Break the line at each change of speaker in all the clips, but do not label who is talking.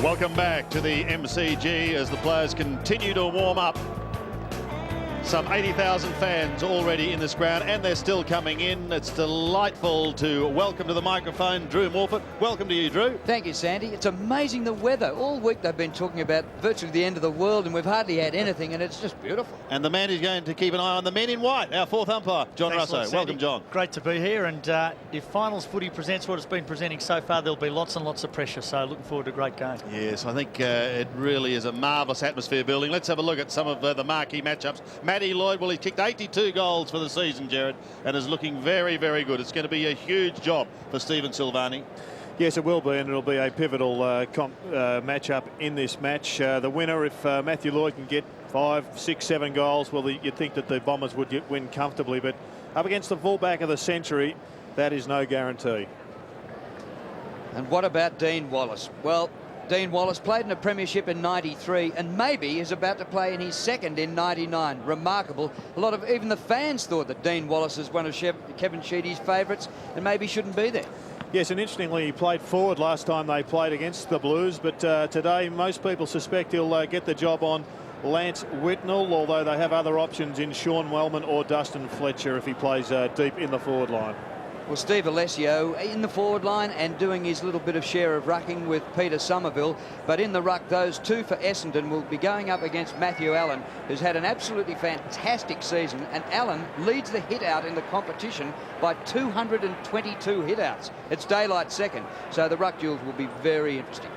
Welcome back to the MCG as the players continue to warm up. Some 80,000 fans already in this ground, and they're still coming in. It's delightful to welcome to the microphone Drew Morfitt. Welcome to you, Drew.
Thank you, Sandy. It's amazing the weather. All week they've been talking about virtually the end of the world, and we've hardly had anything, and it's just beautiful.
And the man who's going to keep an eye on the men in white, our fourth umpire, John Russo. Welcome, John.
Great to be here, and if finals footy presents what it's been presenting so far, there'll be lots and lots of pressure, so looking forward to a great game.
Yes, I think it really is a marvellous atmosphere building. Let's have a look at some of the marquee matchups. Matty Lloyd, well, he kicked 82 goals for the season, Jared, and is looking very, very good. It's going to be a huge job for Stephen Silvani.
Yes, it will be, and it'll be a pivotal matchup in this match. The winner, if Matthew Lloyd can get 5, 6, 7 goals, well, you'd think that the Bombers would win comfortably, but up against the fullback of the century, that is no guarantee.
And what about Dean Wallace? Well, Dean Wallace played in a premiership in '93 and maybe is about to play in his second in '99. Remarkable. A lot of even the fans thought that Dean Wallace is one of Kevin Sheedy's favourites and maybe shouldn't be there.
Yes, and interestingly, he played forward last time they played against the Blues, but today most people suspect he'll get the job on Lance Whitnell, although they have other options in Sean Wellman or Dustin Fletcher if he plays deep in the forward line.
Well, Steve Alessio in the forward line and doing his little bit of share of rucking with Peter Somerville. But in the ruck, those two for Essendon will be going up against Matthew Allen, who's had an absolutely fantastic season. And Allen leads the hit out in the competition by 222 hit outs. It's daylight second. So the ruck duels will be very interesting.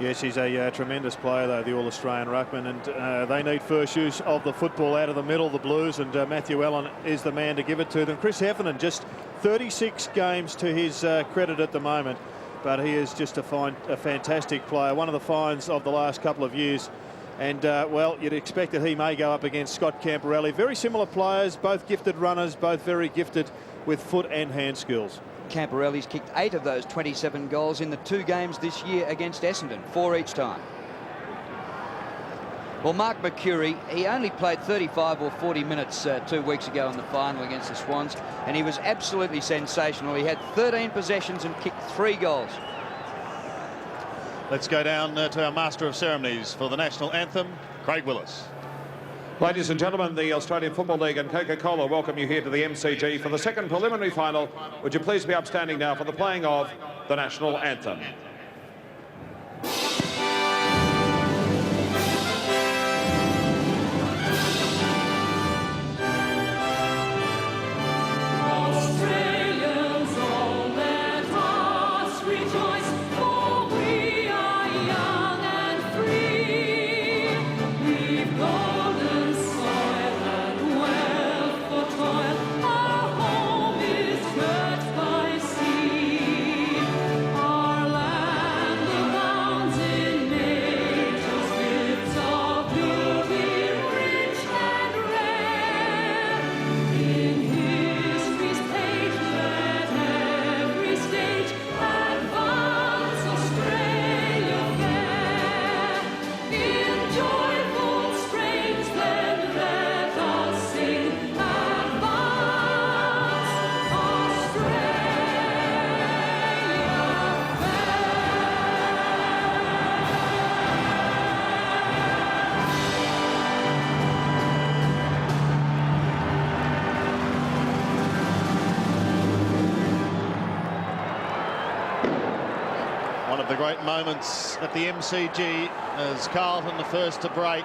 Yes, he's a tremendous player, though, the All-Australian ruckman, and they need first use of the football out of the middle, the Blues, and Matthew Allen is the man to give it to them. Chris Heffernan, just 36 games to his credit at the moment, but he is just a fantastic player, one of the finds of the last couple of years. And, well, you'd expect that he may go up against Scott Camporelli. Very similar players, both gifted runners, both very gifted with foot and hand skills.
Camporelli's kicked 8 of those 27 goals in the 2 games this year against Essendon, 4 each time. Well, Mark Mercuri, he only played 35 or 40 minutes 2 weeks ago in the final against the Swans, and he was absolutely sensational. He had 13 possessions and kicked 3 goals.
Let's go down to our Master of Ceremonies for the National Anthem, Craig Willis.
Ladies and gentlemen, the Australian Football League and Coca-Cola welcome you here to the MCG for the second preliminary final. Would you please be upstanding now for the playing of the National Anthem.
One of the great moments at the MCG as Carlton the first to break.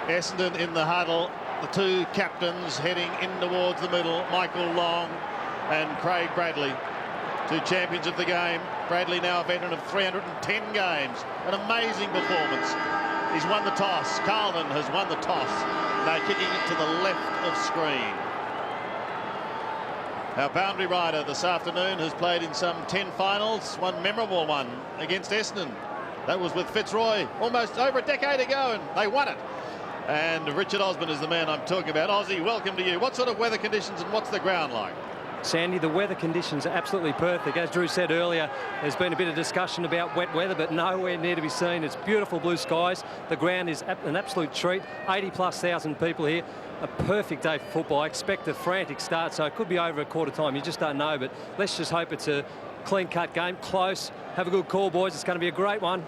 Essendon in the huddle. The two captains heading in towards the middle. Michael Long and Craig Bradley, two champions of the game. Bradley now a veteran of 310 games. An amazing performance. He's won the toss. Carlton has won the toss. They're kicking it to the left of screen. Our boundary rider this afternoon has played in some 10 finals, one memorable one against Essendon. That was with Fitzroy almost over a decade ago, and they won it. And Richard Osborne is the man I'm talking about. Ozzy, welcome to you. What sort of weather conditions and what's the ground like?
Sandy, the weather conditions are absolutely perfect. As Drew said earlier, there's been a bit of discussion about wet weather, but nowhere near to be seen. It's beautiful blue skies. The ground is an absolute treat. 80,000+ people here. A perfect day for football. I expect a frantic start, so it could be over at quarter time. You just don't know, but let's just hope it's a clean-cut game, close. Have a good call, boys. It's going to be a great one.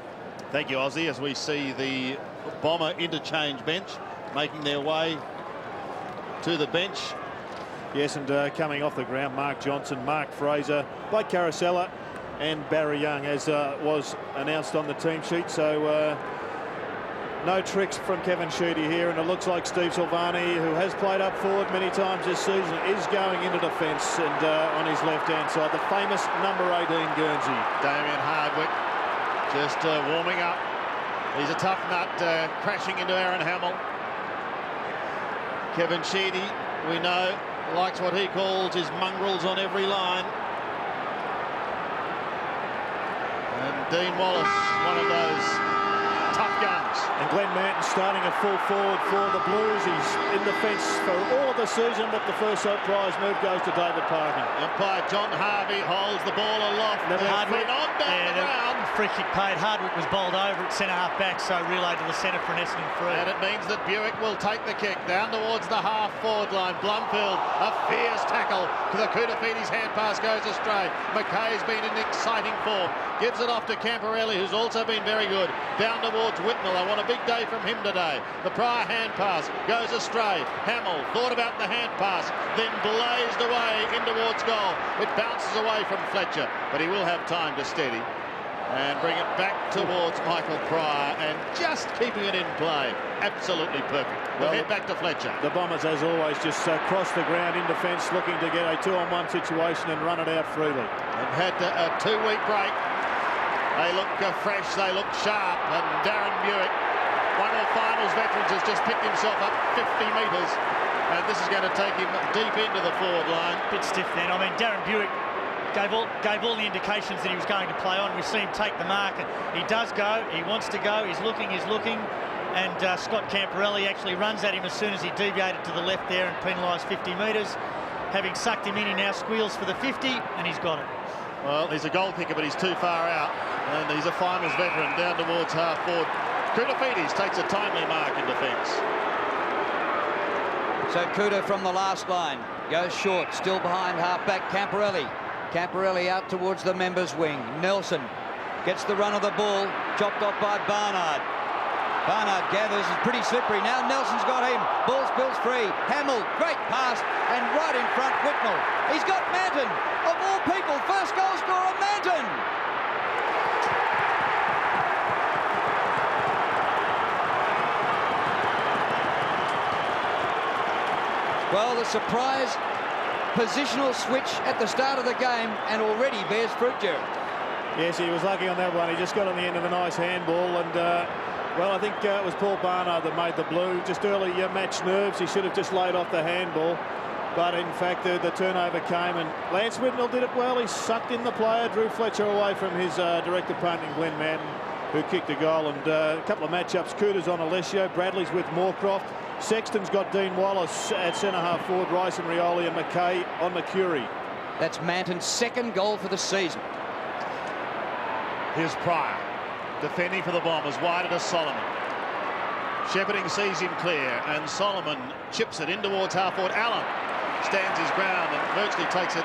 Thank you, Aussie, as we see the Bomber interchange bench making their way to the bench.
Yes, and coming off the ground, Mark Johnson, Mark Fraser, Blake Carosella and Barry Young, as was announced on the team sheet. So no tricks from Kevin Sheedy here, and it looks like Steve Silvani, who has played up forward many times this season, is going into defence and on his left-hand side, the famous number 18 Guernsey.
Damien Hardwick just warming up. He's a tough nut, crashing into Aaron Hamill. Kevin Sheedy, we know, likes what he calls his mongrels on every line. And Dean Wallace, one of those tough guns.
And Glenn Manton starting a full forward for the Blues. He's in defence for all of the season, but the first prize move goes to David Parkin.
Umpire John Harvey holds the ball aloft.
Hardwick
on down the ground.
Free kick paid. Hardwick was bowled over at centre-half back, so relayed to the centre for an Essendon free.
And it means that Buick will take the kick down towards the half-forward line. Blumfield, a fierce tackle to the Koutafidis. Hand pass goes astray. McKay's been in exciting form. Gives it off to Camporelli, who's also been very good. Down towards Whitnell. I want a big day from him today. The prior hand pass goes astray. Hamill thought about the hand pass, then blazed away in towards goal. It bounces away from Fletcher, but he will have time to steady and bring it back towards Michael Pryor, and just keeping it in play. Absolutely perfect. We'll head back to Fletcher.
The Bombers, as always, just cross the ground in defence, looking to get a 2-on-1 situation and run it out freely.
They've had a 2-week break. They look fresh, they look sharp, and Darren Buick, one of the finals veterans, has just picked himself up 50 metres, and this is going to take him deep into the forward line.
Bit stiff then. I mean, Darren Buick gave all the indications that he was going to play on. We see him take the mark, and he does go. He wants to go. He's looking. And Scott Camporelli actually runs at him as soon as he deviated to the left there and penalised 50 metres. Having sucked him in, he now squeals for the 50, and he's got it.
Well, he's a goal kicker, but he's too far out, and he's a finals veteran down towards half forward. Koutafidis takes a timely mark in defence.
So Kuta from the last line goes short, still behind half-back Camporelli. Camporelli out towards the members' wing. Nelson gets the run of the ball, chopped off by Barnard. Barnard gathers, is pretty slippery now. Nelson's got him. Ball spills free. Hamill, great pass, and right in front, Whitnell. He's got Manton. Of all people, first goal scorer, Manton. Well, the surprise positional switch at the start of the game, and already bears fruit, Jerry.
Yes, he was lucky on that one. He just got on the end of a nice handball, and well, I think it was Paul Barnard that made the blue. Just early match nerves. He should have just laid off the handball, but in fact the turnover came, and Lance Whitnell did it well. He sucked in the player, drew Fletcher away from his direct opponent Glenn Manton, who kicked a goal. And a couple of matchups. Cooter's on Alessio, Bradley's with Moorcroft. Sexton's got Dean Wallace at centre-half forward, Rice and Rioli, and McKay on McCurry.
That's Manton's second goal for the season.
Here's Pryor, defending for the Bombers, wide to Solomon. Shepherding sees him clear, and Solomon chips it in towards half-forward. Allen stands his ground and virtually takes it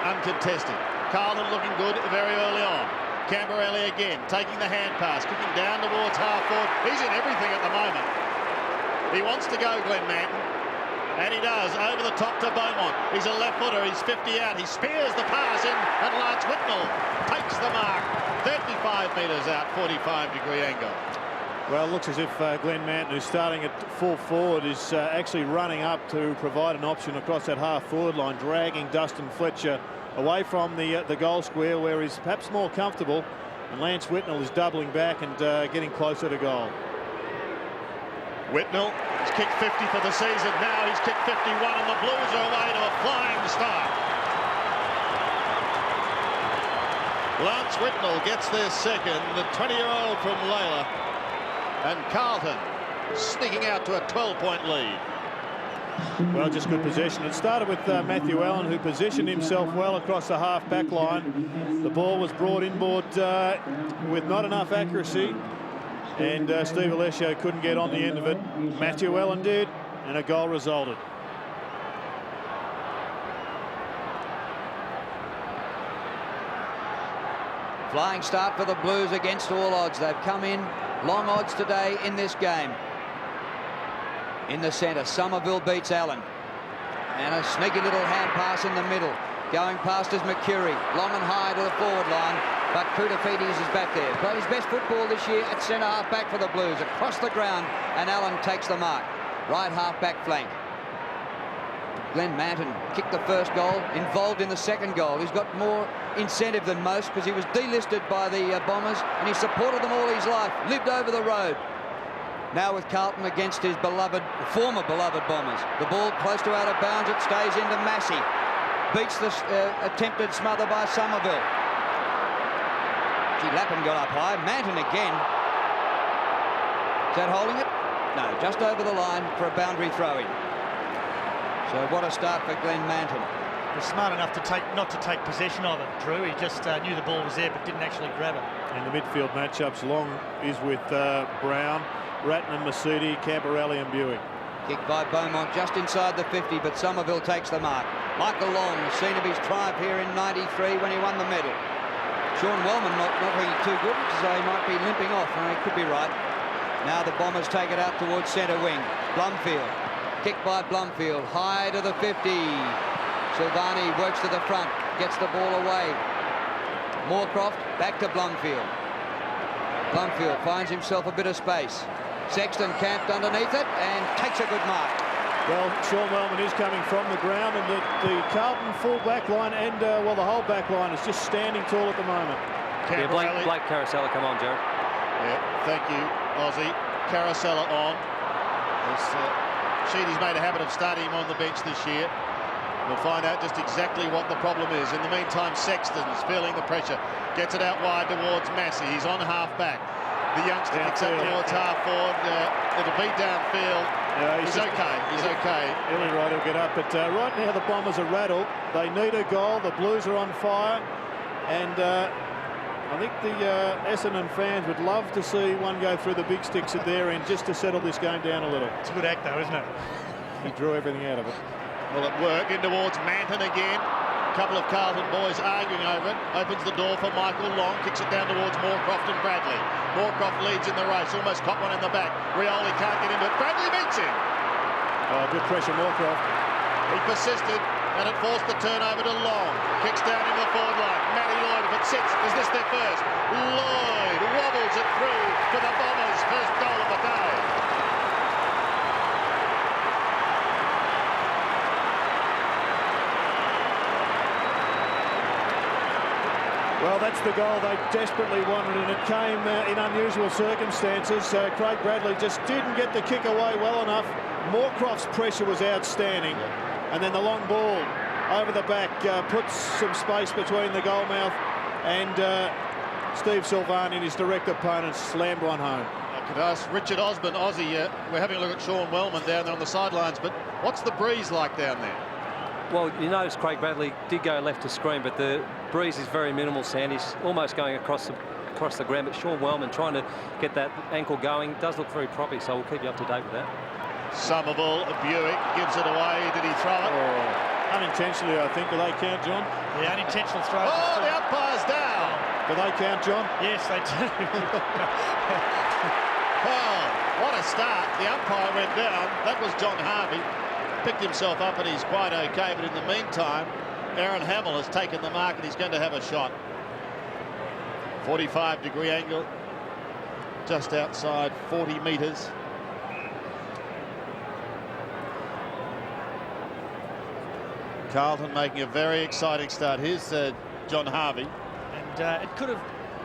uncontested. Carlton looking good very early on. Camporelli again, taking the hand pass, kicking down towards half-forward. He's in everything at the moment. He wants to go, Glenn Manton, and he does, over the top to Beaumont. He's a left footer, he's 50 out. He spears the pass in, and Lance Whitnell takes the mark. 35 metres out, 45-degree angle.
Well, it looks as if Glenn Manton, who's starting at full forward, is actually running up to provide an option across that half-forward line, dragging Dustin Fletcher away from the goal square, where he's perhaps more comfortable. And Lance Whitnell is doubling back and getting closer to goal.
Whitnell has kicked 50 for the season. Now he's kicked 51, and the Blues are away to a flying start. Lance Whitnell gets their second, the 20-year-old from Layla, and Carlton sneaking out to a 12-point lead.
Well, just good possession. It started with Matthew Allen, who positioned himself well across the half-back line. The ball was brought inboard with not enough accuracy, and Steve Alessio couldn't get on the end of it. Matthew Allen did, and a goal resulted.
Flying start for the Blues against all odds. They've come in long odds today in this game. In the centre, Somerville beats Allen. And a sneaky little hand pass in the middle. Going past is Mercury. Long and high to the forward line. But Koutafidis is back there. Played his best football this year at centre half back for the Blues. Across the ground, and Allen takes the mark. Right half back flank. Glenn Manton kicked the first goal, involved in the second goal. He's got more incentive than most because he was delisted by the Bombers and he supported them all his life, lived over the road. Now with Carlton against his former beloved Bombers. The ball close to out of bounds, it stays into Massey. Beats the attempted smother by Somerville. Gee, Lappin got up high. Manton again. Is that holding it? No, just over the line for a boundary throw-in. So what a start for Glenn Manton.
He was smart enough to not to take possession of it, Drew. He just knew the ball was there but didn't actually grab it.
In the midfield matchups, Long is with Brown, Ratton and Masudi, Camporelli and Buick.
Kicked by Beaumont just inside the 50, but Somerville takes the mark. Michael Long, the scene of his triumph here in '93 when he won the medal. Sean Wellman not looking too good, so he might be limping off, and he could be right. Now the Bombers take it out towards centre wing. Blumfield, kicked by Blumfield, high to the 50. Silvani works to the front, gets the ball away. Moorcroft back to Blumfield. Blumfield finds himself a bit of space. Sexton camped underneath it and takes a good mark.
Well, Sean Wellman is coming from the ground, and the Carlton full back line and, well, the whole back line is just standing tall at the moment.
Yeah, Blake Carosella, come on, Jared.
Yeah, thank you, Aussie. Carosella on. Sheedy's made a habit of starting him on the bench this year. We'll find out just exactly what the problem is. In the meantime, Sexton's feeling the pressure. Gets it out wide towards Massey. He's on half-back. The youngster kicks up towards half-forward. It'll be downfield. Yeah, he's okay. He's okay.
Really right, he'll get up. But right now the Bombers are rattled. They need a goal. The Blues are on fire. And I think the Essendon fans would love to see one go through the big sticks at their end just to settle this game down a little.
It's a good act, though, isn't it?
He drew everything out of it.
Well, it worked. In towards Manton again. A couple of Carlton boys arguing over it. Opens the door for Michael Long. Kicks it down towards Moorcroft and Bradley. Moorcroft leads in the race. Almost caught one in the back. Rioli can't get into it. Bradley beats him.
Oh, good pressure, Moorcroft.
He persisted, and it forced the turnover to Long. Kicks down into the forward line. Matty Lloyd, if it sits, is this their first? Lloyd wobbles it through for the Bombers' first goal of the day.
Well, that's the goal they desperately wanted, and it came in unusual circumstances. Craig Bradley just didn't get the kick away well enough. Moorcroft's pressure was outstanding, and then the long ball over the back puts some space between the goal mouth and Steve Silvani and his direct opponent slammed one home.
I could ask Richard Osborne, Aussie, we're having a look at Sean Wellman down there on the sidelines, but what's the breeze like down there?
Well, you notice Craig Bradley did go left to screen, but the breeze is very minimal, Sandy. He's almost going across the ground, but Sean Wellman trying to get that ankle going does look very proppy, so we'll keep you up to date with that.
Somerville, Buick gives it away. Did he throw it?
Oh, unintentionally, I think. Do they count, John?
The unintentional throw.
Oh, the umpire's down.
Do they count, John?
Yes, they do.
Oh, what a start. The umpire went down. That was John Harvey. Picked himself up and he's quite okay, but in the meantime Aaron Hamill has taken the mark and he's going to have a shot. 45-degree angle, just outside 40 metres. Carlton making a very exciting start. Here's John Harvey.
And it could have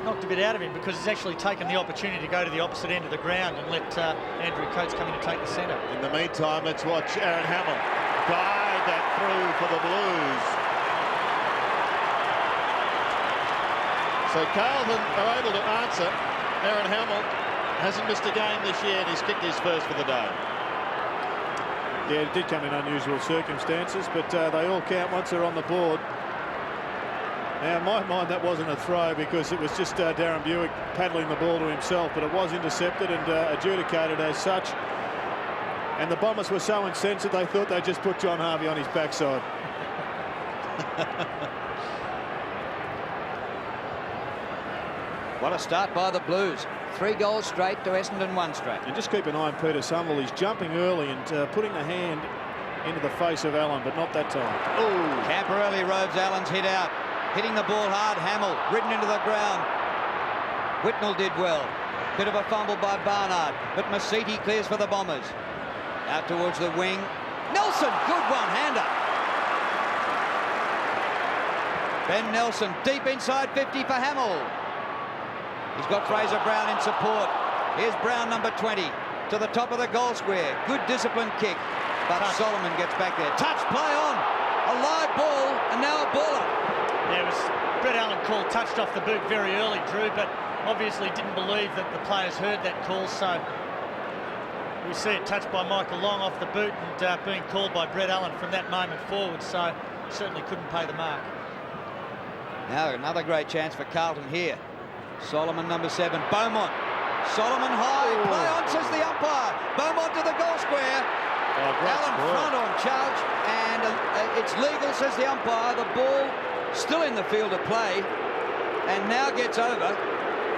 knocked a bit out of him because he's actually taken the opportunity to go to the opposite end of the ground and let Andrew Coates come in and take the centre.
In the meantime, let's watch Aaron Hamill guide that through for the Blues. So Carlton are able to answer. Aaron Hamill hasn't missed a game this year and he's kicked his first for the day.
Yeah, it did come in unusual circumstances, but they all count once they're on the board. Now, in my mind, that wasn't a throw because it was just Darren Buick paddling the ball to himself, but it was intercepted and adjudicated as such. And the Bombers were so incensed they thought they'd just put John Harvey on his backside.
What a start by the Blues. 3 goals straight to Essendon, 1 straight.
And just keep an eye on Peter Somerville. He's jumping early and putting the hand into the face of Allen, but not that time.
Oh, Camporelli robes Allen's hit out. Hitting the ball hard. Hamill ridden into the ground. Whitnell did well. Bit of a fumble by Barnard, but Masiti clears for the Bombers. Out towards the wing. Nelson, good one-hander. Ben Nelson deep inside 50 for Hamill. He's got Fraser Brown in support. Here's Brown, number 20, to the top of the goal square. Good disciplined kick, but Solomon gets back there. Touch, play on. A live ball, and now a baller.
Yeah, it was Brett Allen called, touched off the boot very early, Drew, but obviously didn't believe that the players heard that call, so we see it touched by Michael Long off the boot and being called by Brett Allen from that moment forward, so certainly couldn't pay the mark.
Now another great chance for Carlton here. Solomon, number 7, Beaumont. Solomon high, play on, says the umpire. Beaumont to the goal square. Allen front on charge, and it's legal, says the umpire. The ball still in the field of play, and now gets over.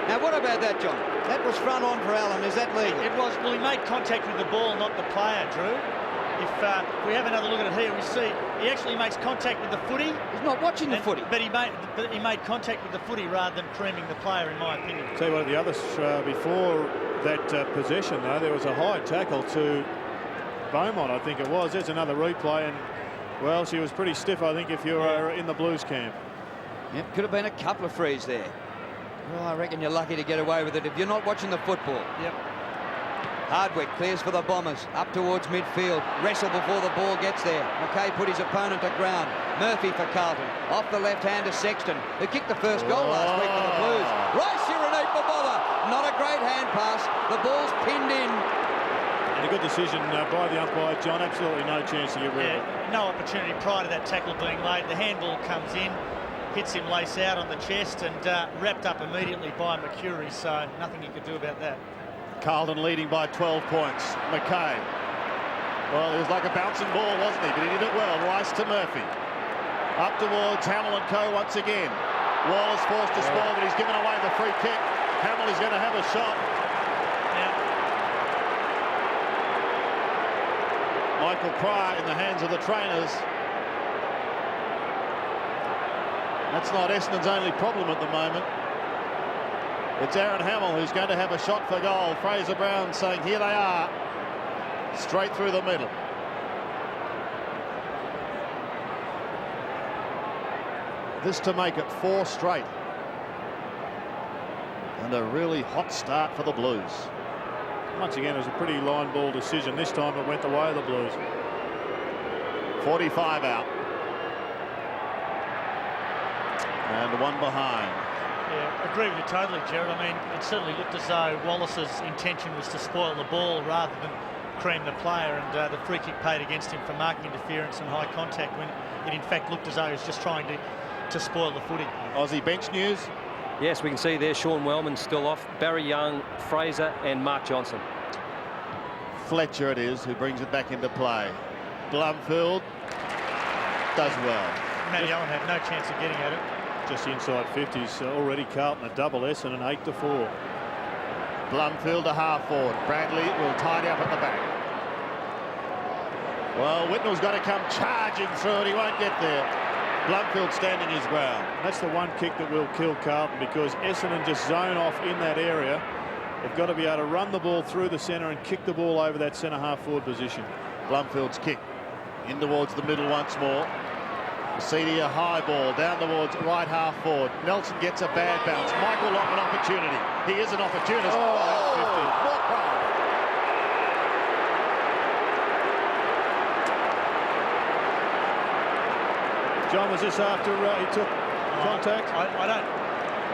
Now, what about that, John? That was front on for Allen. Is that legal?
It was. Well, he made contact with the ball, not the player, Drew. If we have another look at it here, we see he actually makes contact with the footy.
He's not watching the footy.
But he made contact with the footy rather than creaming the player, in my opinion.
Tell you what, the others before that possession, though, there was a high tackle to Beaumont, I think it was. There's another replay, and, well, she was pretty stiff, I think, if you were in the Blues camp.
Yep, could have been a couple of frees there. Well, I reckon you're lucky to get away with it if you're not watching the football.
Yep.
Hardwick clears for the Bombers, up towards midfield. Wrestle before the ball gets there. McKay put his opponent to ground. Murphy for Carlton. Off the left hand to Sexton, who kicked the first goal last week for the Blues. Rice Urinate for bother. Not a great hand pass. The ball's pinned in.
And a good decision by the umpire, John. Absolutely no chance to get rid of it.
No opportunity prior to that tackle being made. The handball comes in, hits him lace out on the chest, and wrapped up immediately by Mercury, so nothing you could do about that.
Carlton leading by 12 points. McKay. Well, it was like a bouncing ball, wasn't he? But he did it well. Rice to Murphy. Up towards Hamill and Co. once again. Wallace forced to spoil, but he's given away the free kick. Hamill is going to have a shot. Michael Pryor in the hands of the trainers. That's not Essendon's only problem at the moment. It's Aaron Hamill who's going to have a shot for goal. Fraser Brown saying, here they are. Straight through the middle. This to make it 4 straight. And a really hot start for the Blues.
Once again, it was a pretty line ball decision. This time it went the way of the Blues.
45 out. And 1 behind.
Yeah, agree with you totally, Gerard. I mean, it certainly looked as though Wallace's intention was to spoil the ball rather than cream the player, and the free kick paid against him for marking interference and high contact when it in fact looked as though he was just trying to spoil the footy.
Aussie bench news.
Yes, we can see there Sean Wellman still off. Barry Young, Fraser and Mark Johnson.
Fletcher it is who brings it back into play. Blumfield does well.
Matty Allen had no chance of getting at it.
Just inside 50s already. Carlton a double S and an 8-4.
Blumfield a half forward. Bradley will tidy up at the back. Well, Whitnell's got to come charging through it. He won't get there. Blumfield standing his ground.
That's the one kick that will kill Carlton, because Essendon just zone off in that area. They've got to be able to run the ball through the centre and kick the ball over that centre half forward position.
Blumfield's kick in towards the middle once more. Masiti a high ball down towards right half forward. Nelson gets a bad bounce. Michael Long an opportunity. He is an opportunist.
John, was this after he took contact?
I don't.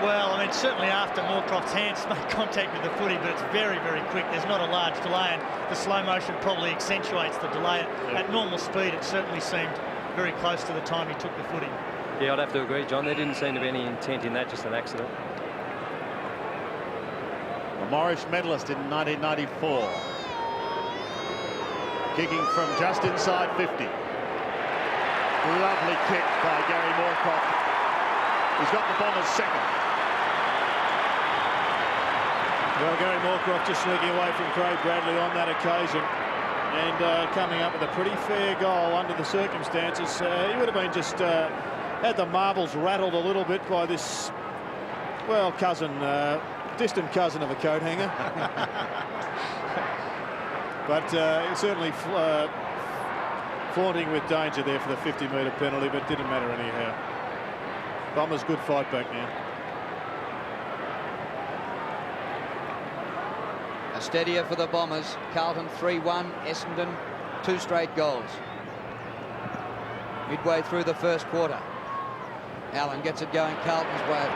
Well, I mean, certainly after Moorcroft's hands made contact with the footy, but it's very, very quick. There's not a large delay, and the slow motion probably accentuates the delay. At normal speed, it certainly seemed very close to the time he took the footy.
Yeah, I'd have to agree, John. There didn't seem to be any intent in that, just an accident.
A Morris medalist in 1994. Kicking from just inside 50. Lovely kick by Gary Moorcroft. He's got the Bombers second.
Well, Gary Moorcroft just sneaking away from Craig Bradley on that occasion and coming up with a pretty fair goal under the circumstances. He would have been just had the marbles rattled a little bit by this, well, distant cousin of a coat hanger. But certainly flaunting with danger there for the 50-metre penalty, but didn't matter anyhow. Bombers good fight back now.
A steadier for the Bombers. Carlton 3-1, Essendon 2 straight goals. Midway through the first quarter. Allen gets it going Carlton's way.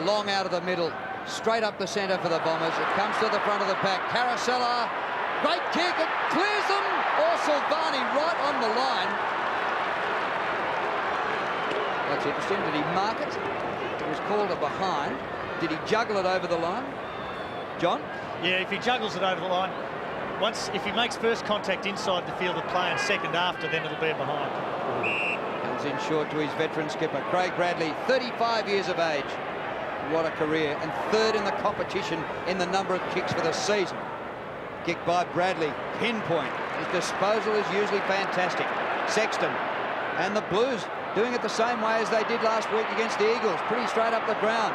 Long out of the middle, straight up the centre for the Bombers. It comes to the front of the pack. Caracella, great kick, it clears them. Or Silvani right on the line. That's interesting. Did he mark it? It was called a behind. Did he juggle it over the line? John?
Yeah, if he juggles it over the line, if he makes first contact inside the field of play and second after, then it'll be a behind.
Comes in short to his veteran skipper, Craig Bradley, 35 years of age. What a career, and third in the competition in the number of kicks for the season. Kick by Bradley, pinpoint. His disposal is usually fantastic. Sexton and the Blues doing it the same way as they did last week against the Eagles, pretty straight up the ground.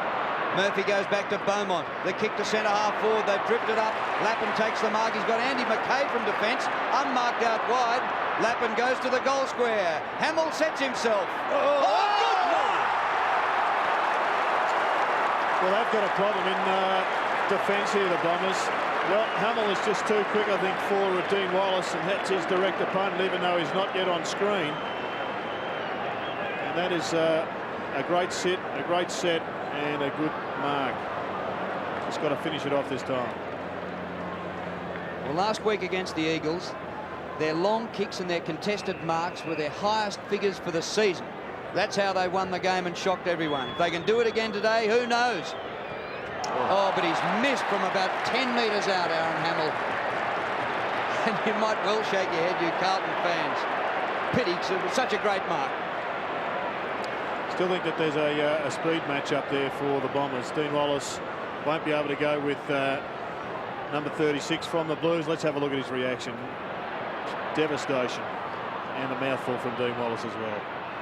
Murphy goes back to Beaumont. The kick to centre half forward. They've drifted up. Lappin takes the mark. He's got Andy McKay from defence. Unmarked out wide. Lappin goes to the goal square. Hamill sets himself. Oh, good mark!
Well, they've got a problem in defence here, the Bombers. Well, Hamill is just too quick, I think, for Dean Wallace, and that's his direct opponent, even though he's not yet on screen. And that is a great sit, a great set, and a good mark. Just got to finish it off this time.
Well, last week against the Eagles, their long kicks and their contested marks were their highest figures for the season. That's how they won the game and shocked everyone. If they can do it again today, who knows? Oh, but he's missed from about 10 metres out, Aaron Hamill. And you might well shake your head, you Carlton fans. Pity, 'cause it was such a great mark.
Still think that there's a speed match up there for the Bombers. Dean Wallace won't be able to go with number 36 from the Blues. Let's have a look at his reaction. Devastation, and a mouthful from Dean Wallace as well.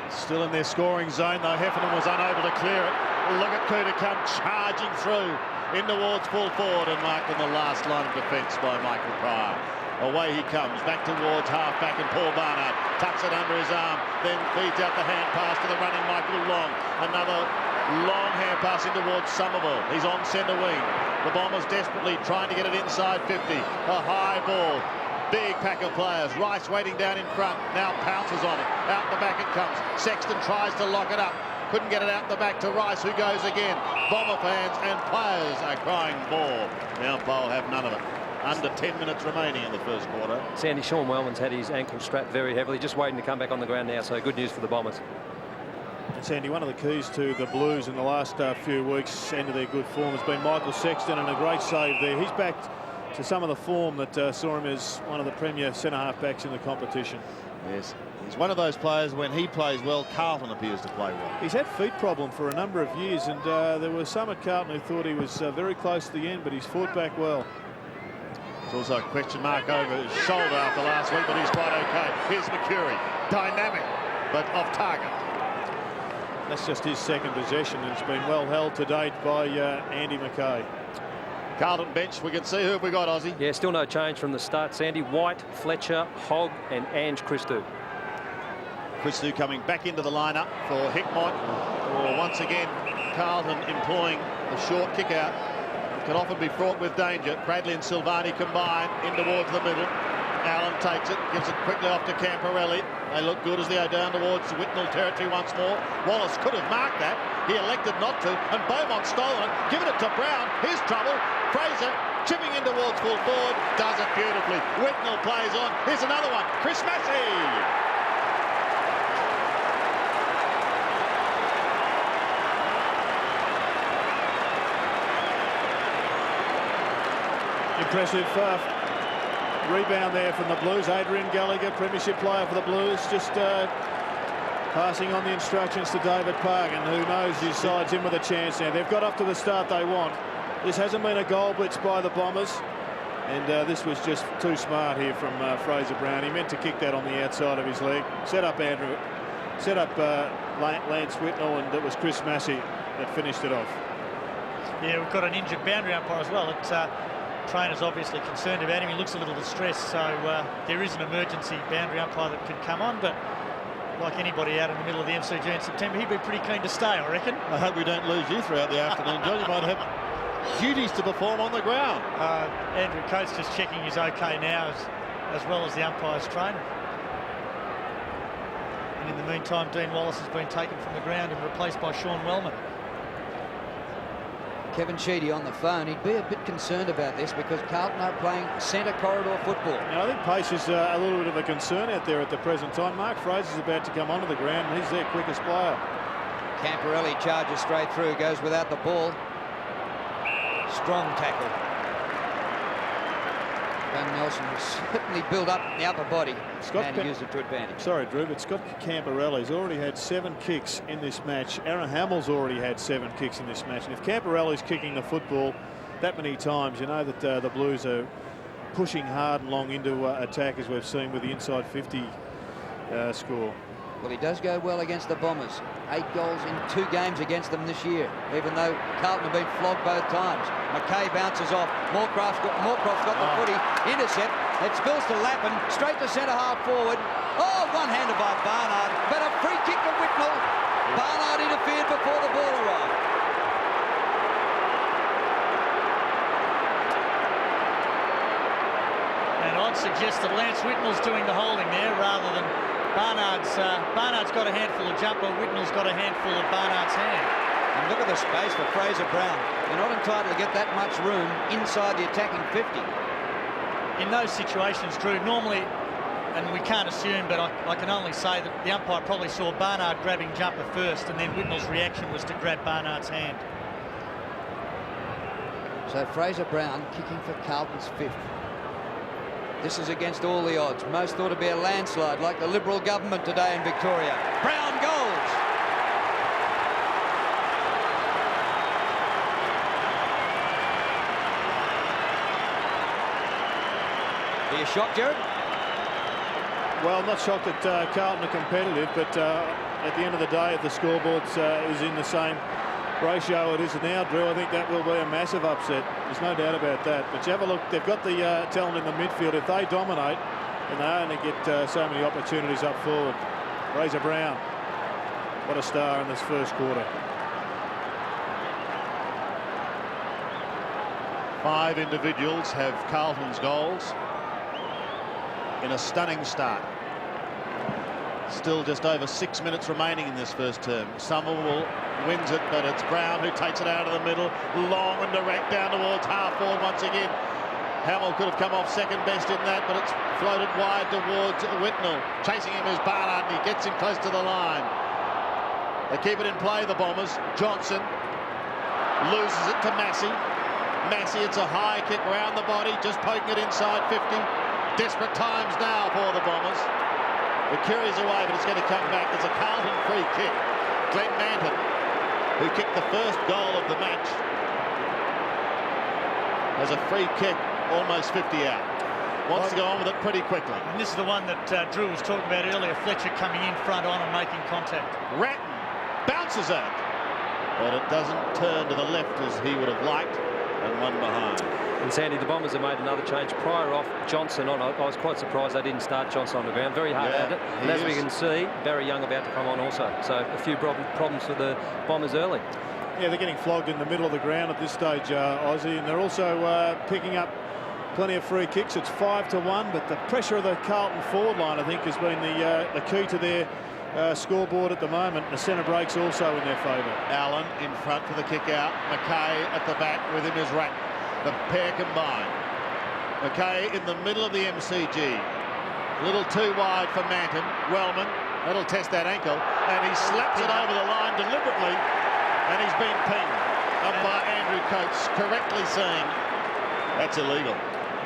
Still in their scoring zone, though. Heffernan was unable to clear it. Look at Cooter come charging through in towards full forward and marked on the last line of defence by Michael Pryor. Away he comes, back towards half-back, and Paul Barnard tucks it under his arm, then feeds out the hand pass to the running Michael Long. Another long hand pass in towards Somerville. He's on centre wing. The Bombers desperately trying to get it inside 50. A high ball. Big pack of players. Rice waiting down in front. Now pounces on it. Out the back it comes. Sexton tries to lock it up. Couldn't get it out the back to Rice, who goes again. Bomber fans and players are crying ball. Now Bowl have none of it. Under 10 minutes remaining in the first quarter.
Sandy, Sean Wellman's had his ankle strapped very heavily, just waiting to come back on the ground now, so good news for the Bombers.
And Sandy, one of the keys to the Blues in the last few weeks into their good form has been Michael Sexton, and a great save there. He's back to some of the form that saw him as one of the premier centre-half backs in the competition.
Yes, he's one of those players, when he plays well, Carlton appears to play well.
He's had feet problem for a number of years, and there were some at Carlton who thought he was very close to the end, but he's fought back well.
There's also a question mark over his shoulder after last week, but he's quite okay. Here's McCurry, dynamic, but off target.
That's just his second possession, and it's been well held to date by Andy McKay.
Carlton bench, we can see who have we got, Aussie.
Yeah, still no change from the start, Sandy. White, Fletcher, Hogg and Ange Christou.
Christou coming back into the lineup for Hickmott. Or once again, Carlton employing the short kick out. Can often be fraught with danger. Bradley and Silvani combine in towards the middle. Allen takes it, gives it quickly off to Camporelli. They look good as they go down towards Whitnall territory once more. Wallace could have marked that. He elected not to, and Beaumont's stolen it, given it to Brown. Here's trouble. Fraser chipping in towards full forward, does it beautifully. Whitnall plays on. Here's another one. Chris Massey.
Impressive rebound there from the Blues. Adrian Gallagher, premiership player for the Blues, just passing on the instructions to David Parkin, who knows his side's in with a chance now. They've got up to the start they want. This hasn't been a goal blitz by the Bombers, and this was just too smart here from Fraser Brown. He meant to kick that on the outside of his leg. Set up Lance Whitnell, and it was Chris Massey that finished it off.
Yeah, we've got an injured boundary umpire as well. Trainer's obviously concerned about him. He looks a little distressed, so there is an emergency boundary umpire that can come on, but like anybody out in the middle of the MCG in September, he'd be pretty keen to stay, I reckon.
I hope we don't lose you throughout the afternoon, John. You might have duties to perform on the ground.
Andrew Coates just checking he's okay now, as well as the umpire's trainer. And in the meantime, Dean Wallace has been taken from the ground and replaced by Sean Wellman.
Kevin Sheedy on the phone. He'd be a bit concerned about this because Carlton are playing centre corridor football.
You know, I think pace is a little bit of a concern out there at the present time. Mark Fraser's about to come onto the ground, and he's their quickest player.
Camporelli charges straight through, goes without the ball. Strong tackle. Ben Nelson was certainly built up the upper body, and he used it to advantage.
Sorry, Drew, but Scott Camporelli's already had 7 kicks in this match. Aaron Hamill's already had 7 kicks in this match. And if Camporelli's kicking the football that many times, you know that the Blues are pushing hard and long into attack, as we've seen with the inside 50 score.
Well, he does go well against the Bombers. 8 goals in 2 games against them this year, even though Carlton have been flogged both times. McKay bounces off. Moorcroft's got the footy. Intercept. It spills to Lappin. Straight to centre half forward. Oh, one-handed by Barnard. But a free kick to Whitnell. Barnard interfered before the ball arrived.
And I'd suggest that Lance Whitnell's doing the holding there rather than Barnard's got a handful of jumper. Whitnell's got a handful of Barnard's hand.
And look at the space for Fraser Brown. You're not entitled to get that much room inside the attacking 50.
In those situations, Drew, normally, and we can't assume, but I can only say that the umpire probably saw Barnard grabbing jumper first, and then Whitnell's reaction was to grab Barnard's hand.
So Fraser Brown kicking for Carlton's 5th. This is against all the odds. Most thought to be a landslide, like the Liberal government today in Victoria. Brown goals! Are you shocked, Jared?
Well, I'm not shocked that Carlton are competitive, but at the end of the day, if the scoreboard is in the same ratio it is now, Drew, I think that will be a massive upset. There's no doubt about that. But you have a look, they've got the talent in the midfield. If they dominate, and they only get so many opportunities up forward. Fraser Brown, what a star in this first quarter.
5 individuals have Carlton's goals in a stunning start. Still just over 6 minutes remaining in this first term. Somerville wins it, but it's Brown who takes it out of the middle. Long and direct down towards half forward once again. Hamill could have come off second best in that, but it's floated wide towards Whitnell. Chasing him is Barnard, and he gets him close to the line. They keep it in play, the Bombers. Johnson loses it to Massey. Massey, it's a high kick round the body, just poking it inside 50. Desperate times now for the Bombers. The carries away, but it's going to come back. It's a Carlton free kick. Glenn Manton, who kicked the first goal of the match, has a free kick almost 50 out. Wants to go on with it pretty quickly.
And this is the one that Drew was talking about earlier. Fletcher coming in front on and making contact.
Ratton bounces it, but it doesn't turn to the left as he would have liked, and one behind.
And Sandy, the Bombers have made another change. Prior off Johnson on. I was quite surprised they didn't start Johnson on the ground. Very hard at it. And as we can see, Barry Young about to come on also. So a few problems for the Bombers early.
Yeah, they're getting flogged in the middle of the ground at this stage, Aussie, and they're also picking up plenty of free kicks. It's 5-1, but the pressure of the Carlton forward line, I think, has been the key to their scoreboard at the moment. The centre break's also in their favour.
Allen in front for the kick out. McKay at the back, with him is Ratton. The pair combined. McKay in the middle of the MCG. A little too wide for Manton. Wellman, that'll test that ankle, and he slaps it over the line deliberately, and he's been pinged up by Andrew Coates, correctly saying that's illegal.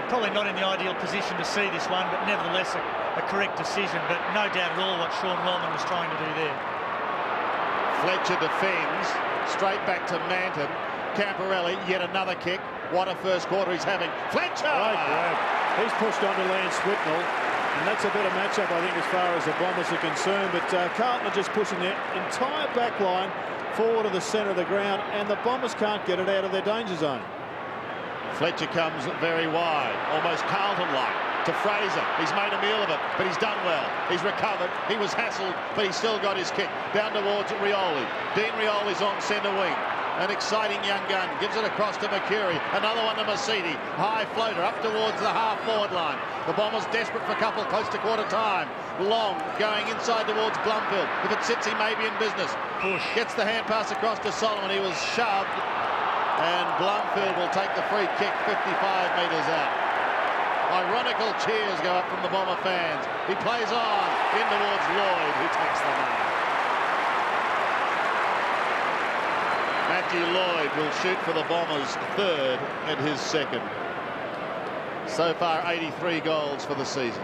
Probably not in the ideal position to see this one, but nevertheless a correct decision. But no doubt at all what Sean Wellman was trying to do there.
Fletcher defends, straight back to Manton. Camporelli, yet another kick. What a first quarter he's having. Fletcher!
Right grab. He's pushed onto Lance Whitnell, and that's a better matchup, I think, as far as the Bombers are concerned. But Carlton are just pushing their entire back line forward to the centre of the ground, and the Bombers can't get it out of their danger zone.
Fletcher comes very wide, almost Carlton-like, to Fraser. He's made a meal of it, but he's done well. He's recovered. He was hassled, but he's still got his kick. Down towards Rioli. Dean Rioli's on centre wing. An exciting young gun. Gives it across to Mercuri. Another one to Mercedes. High floater up towards the half-forward line. The Bombers desperate for a couple close to quarter time. Long going inside towards Blumfield. If it sits, he may be in business. Push. Gets the hand pass across to Solomon. He was shoved. And Blumfield will take the free kick 55 metres out. Ironical cheers go up from the Bomber fans. He plays on in towards Lloyd, who takes the mark. Matthew Lloyd will shoot for the Bombers' third and his second. So far, 83 goals for the season.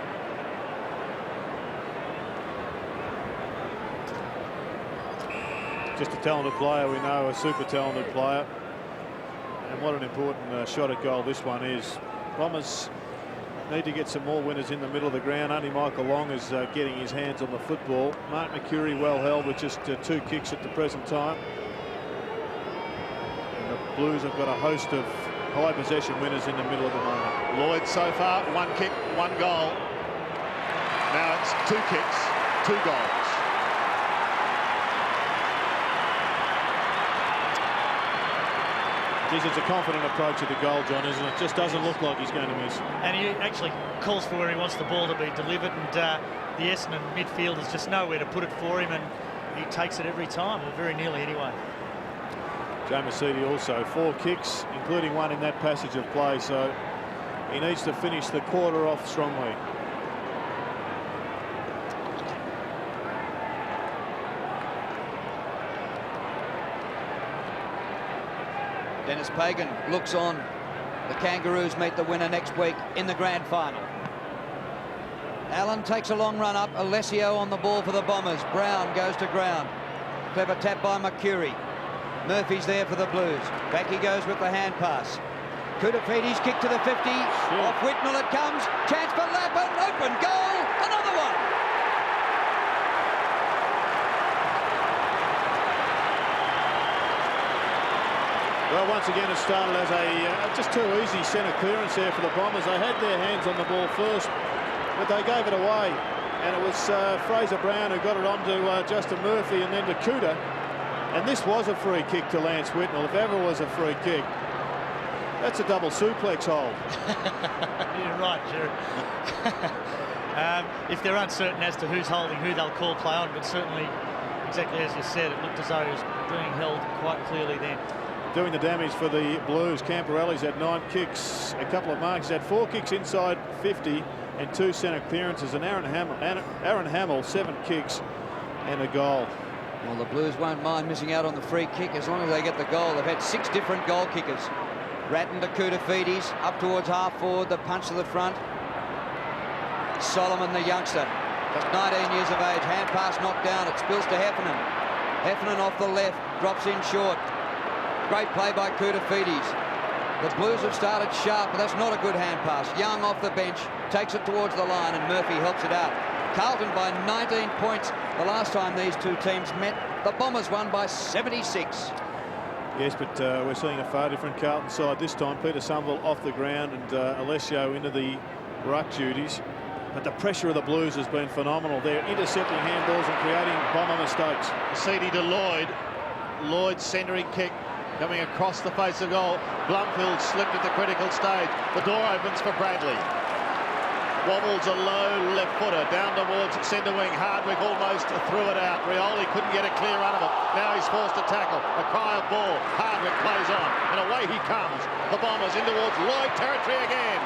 Just a talented player, we know, a super talented player. And what an important shot at goal this one is. Bombers need to get some more winners in the middle of the ground. Only Michael Long is getting his hands on the football. Mark Mercuri well held with just 2 kicks at the present time. And the Blues have got a host of high possession winners in the middle at the moment.
Lloyd so far, 1 kick, 1 goal. Now it's 2 kicks, 2 goals.
Geez, it's a confident approach at the goal, John, isn't it? Just doesn't look like he's going to miss.
And he actually calls for where he wants the ball to be delivered, and the Essendon midfielders just nowhere to put it for him, and he takes it every time, or very nearly anyway.
Joe Mercedes also 4 kicks, including 1 in that passage of play, so he needs to finish the quarter off strongly.
Dennis Pagan looks on. The Kangaroos meet the winner next week in the grand final. Allen takes a long run up. Alessio on the ball for the Bombers. Brown goes to ground. Clever tap by Mercuri. Murphy's there for the Blues. Back he goes with the hand pass. Koudafides kick to the 50. Off Whitnell it comes. Chance for Lappin. Open goal. Another one.
Well, once again, it started as a just too easy centre clearance there for the Bombers. They had their hands on the ball first, but they gave it away. And it was Fraser Brown who got it on to Justin Murphy and then to Kuda. And this was a free kick to Lance Whitnell, if ever was a free kick. That's a double suplex hold.
You're right, Jerry. If they're uncertain as to who's holding who, they'll call play on, but certainly, exactly as you said, it looked as though he was being held quite clearly then.
Doing the damage for the Blues. Camporelli's had 9 kicks, a couple of marks. He's had 4 kicks inside 50 and 2 centre clearances. And Aaron Hamill 7 kicks and a goal.
Well, the Blues won't mind missing out on the free kick as long as they get the goal. They've had 6 different goal kickers. Ratton to Koudafides, up towards half forward, the punch to the front. Solomon, the youngster, just 19 years of age. Hand pass knocked down. It spills to Heffernan. Heffernan off the left, drops in short. Great play by Koudafides. The Blues have started sharp, but that's not a good hand pass. Young off the bench, takes it towards the line, and Murphy helps it out. Carlton by 19 points. The last time these 2 teams met, the Bombers won by 76.
Yes, but we're seeing a far different Carlton side this time. Peter Somerville off the ground and Alessio into the ruck duties. But the pressure of the Blues has been phenomenal. They're intercepting handballs and creating Bomber mistakes.
Mercedes to Lloyd. Lloyd's centering kick coming across the face of goal. Blumfield slipped at the critical stage. The door opens for Bradley. Wobbles a low left footer down towards centre wing. Hardwick almost threw it out. Rioli couldn't get a clear run of it. Now he's forced to tackle. A cry of ball. Hardwick plays on and away he comes. The Bombers in towards Lloyd territory again.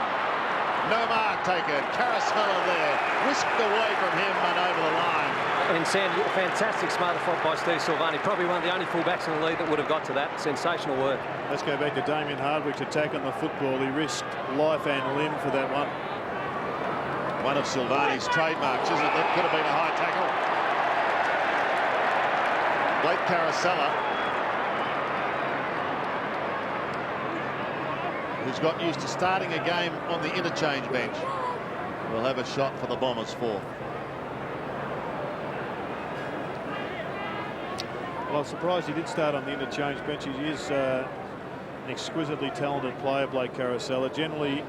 No mark taken. Carasfella there. Whisked away from him and over the line.
And Sam, fantastic smart fought by Steve Silvani. Probably one of the only fullbacks in the league that would have got to that. Sensational work.
Let's go back to Damien Hardwick's attack on the football. He risked life and limb for that one.
One of Silvani's trademarks, isn't it? That could have been a high tackle. Blake Carasella. who's got used to starting a game on the interchange bench, will have a shot for the Bombers' fourth.
Well, I'm surprised he did start on the interchange bench. He is an exquisitely talented player, Blake Carosella. Generally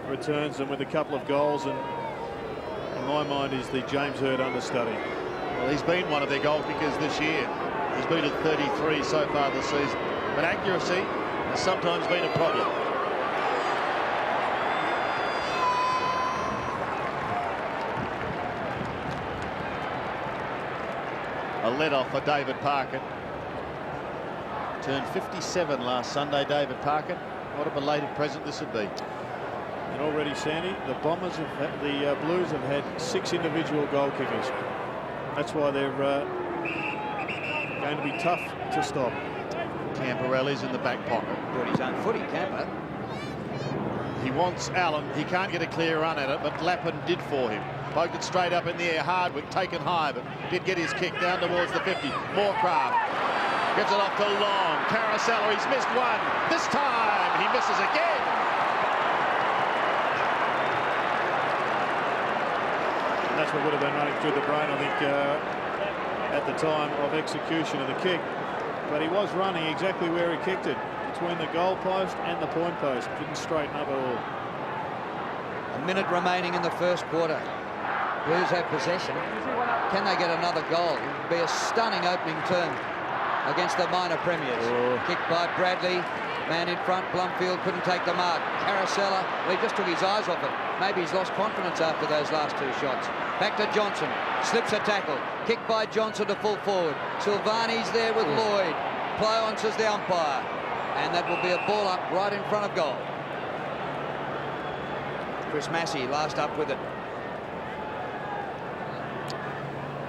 returns them with a couple of goals, and in my mind is the James Hird understudy.
Well, he's been one of their goal kickers this year. He's been at 33 so far this season, but accuracy has sometimes been a problem. A let-off for David Parkin. Turned 57 last Sunday, David Parkin. What a belated present this would be.
And already, Sandy, the Bombers have had, the Blues have had 6 individual goal kickers. That's why they're going to be tough to stop.
Camporelli's in the back pocket.
Brought his own footy, Camper.
He wants Allen. He can't get a clear run at it, but Lappin did for him. Poked it straight up in the air. Hardwick taken high, but did get his kick down towards the 50. Moorcraft gets it off to Long. Carosella, he's missed one. This time he misses again.
And that's what would have been running through the brain, I think, at the time of execution of the kick. But he was running exactly where he kicked it, between the goal post and the point post. Didn't straighten up at all.
A minute remaining in the first quarter. Blues have possession. Can they get another goal? It would be a stunning opening term against the minor premiers. Kicked by Bradley. Man in front, Blumfield couldn't take the mark. Carosella, well, he just took his eyes off it. Maybe he's lost confidence after those last 2 shots. Back to Johnson. Slips a tackle. Kicked by Johnson to full forward. Silvani's there with Lloyd. Play on, says the umpire. And that will be a ball up right in front of goal. Chris Massey last up with it.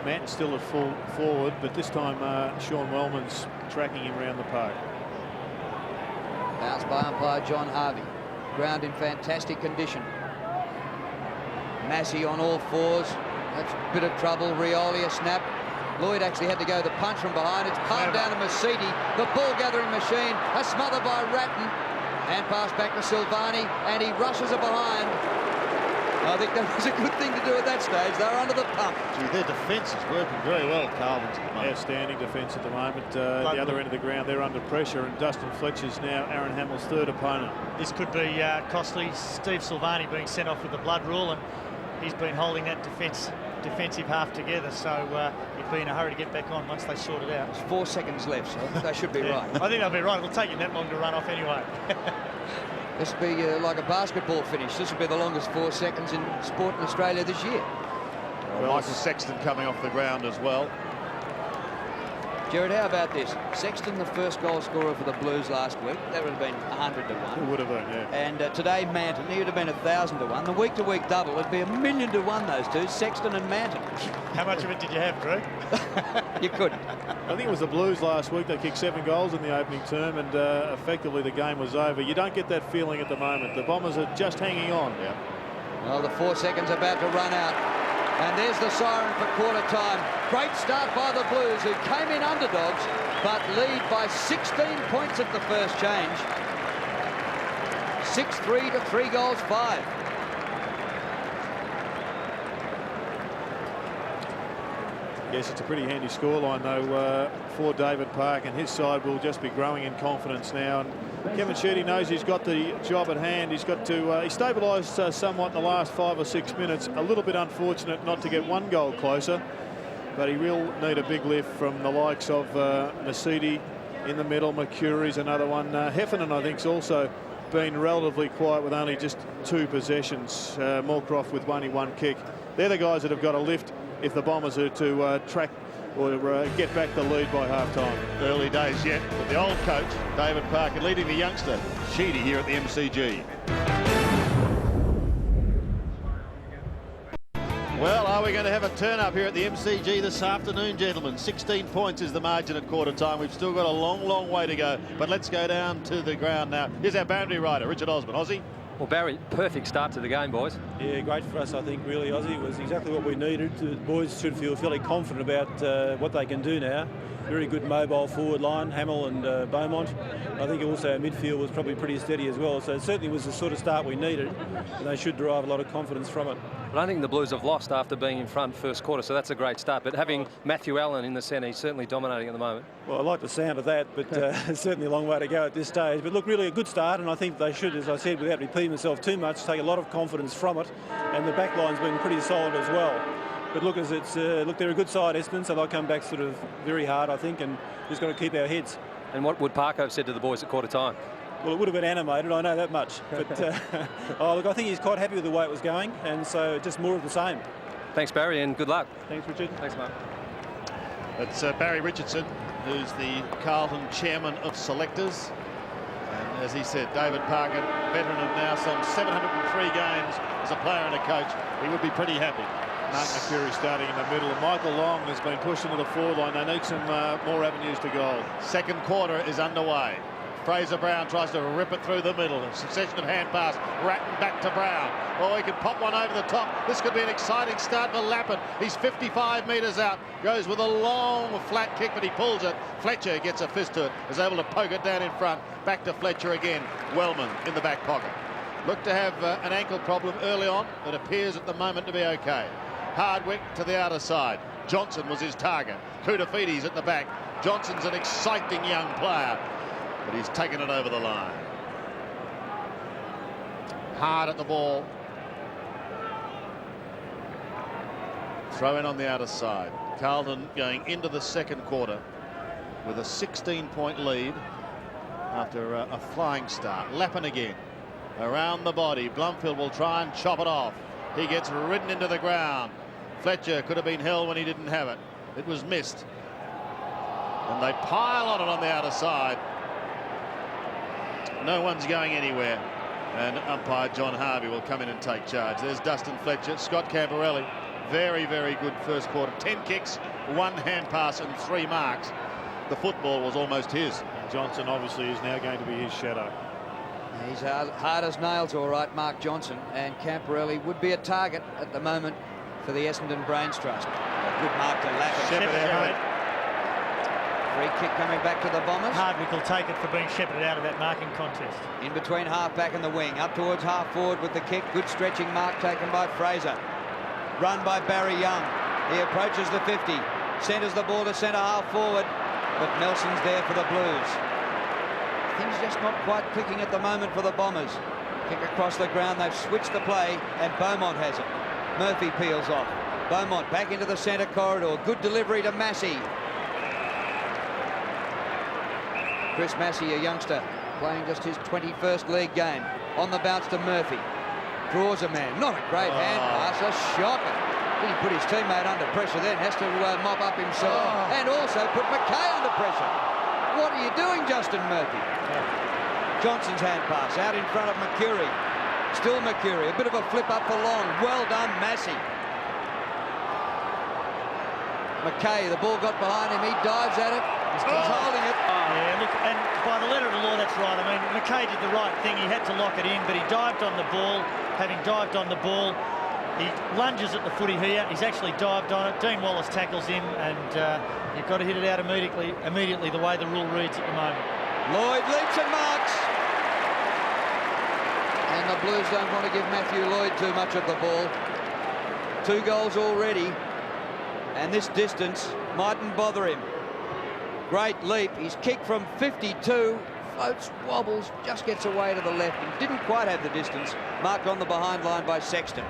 Manton's still at full forward, but this time Sean Wellman's tracking him around the park.
Bounced by umpire John Harvey. Ground in fantastic condition. Massey on all fours. That's a bit of trouble. Rioli a snap. Lloyd actually had to go the punch from behind. It's palmed down to Masidi. The ball gathering machine. A smother by Ratton. And pass back to Silvani. And he rushes it behind. I think that was a good thing to do at that stage. They're under the pump.
Gee, their defence is working very well, Carlton.
Outstanding defence at the moment. The other end of the ground, they're under pressure, and Dustin Fletcher's now Aaron Hamill's 3rd opponent.
This could be costly. Steve Silvani being sent off with the blood rule, and he's been holding that defensive half together, so he'd be in a hurry to get back on once they sort it out.
There's 4 seconds left, so they should be right.
I think they'll be right. It'll take you that long to run off anyway.
This will be like a basketball finish. This will be the longest 4 seconds in sport in Australia this year.
Well, Michael Sexton coming off the ground as well.
Jared, how about this? Sexton, the first goal scorer for the Blues last week. That would have been 100 to 1.
It would have been, yeah.
And today, Manton, he would have been 1,000 to 1. The week-to-week double would be 1,000,000 to 1, those two, Sexton and Manton.
How much of it did you have, Drew?
You couldn't.
I think it was the Blues last week. They kicked 7 goals in the opening term, and effectively the game was over. You don't get that feeling at the moment. The Bombers are just hanging on.
Yeah.
Well, the 4 seconds about to run out. And there's the siren for quarter time. Great start by the Blues, who came in underdogs, but lead by 16 points at the first change. 6-3 to 3 goals 5.
Yes, it's a pretty handy scoreline, though, for David Park, and his side will just be growing in confidence now. And Kevin Sheedy knows he's got the job at hand. He's got to he stabilised somewhat in the last 5 or 6 minutes. A little bit unfortunate not to get 1 goal closer, but he will need a big lift from the likes of Masidi in the middle. McCurry's another one. Heffernan, I think, has also been relatively quiet with only just 2 possessions. Moorcroft with only 1 kick. They're the guys that have got to lift if the Bombers are to track or get back the lead by half-time.
Early days yet, but the old coach, David Parker, leading the youngster, Sheedy, here at the MCG. Well, are we going to have a turn-up here at the MCG this afternoon, gentlemen? 16 points is the margin at quarter time. We've still got a long, long way to go, but let's go down to the ground now. Here's our boundary rider, Richard Osman. Aussie.
Well, Barry, perfect start to the game, boys.
Yeah, great for us, I think, really, Aussie. It was exactly what we needed. The boys should feel fairly confident about what they can do now. Very good mobile forward line, Hamill and Beaumont. I think also our midfield was probably pretty steady as well. So it certainly was the sort of start we needed, and they should derive a lot of confidence from it.
I don't think the Blues have lost after being in front first quarter, so that's a great start. But having Matthew Allen in the centre, he's certainly dominating at the moment.
Well, I like the sound of that, but it's certainly a long way to go at this stage. But look, really a good start, and I think they should, as I said, without repeating myself too much, take a lot of confidence from it. And the back line's been pretty solid as well. But look, look, they're a good side, Essendon, so they'll come back sort of very hard, I think, and just got to keep our heads.
And what would Parko have said to the boys at quarter time?
Well, it would have been animated, I know that much. But oh, look, I think he's quite happy with the way it was going, and so just more of the same.
Thanks, Barry, and good luck.
Thanks, Richard.
Thanks, Mark.
It's Barry Richardson, who's the Carlton chairman of selectors. And as he said, David Parker, veteran of now some 703 games as a player and a coach, he would be pretty happy.
Mark McCurry starting in the middle. Michael Long has been pushed into the forward line. They need some more avenues to goal.
Second quarter is underway. Fraser Brown tries to rip it through the middle. A succession of hand pass. Ratton back to Brown. Oh, he can pop one over the top. This could be an exciting start for Lappin. He's 55 metres out. Goes with a long flat kick, but he pulls it. Fletcher gets a fist to it. Is able to poke it down in front. Back to Fletcher again. Wellman in the back pocket. Looked to have an ankle problem early on. That appears at the moment to be okay. Hardwick to the outer side. Johnson was his target. Koutafides at the back. Johnson's an exciting young player, but he's taken it over the line. Hard at the ball. Throw in on the outer side. Carlton going into the second quarter with a 16-point lead after a flying start. Lappin again. Around the body. Blumfield will try and chop it off. He gets ridden into the ground. Fletcher could have been held when he didn't have it. It was missed. And they pile on it on the outer side. No one's going anywhere. And umpire John Harvey will come in and take charge. There's Dustin Fletcher. Scott Camporelli. Very, very good first quarter. 10 kicks, 1 hand pass and 3 marks. The football was almost his.
Johnson obviously is now going to be his shadow.
He's hard as nails, all right, Mark Johnson. And Camporelli would be a target at the moment for the Essendon Brains Trust. A good mark to Lappin. Free kick coming back to the Bombers.
Hardwick will take it for being shepherded out of that marking contest.
In between half-back and the wing. Up towards half-forward with the kick. Good stretching mark taken by Fraser. Run by Barry Young. He approaches the 50. Centres the ball to centre half-forward. But Nelson's there for the Blues. Things just not quite clicking at the moment for the Bombers. Kick across the ground. They've switched the play, and Beaumont has it. Murphy peels off. Beaumont back into the centre corridor. Good delivery to Massey. Chris Massey, a youngster, playing just his 21st league game. On the bounce to Murphy. Draws a man. Not a great hand pass. A shocker. He put his teammate under pressure then. Has to mop up himself. And also put McKay under pressure. What are you doing, Justin Murphy? Johnson's hand pass out in front of McCurry. Still McCurry. A bit of a flip up for Long. Well done, Massey. McKay, the ball got behind him. He dives at it. He's holding it.
Yeah, look, and by the letter of the law, that's right. I mean, McKay did the right thing. He had to lock it in, but he dived on the ball. Having dived on the ball, he lunges at the footy here. He's actually dived on it. Dean Wallace tackles him, and you've got to hit it out immediately the way the rule reads at the moment.
Lloyd leaps and marks. And the Blues don't want to give Matthew Lloyd too much of the ball. 2 goals already. And this distance mightn't bother him. Great leap. He's kicked from 52. Floats, wobbles, just gets away to the left. He didn't quite have the distance. Marked on the behind line by Sexton.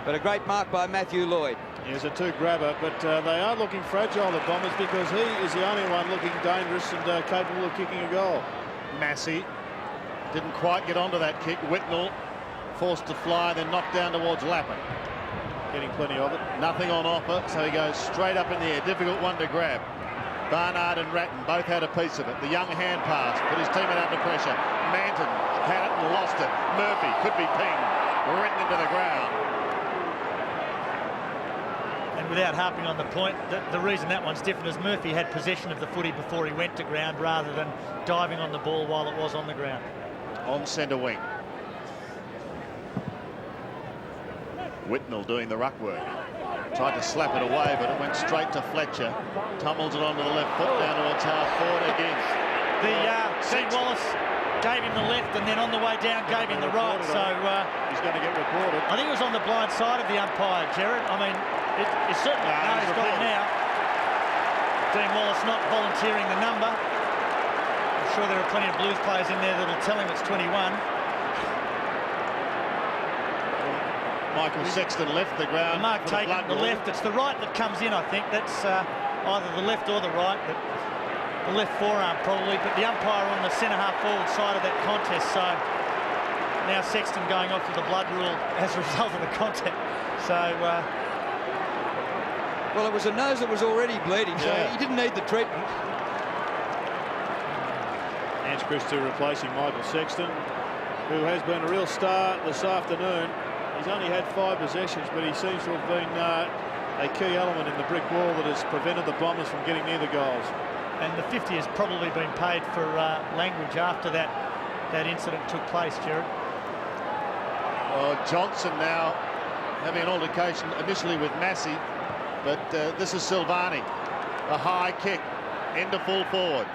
But a great mark by Matthew Lloyd.
He's a 2-grabber, but they are looking fragile, the Bombers, because he is the only one looking dangerous and capable of kicking a goal.
Massey didn't quite get onto that kick. Whitnell forced to fly, then knocked down towards Lappin.
Getting plenty of it.
Nothing on offer, so he goes straight up in the air. Difficult one to grab. Barnard and Ratton both had a piece of it. The young hand pass put his teammate under pressure. Manton had it and lost it. Murphy could be pinged, written into the ground.
And without harping on the point, the reason that one's different is Murphy had possession of the footy before he went to ground rather than diving on the ball while it was on the ground.
On centre wing. Whitnell doing the ruck work. Tried to slap it away, but it went straight to Fletcher. Tumbles it onto the left foot down towards half forward again.
Dean Wallace gave him the left, and then on the way down gave him the right. So
he's going to get reported.
I think it was on the blind side of the umpire, Jared. I mean, it's certainly he's got it now. Dean Wallace not volunteering the number. I'm sure there are plenty of Blues players in there that'll tell him it's 21.
Michael Sexton left the ground.
Mark taking the left. It's the right that comes in, I think. That's either the left or the right, but the left forearm probably. But the umpire on the centre half forward side of that contest. So now Sexton going off with the blood rule as a result of the contact. So
well, it was a nose that was already bleeding, so he didn't need the treatment.
Hans Christou replacing Michael Sexton, who has been a real star this afternoon. He's only had 5 possessions, but he seems to have been a key element in the brick wall that has prevented the Bombers from getting near the goals.
And the 50 has probably been paid for language after that incident took place, Jared.
Well, Johnson now having an altercation initially with Massey, but this is Silvani. A high kick into full forward.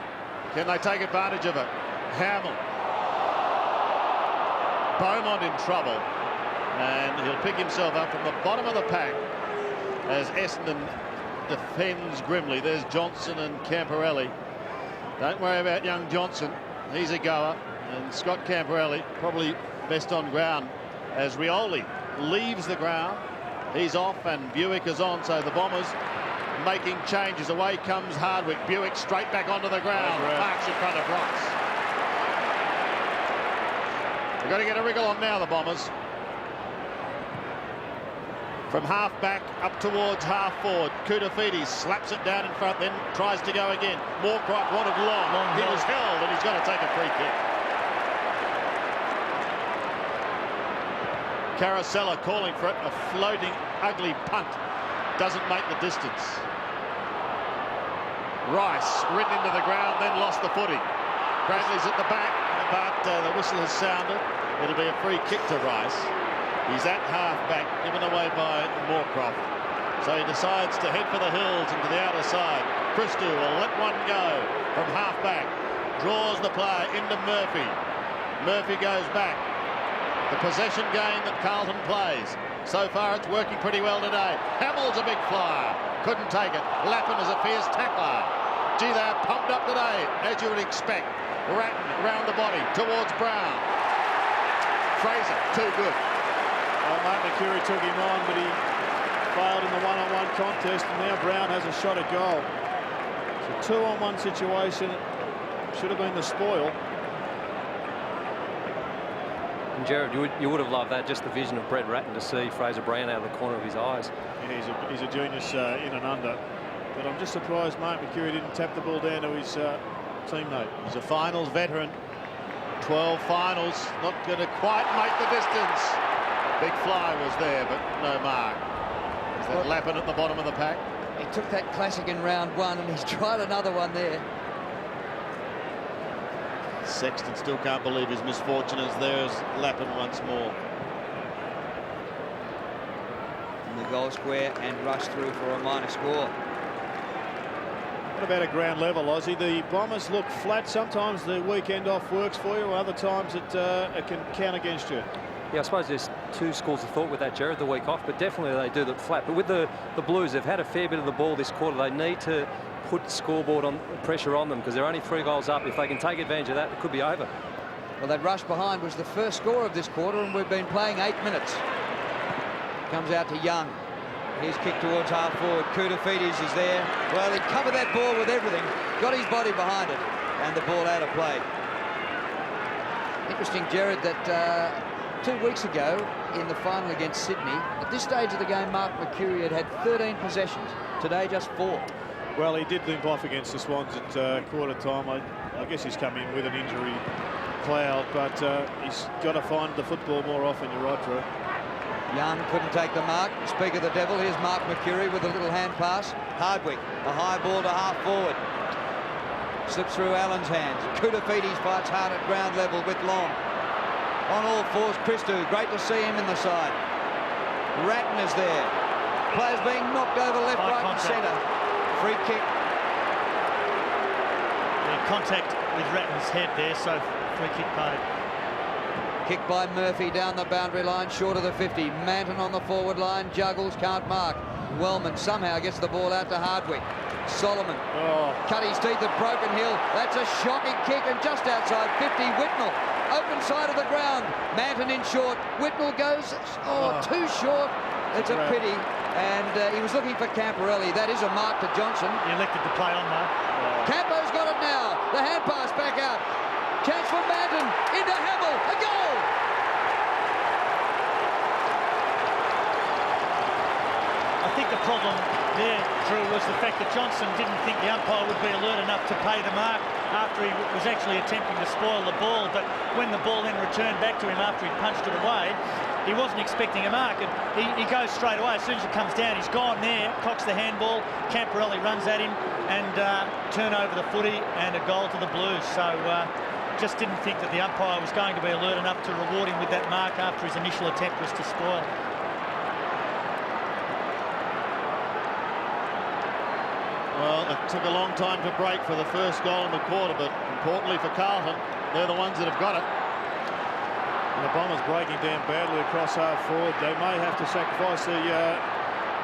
Can they take advantage of it? Hamill. Beaumont in trouble. And he'll pick himself up from the bottom of the pack as Essendon defends grimly. There's Johnson and Camporelli. Don't worry about young Johnson. He's a goer. And Scott Camporelli probably best on ground as Rioli leaves the ground. He's off and Buick is on. So the Bombers making changes. Away comes Hardwick. Buick straight back onto the ground. Parks in front of Ross. They've got to get a wriggle on now, the Bombers. From half back up towards half forward. Koutafidis slaps it down in front, then tries to go again. Moorcroft wanted long. He was held, and he's got to take a free kick. Carosella calling for it. A floating, ugly punt. Doesn't make the distance. Rice ridden into the ground, then lost the footing. Bradley's at the back, but the whistle has sounded. It'll be a free kick to Rice. He's at half-back, given away by Moorcroft. So he decides to head for the hills and to the outer side. Christou will let one go from half-back. Draws the player into Murphy. Murphy goes back. The possession game that Carlton plays. So far it's working pretty well today. Hamill's a big flyer. Couldn't take it. Lappin is a fierce tackler. Gee, they're pumped up today, as you would expect. Ratton round the body towards Brown. Fraser, too good.
Mark McCurry took him on, but he failed in the one-on-one contest, and now Brown has a shot at goal. It's a 2-on-1 situation. Should have been the spoil.
And Jared, you would have loved that, just the vision of Brett Ratton to see Fraser Brown out of the corner of his eyes.
Yeah, he's a genius in and under. But I'm just surprised Mark McCurry didn't tap the ball down to his teammate.
He's a finals veteran. 12 finals. Not going to quite make the distance. Big fly was there, but no mark. Is that Lappin at the bottom of the pack?
He took that classic in round 1 and he's tried another one there.
Sexton still can't believe his misfortune as there's Lappin once more.
In the goal square and rush through for a minor score.
What about a ground level, Aussie? The Bombers look flat. Sometimes the weekend off works for you, other times it can count against you.
Yeah, I suppose there's two schools of thought with that, Jared, the week off, but definitely they do look flat. But with the Blues, they've had a fair bit of the ball this quarter. They need to put scoreboard on pressure on them because they're only 3 goals up. If they can take advantage of that, it could be over.
Well, that rush behind was the first score of this quarter, and we've been playing 8 minutes. Comes out to Young. He's kicked towards half forward. Koutafidis is there. Well, he covered that ball with everything. Got his body behind it, and the ball out of play. Interesting, Jared, that 2 weeks ago in the final against Sydney, at this stage of the game, Mark McCurry had 13 possessions. Today, just 4.
Well, he did limp off against the Swans at quarter time. I guess he's come in with an injury cloud, but he's got to find the football more often. You're right, Drew.
Young couldn't take the mark. Speak of the devil, here's Mark McCurry with a little hand pass. Hardwick, a high ball to half forward. Slips through Allen's hands. Koutafidis fights hard at ground level with Long. On all fours, Christou. Great to see him in the side. Ratton is there. Players being knocked over left,
High
right and
contact.
centre. Free kick.
Yeah, contact with Ratton's head there, so free kick paid.
Kick by Murphy down the boundary line, short of the 50. Manton on the forward line, juggles, can't mark. Wellman somehow gets the ball out to Hardwick. Solomon cut his teeth at Broken Hill. That's a shocking kick, and just outside 50, Whitnell. Open side of the ground. Manton in short. Whitnell goes, too short. It's a pity. And he was looking for Camporelli. That is a mark to Johnson.
He elected to play on, though.
Campo's got it now. The hand pass back out. Chance for Manton. Into Hamill. A goal.
I think the problem there, Drew, was the fact that Johnson didn't think the umpire would be alert enough to pay the mark after he was actually attempting to spoil the ball. But when the ball then returned back to him after he'd punched it away, he wasn't expecting a mark. And he goes straight away. As soon as it comes down, he's gone there, cocks the handball. Camporelli runs at him and turn over the footy and a goal to the Blues. So just didn't think that the umpire was going to be alert enough to reward him with that mark after his initial attempt was to spoil.
Well, it took a long time to break for the first goal in the quarter, but importantly for Carlton, they're the ones that have got it.
And the Bombers breaking down badly across half forward. They may have to sacrifice the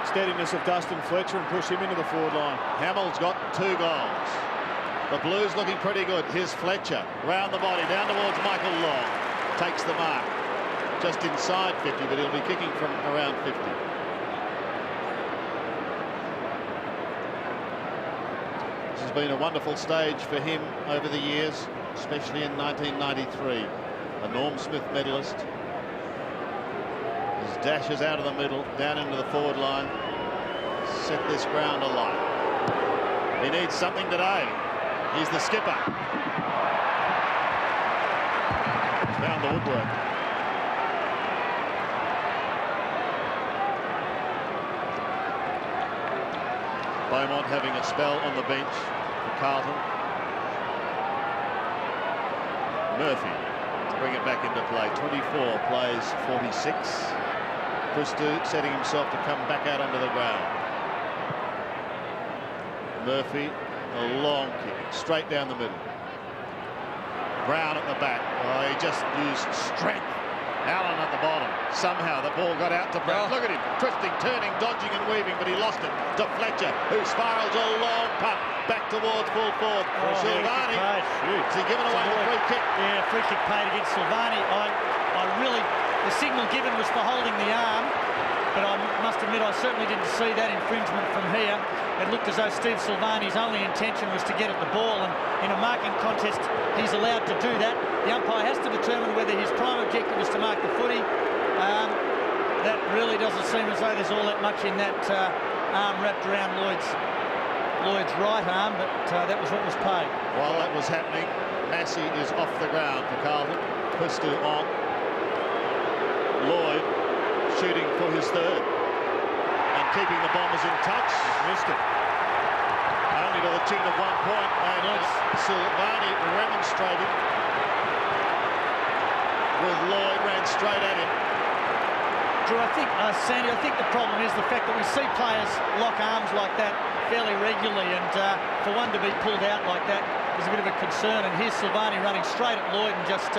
steadiness of Dustin Fletcher and push him into the forward line.
Hamill's got 2 goals. The Blues looking pretty good. Here's Fletcher, round the body, down towards Michael Long. Takes the mark. Just inside 50, but he'll be kicking from around 50. This has been a wonderful stage for him over the years, especially in 1993. A Norm Smith medalist. His dashes out of the middle, down into the forward line. Set this ground alight. He needs something today. He's the skipper. He's found the woodwork. Beaumont having a spell on the bench for Carlton. Murphy to bring it back into play. 24 plays 46. Christou setting himself to come back out onto the ground. Murphy, a long kick straight down the middle. Brown at the back. Oh, he just used strength. Allen at the bottom. Somehow the ball got out to Brown. Look at him, twisting, turning, dodging and weaving, but he lost it to Fletcher, who spirals a long putt back towards full forward. Silvani. Has he given away the free kick?
Yeah, free kick paid against Silvani. I really, the signal given was for holding the arm, but I must admit I certainly didn't see that infringement from here. It looked as though Steve Silvani's only intention was to get at the ball, and in a marking contest he's allowed to do that. The umpire has to determine whether his prime objective is to mark the footy. That really doesn't seem as though there's all that much in that arm wrapped around Lloyd's right arm, but that was what was paid.
While that was happening, Massey is off the ground for Carlton. Christou on. Lloyd shooting for his third and keeping the Bombers in touch.
Missed it.
Only to the tune of 1 point, and Silvani remonstrated with Lloyd, ran straight at him.
Drew, I think, Sandy, I think the problem is the fact that we see players lock arms like that fairly regularly, and for one to be pulled out like that is a bit of a concern. And here's Silvani running straight at Lloyd, and just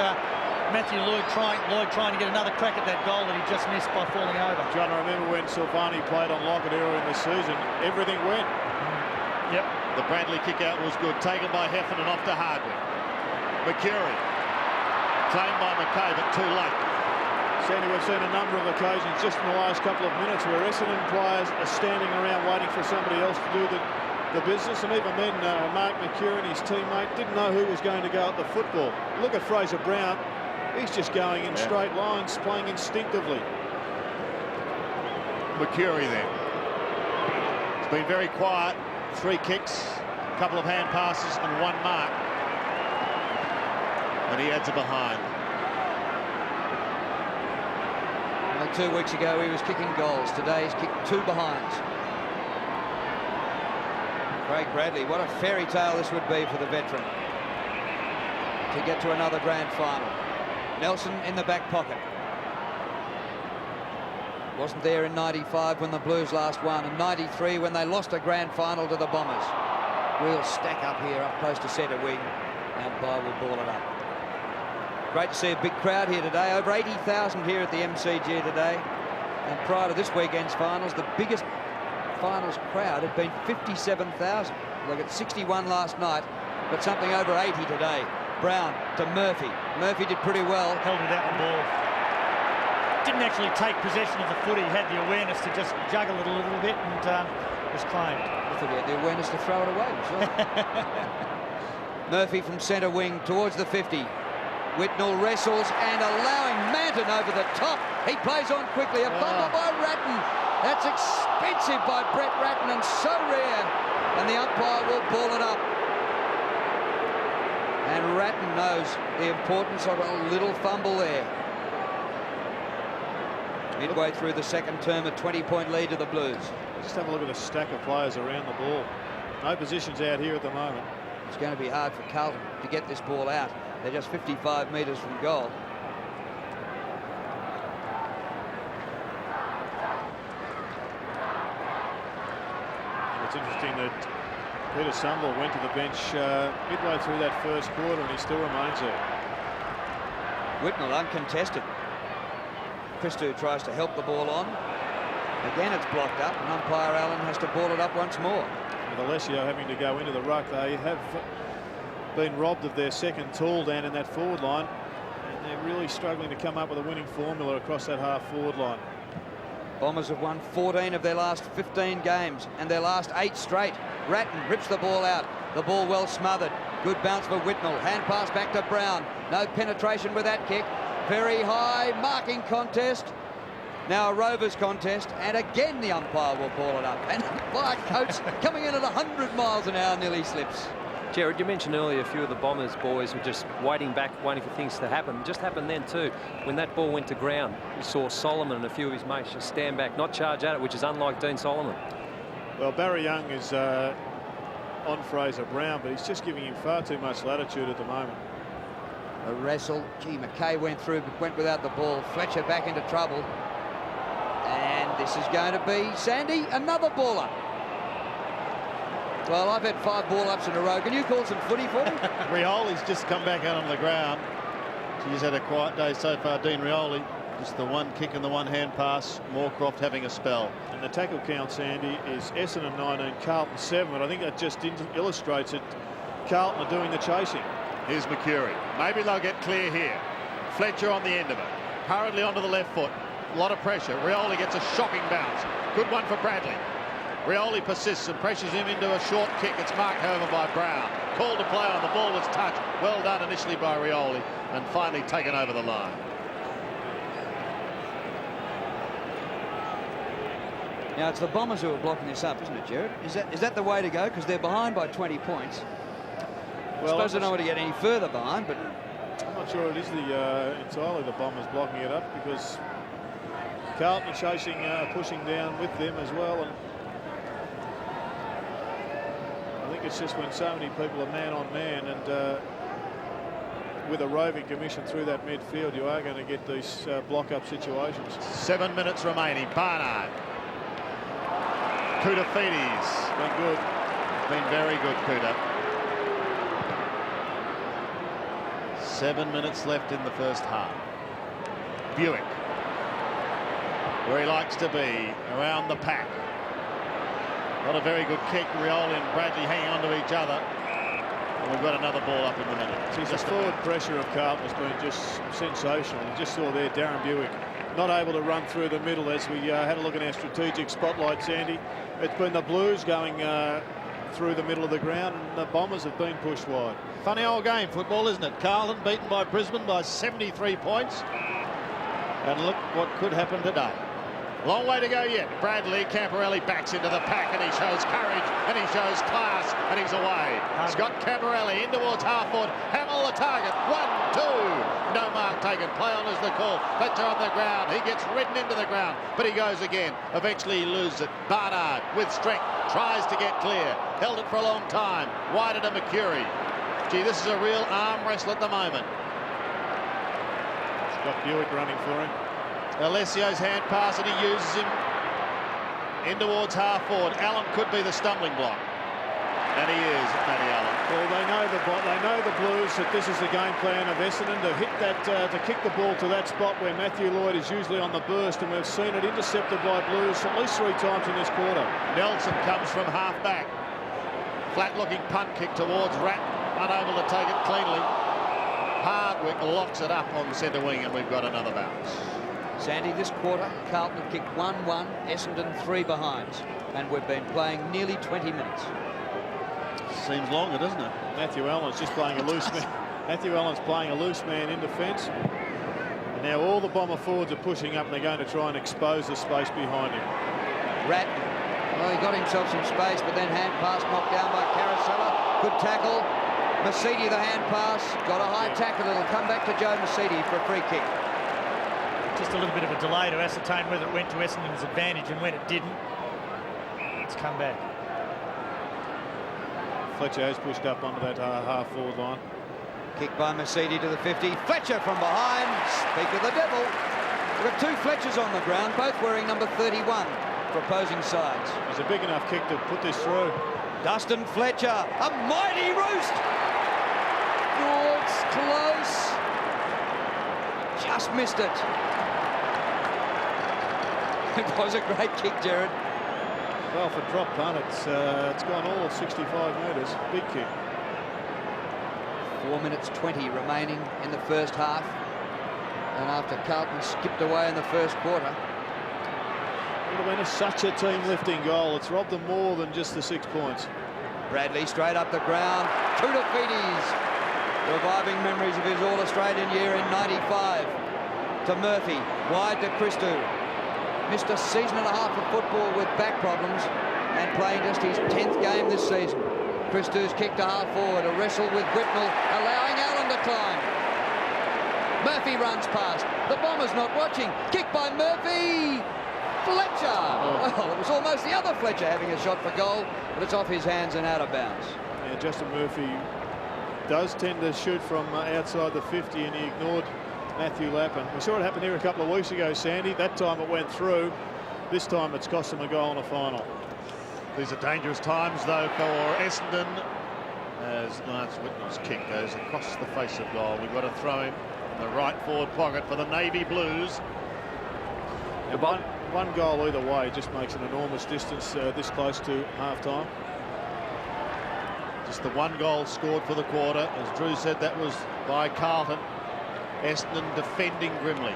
Matthew Lloyd trying to get another crack at that goal that he just missed by falling over.
Trying to remember when Silvani played on Lockett era in the season, everything went.
Yep.
The Bradley kick out was good, taken by Heffernan off to Hardwick. McCurry, claimed by McKay, but too late.
Sandy, we've seen a number of occasions just in the last couple of minutes where Essendon players are standing around waiting for somebody else to do the business, and even then Mark McCurry, his teammate, didn't know who was going to go at the football. Look at Fraser Brown. He's just going in straight lines, playing instinctively.
McCurry then. It's been very quiet. 3 kicks, a couple of hand passes and 1 mark. And he adds a behind.
Well, 2 weeks ago he was kicking goals. Today he's kicked 2 behinds. Craig Bradley, what a fairy tale this would be for the veteran to get to another grand final. Nelson in the back pocket. Wasn't there in 95 when the Blues last won, and 93 when they lost a grand final to the Bombers. Real stack up here, up close to centre wing. Umpire will ball it up. Great to see a big crowd here today. Over 80,000 here at the MCG today. And prior to this weekend's finals, the biggest finals crowd had been 57,000. Look at 61 last night, but something over 80 today. Brown to Murphy. Murphy did pretty well.
Held without the ball. Didn't actually take possession of the foot. He had the awareness to just juggle it a little bit and was claimed.
I thought he had the awareness to throw it away. Murphy from centre wing towards the 50. Whitnell wrestles and allowing Manton over the top. He plays on quickly. A bumble by Ratton. That's expensive by Brett Ratton and so rare. And the umpire will ball it up. And Ratton knows the importance of a little fumble there. Midway through the second term, a 20-point lead to the Blues.
Just have a look at the stack of players around the ball. No positions out here at the moment.
It's going to be hard for Carlton to get this ball out. They're just 55 metres from goal.
It's interesting that Peter Somerville went to the bench midway through that first quarter and he still remains there.
Whitnell uncontested. Christou tries to help the ball on. Again, it's blocked up, and umpire Allen has to ball it up once more.
With Alessio having to go into the ruck, they have been robbed of their second tall down in that forward line, and they're really struggling to come up with a winning formula across that half forward line.
Bombers have won 14 of their last 15 games and their last 8 straight. Ratton rips the ball out. The ball well smothered. Good bounce for Whitnell. Hand pass back to Brown. No penetration with that kick. Very high marking contest. Now a Rovers contest, and again the umpire will ball it up. And Umpire Coates coming in at 100 miles an hour nearly slips.
Jared, you mentioned earlier a few of the Bombers boys were just waiting back, waiting for things to happen. It just happened then too. When that ball went to ground, we saw Solomon and a few of his mates just stand back, not charge at it, which is unlike Dean Solomon.
Well, Barry Young is on Fraser Brown, but he's just giving him far too much latitude at the moment.
A wrestle. Gee, McKay went through but went without the ball. Fletcher back into trouble. And this is going to be Sandy, another baller. Well, I've had 5 ball-ups in a row. Can you call some footy for me?
Rioli's just come back out on the ground. He's had a quiet day so far, Dean Rioli. Just the one kick and the one hand pass. Moorcroft having a spell.
And the tackle count, Sandy, is Essendon 19, Carlton 7. But I think that just illustrates it. Carlton are doing the chasing.
Here's Mercury. Maybe they'll get clear here. Fletcher on the end of it. Hurriedly onto the left foot. A lot of pressure. Rioli gets a shocking bounce. Good one for Bradley. Rioli persists and pressures him into a short kick. It's marked, however, by Brown. Called to play on. The ball was touched. Well done initially by Rioli and finally taken over the line.
Now, it's the Bombers who are blocking this up, isn't it, Jared? Is that the way to go? Because they're behind by 20 points. Well, I suppose they don't want to get any further behind, but
I'm not sure it is entirely the Bombers blocking it up, because Carlton are chasing, pushing down with them as well. And I think it's just when so many people are man on man, and with a roving commission through that midfield, you are going to get these block-up situations.
7 minutes remaining. Barnard. Koutafidis.
Been good.
Been very good, Kuta. 7 minutes left in the first half. Buick, where he likes to be, around the pack. Not a very good kick. Rioli and Bradley hanging on to each other. And we've got another ball up in the middle.
The forward pressure of Carlton has been just sensational. You just saw there Darren Buick not able to run through the middle. As we had a look at our strategic spotlight, Sandy, it's been the Blues going through the middle of the ground, and the Bombers have been pushed wide.
Funny old game, football, isn't it? Carlton beaten by Brisbane by 73 points. And look what could happen today. Long way to go yet. Bradley, Camporelli backs into the pack, and he shows courage, and he shows class, and he's away. Scott Camporelli in towards half-foot. Hamill the target. 1, 2. No mark taken. Play on is the call. Fletcher on the ground. He gets ridden into the ground, but he goes again. Eventually he loses it. Barnard with strength tries to get clear. Held it for a long time. Wider to Mercury. Gee, this is a real arm wrestle at the moment.
Scott Buick running for him.
Alessio's hand pass, and he uses him in towards half forward. Allen could be the stumbling block. And he is, Matty Allen.
Well, they know the Blues that this is the game plan of Essendon to hit that, to kick the ball to that spot where Matthew Lloyd is usually on the burst, and we've seen it intercepted by Blues at least 3 times in this quarter.
Nelson comes from half back. Flat-looking punt kick towards Rat, unable to take it cleanly. Hardwick locks it up on centre wing, and we've got another bounce.
Sandy, this quarter, Carlton have kicked 1-1, Essendon 3 behinds, and we've been playing nearly 20 minutes.
Seems longer, doesn't it?
Matthew Allen's just playing a loose man. Matthew Allen's playing a loose man in defence. And now all the Bomber forwards are pushing up, and they're going to try and expose the space behind him.
Ratton, well, he got himself some space, but then hand pass knocked down by Carasella. Good tackle. Masidi, the hand pass, got a high tackle. It'll come back to Joe Masidi for a free kick.
Just a little bit of a delay to ascertain whether it went to Essendon's advantage, and when it didn't, it's come back.
Fletcher has pushed up onto that half-forward line.
Kick by Masidi to the 50. Fletcher from behind. Speak of the devil. We've got 2 Fletchers on the ground, both wearing number 31 for opposing sides.
It's a big enough kick to put this through.
Dustin Fletcher, a mighty roost. Oh, it's close. Just missed it. It was a great kick, Jared.
Well, for drop punt, it's gone all of 65 metres. Big kick.
4 minutes 20 remaining in the first half. And after Carlton skipped away in the first quarter.
It would have been such a team-lifting goal. It's robbed them more than just the 6 points.
Bradley straight up the ground. Koutafidis, reviving memories of his All-Australian year in '95. To Murphy, wide to Christou. Missed a season and a half of football with back problems and playing just his 10th game this season. Christou's kick to half forward, a wrestle with Whitnell, allowing Allen to climb. Murphy runs past. The Bombers not watching. Kick by Murphy. Fletcher. Oh. Well, it was almost the other Fletcher having a shot for goal, but it's off his hands and out of bounds.
Yeah, Justin Murphy does tend to shoot from outside the 50, and he ignored Matthew Lappin. We saw it happen here a couple of weeks ago, Sandy. That time it went through. This time it's cost them a goal in a final.
These are dangerous times, though, for Essendon, as Lance Whitnell's kick goes across the face of goal. We've got to throw him in the right forward pocket for the Navy Blues.
And one goal either way just makes an enormous distance this close to half-time.
Just the 1 goal scored for the quarter. As Drew said, that was by Carlton. Essendon defending grimly.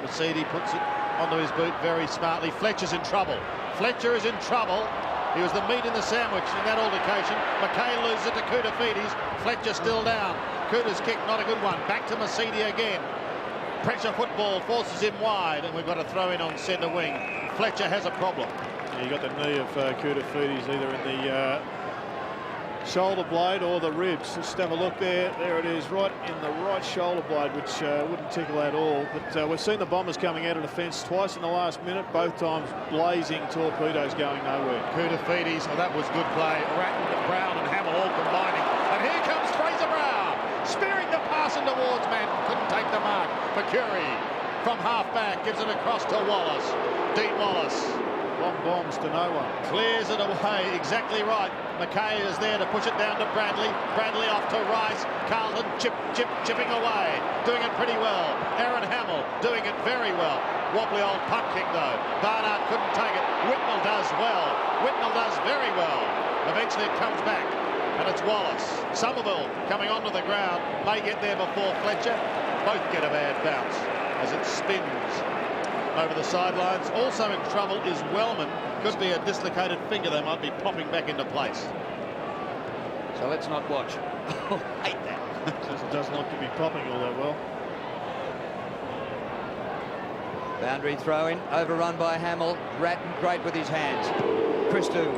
Masidi puts it onto his boot very smartly. Fletcher's in trouble. Fletcher is in trouble. He was the meat in the sandwich in that altercation. McKay loses it to Koutafidis. Fletcher still down. Kouta's kick, not a good one. Back to Masidi again. Pressure football forces him wide, and we've got to throw in on centre wing. Fletcher has a problem.
Yeah, you got the knee of Koutafidis either in the shoulder blade or the ribs. Just have a look there. There it is, right in the right shoulder blade, which wouldn't tickle at all. But we've seen the Bombers coming out of defence twice in the last minute, both times blazing torpedoes going nowhere.
Koutafidis, oh, that was good play. Ratton, Brown and Hamill all combining. And here comes Fraser Brown, spearing the pass in towards man. Couldn't take the mark. McCurry from half back gives it across to Wallace. Dean Wallace.
Long bombs to no one.
Clears it away, exactly right. McKay is there to push it down to Bradley. Bradley off to Rice. Carlton chipping away. Doing it pretty well. Aaron Hamill doing it very well. Wobbly old punt kick though. Barnard couldn't take it. Whitnell does well. Whitnell does very well. Eventually it comes back. And it's Wallace. Somerville coming onto the ground. May get there before Fletcher. Both get a bad bounce as it spins over the sidelines. Also in trouble is Wellman. Could be a dislocated finger. They might be popping back into place.
So let's not watch. Oh, hate that.
Just doesn't look to be popping all that well.
Boundary throw in, overrun by Hamill. Ratton great with his hands. Christou,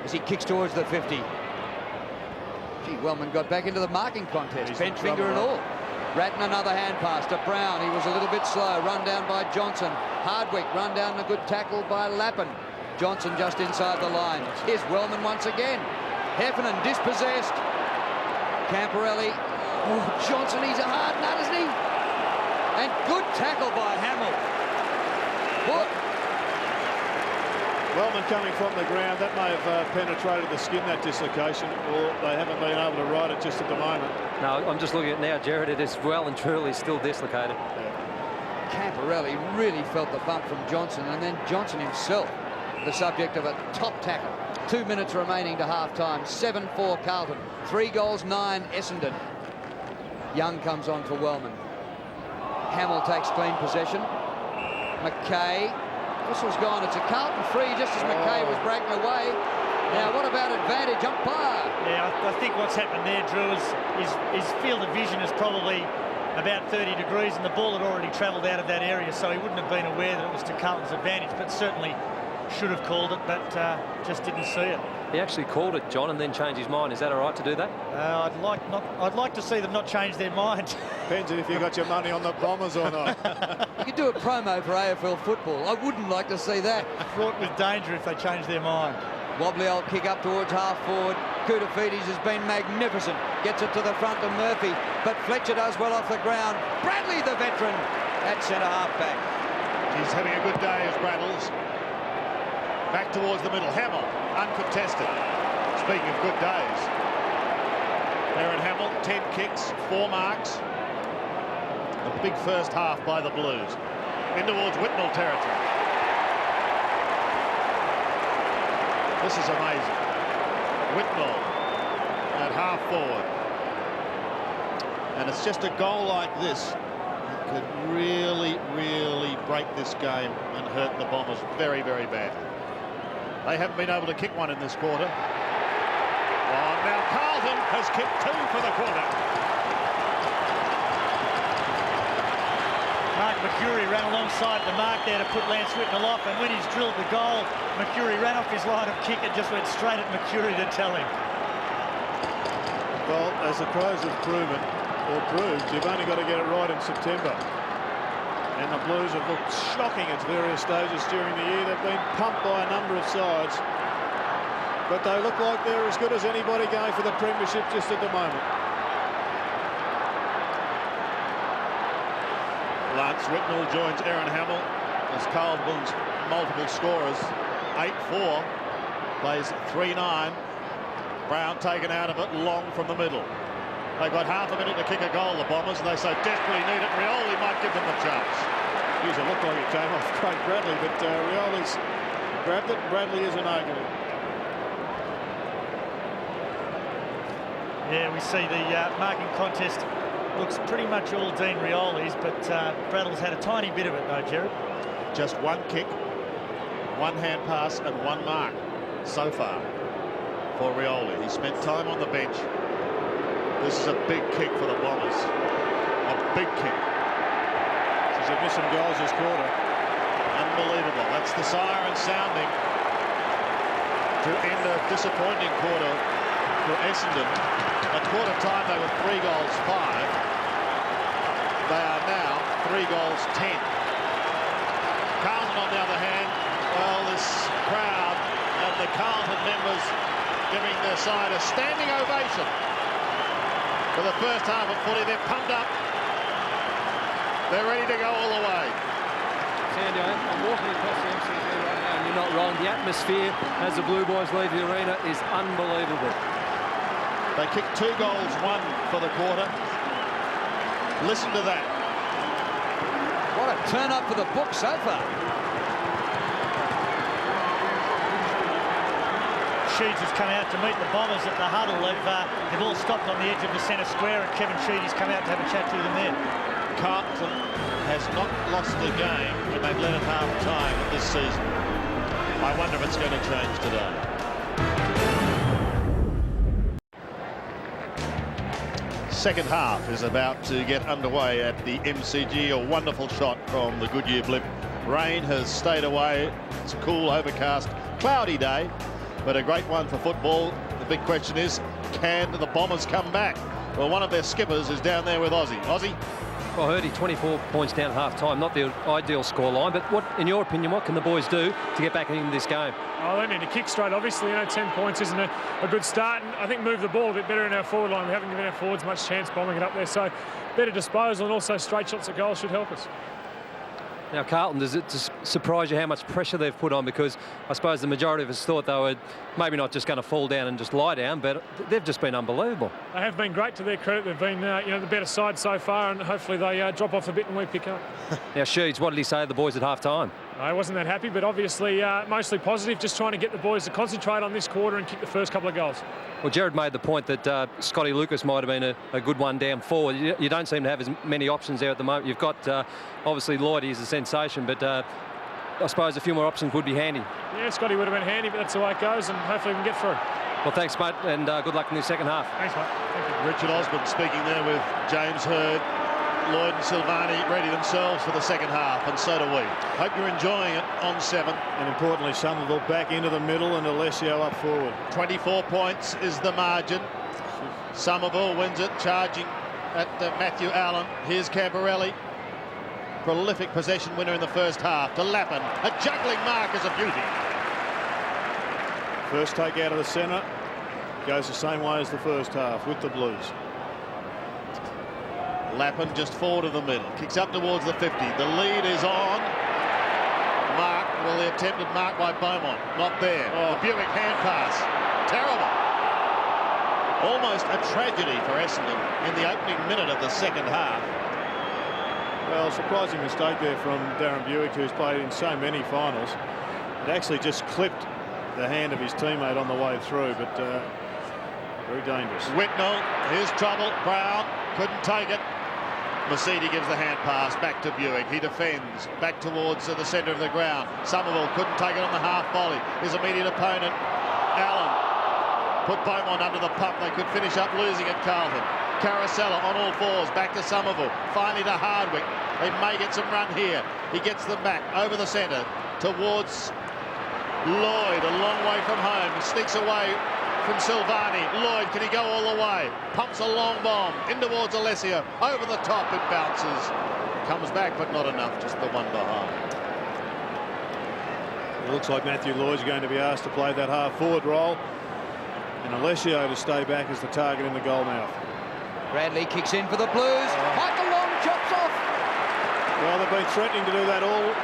as he kicks towards the 50. Gee, Wellman got back into the marking contest. Bent finger and all. Ratton another hand pass to Brown. He was a little bit slow. Run down by Johnson. Hardwick run down, a good tackle by Lappin. Johnson just inside the line. Here's Wellman once again. Heffernan dispossessed. Camporelli. Oh, Johnson, he's a hard nut, isn't he? And good tackle by Hamill.
movement coming from the ground. That may have penetrated the skin, that dislocation, or they haven't been able to ride it just at the moment.
No, I'm just looking at it now, Jared. It is well and truly still dislocated.
Camporelli really felt the bump from Johnson, and then Johnson himself, the subject of a top tackle. 2 minutes remaining to half-time. 7-4 Carlton. 3 goals, 9 Essendon. Young comes on for Wellman. Hamill takes clean possession. McKay. Whistle's gone. It's a Carlton free just as McKay was breaking away. Now, what about advantage umpire?
Yeah, I think what's happened there, Drew, is his field of vision is probably about 30 degrees, and the ball had already travelled out of that area, so he wouldn't have been aware that it was to Carlton's advantage, but certainly should have called it, but just didn't see it.
He actually called it, John, and then changed his mind. Is that all right to do that?
I'd like to see them not change their mind.
Depends if you got your money on the Bombers or not.
You could do a promo for AFL football. I wouldn't like to see that.
Fraught with danger if they change their mind.
Wobbly old kick up towards half forward. Koutafidis has been magnificent. Gets it to the front to Murphy, but Fletcher does well off the ground. Bradley, the veteran, at centre half back.
He's having a good day as Braddles. Back towards the middle. Hamill, uncontested. Speaking of good days. Aaron Hamill, 10 kicks, 4 marks. A big first half by the Blues. In towards Whitnall territory. This is amazing. Whitnall at half forward. And it's just a goal like this that could really, really break this game and hurt the Bombers very, very badly. They haven't been able to kick one in this quarter. Oh, now Carlton has kicked 2 for the quarter.
Mark Mercury ran alongside the mark there to put Lance Whitnell off, and when he's drilled the goal, Mercury ran off his line of kick and just went straight at Mercury to tell him.
Well, as the Crows have proven, or proved, you've only got to get it right in September. And the Blues have looked shocking at various stages during the year. They've been pumped by a number of sides. But they look like they're as good as anybody going for the premiership just at the moment.
Lance Whitnall joins Aaron Hamill as Carlton's multiple scorers. 8-4, plays 3-9. Brown taken out of it, long from the middle. They've got half a minute to kick a goal, the Bombers, and they so desperately need it. Rioli might give them a chance.
Geez, it looked like it came off Craig Bradley, but Rioli's grabbed it. Bradley isn't arguing.
Yeah, we see the marking contest looks pretty much all Dean Rioli's, but Braddle's had a tiny bit of it though, Jared.
Just 1 kick, 1 hand pass and 1 mark so far for Rioli. He spent time on the bench. This is a big kick for the Bombers. A big kick.
They've missed some goals this quarter.
Unbelievable. That's the siren sounding to end a disappointing quarter for Essendon. At quarter time they were 3 goals 5. They are now 3 goals 10. Carlton, on the other hand, well, this crowd and the Carlton members giving their side a standing ovation for the first half of footy. They're pumped up. They're ready to go all the way.
Sandy, I'm walking across the MCG right now, and you're not wrong. The atmosphere as the Blue Boys leave the arena is unbelievable.
They kicked 2 goals, 1 for the quarter. Listen to that.
What a turn up for the book so far.
Sheeds has come out to meet the Bombers at the huddle. They've all stopped on the edge of the centre square, and Kevin Sheedy's come out to have a chat to them there.
Carlton has not lost a game when they've led at half-time this season. I wonder if it's going to change today. Second half is about to get underway at the MCG. A wonderful shot from the Goodyear blip. Rain has stayed away. It's a cool, overcast, cloudy day, but a great one for football. The big question is, can the Bombers come back? Well, one of their skippers is down there with Aussie. Aussie?
Well, I heard he 24 points down at half-time, not the ideal scoreline, but what, in your opinion, what can the boys do to get back into this game?
Oh, they need to kick straight, obviously. 10 points isn't a good start, and I think move the ball a bit better in our forward line. We haven't given our forwards much chance bombing it up there, so better disposal and also straight shots at goal should help us.
Now, Carlton, does it just surprise you how much pressure they've put on? Because I suppose the majority of us thought they were maybe not just going to fall down and just lie down, but they've just been unbelievable.
They have been great, to their credit. They've been, the better side so far, and hopefully they drop off a bit and we pick up.
Now, Sheeds, what did he say to the boys at half-time?
I wasn't that happy, but obviously mostly positive, just trying to get the boys to concentrate on this quarter and kick the first couple of goals.
Well, Jared made the point that Scotty Lucas might have been a good one down forward. You don't seem to have as many options there at the moment. You've got, obviously, Lloyd is a sensation, but I suppose a few more options would be handy.
Yeah, Scotty would have been handy, but that's the way it goes, and hopefully we can get through.
Well, thanks, mate, and good luck in the second half.
Thanks, mate. Thank you.
Richard Osborne speaking there with James Hird. Lloyd and Silvani ready themselves for the second half, and so do we. Hope you're enjoying it on 7.
And importantly, Somerville back into the middle and Alessio up forward.
24 points is the margin. Somerville wins it, charging at Matthew Allen. Here's Camberelli. Prolific possession winner in the first half to Lappin. A juggling mark is a beauty.
First take out of the centre goes the same way as the first half with the Blues.
Lappin just forward of the middle, kicks up towards the 50. The lead is on. Mark, well, the attempted mark by Beaumont, not there. Oh, Buick hand pass, terrible. Almost a tragedy for Essendon in the opening minute of the second half.
Well, surprising mistake there from Darren Buick, who's played in so many finals. It actually just clipped the hand of his teammate on the way through, but very dangerous.
Whitnell, here's trouble. Brown couldn't take it. Mercedes gives the hand pass back to Buick. He defends back towards the centre of the ground. Somerville couldn't take it on the half volley. His immediate opponent, Allen, put Beaumont under the pump. They could finish up losing at Carlton. Carosella on all fours, back to Somerville. Finally to Hardwick. They may get some run here. He gets them back over the centre towards Lloyd, a long way from home. He sneaks away from Silvani. Lloyd, can he go all the way? Pumps a long bomb in towards Alessio. Over the top it bounces. Comes back, but not enough. Just the one behind.
It looks like Matthew Lloyd's going to be asked to play that half-forward role, and Alessio to stay back as the target in the goal mouth.
Bradley kicks in for the Blues. Michael Long chops off.
Well, they've been threatening to do that all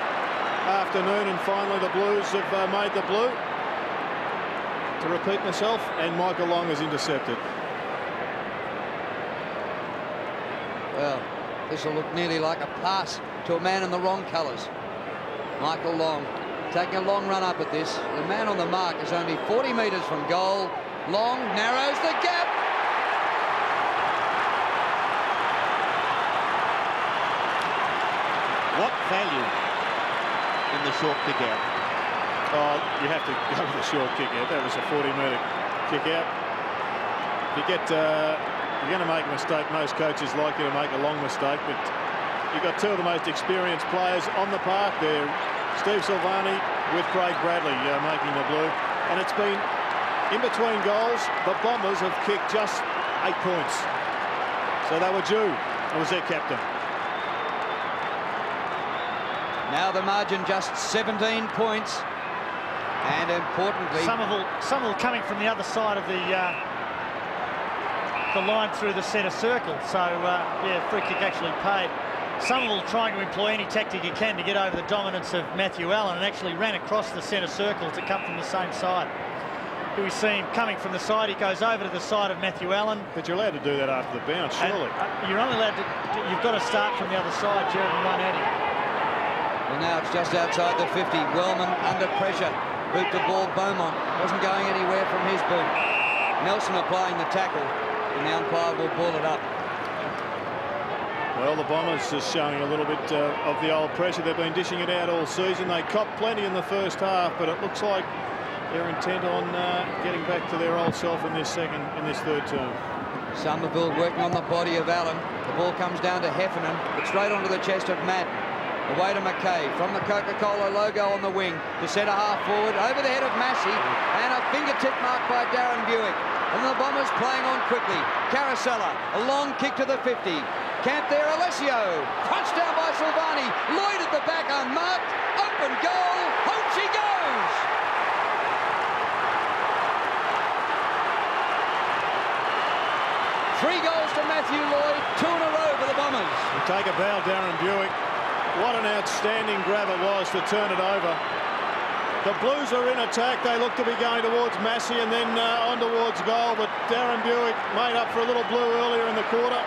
afternoon, and finally the Blues have made the blue. To repeat myself, and Michael Long is intercepted.
Well, this will look nearly like a pass to a man in the wrong colours. Michael Long taking a long run up at this. The man on the mark is only 40 metres from goal. Long narrows the gap.
What value in the short kick out?
Oh, you have to go with a short kick out. That was a 40-metre kick out. If you get, you're going to make a mistake. Most coaches like you to make a long mistake, but you've got two of the most experienced players on the park there. Steve Silvani with Craig Bradley making the blue. And it's been in between goals. The Bombers have kicked just 8 points. So they were due. It was their captain.
Now the margin just 17 points. And importantly,
Somerville coming from the other side of the line through the centre circle. So, yeah, free kick actually paid. Somerville trying to employ any tactic he can to get over the dominance of Matthew Allen, and actually ran across the centre circle to come from the same side. Here we see him coming from the side. He goes over to the side of Matthew Allen.
But you're allowed to do that after the bounce, surely.
You're only allowed to. You've got to start from the other side, Jared, and run at him.
Well, now it's just outside the 50. Wellman under pressure. Boot the ball. Beaumont wasn't going anywhere from his boot. Nelson applying the tackle, and the umpire will ball it up.
Well, the Bombers just showing a little bit of the old pressure. They've been dishing it out all season. They copped plenty in the first half, but it looks like they're intent on getting back to their old self in this third term.
Somerville working on the body of Allen. The ball comes down to Heffernan, but straight onto the chest of Madden. Away to McKay from the Coca-Cola logo on the wing to centre half forward over the head of Massey, and a fingertip mark by Darren Buick. And the Bombers playing on quickly. Carosella, a long kick to the 50. Camp there, Alessio. Crunched down by Silvani. Lloyd at the back, unmarked. Open goal. Home she goes. Three goals to Matthew Lloyd. 2 in a row for the Bombers.
We'll take a bow, Darren Buick. What an outstanding grab it was to turn it over. The Blues are in attack. They look to be going towards Massey and then on towards goal, but Darren Buick made up for a little blue earlier in the quarter.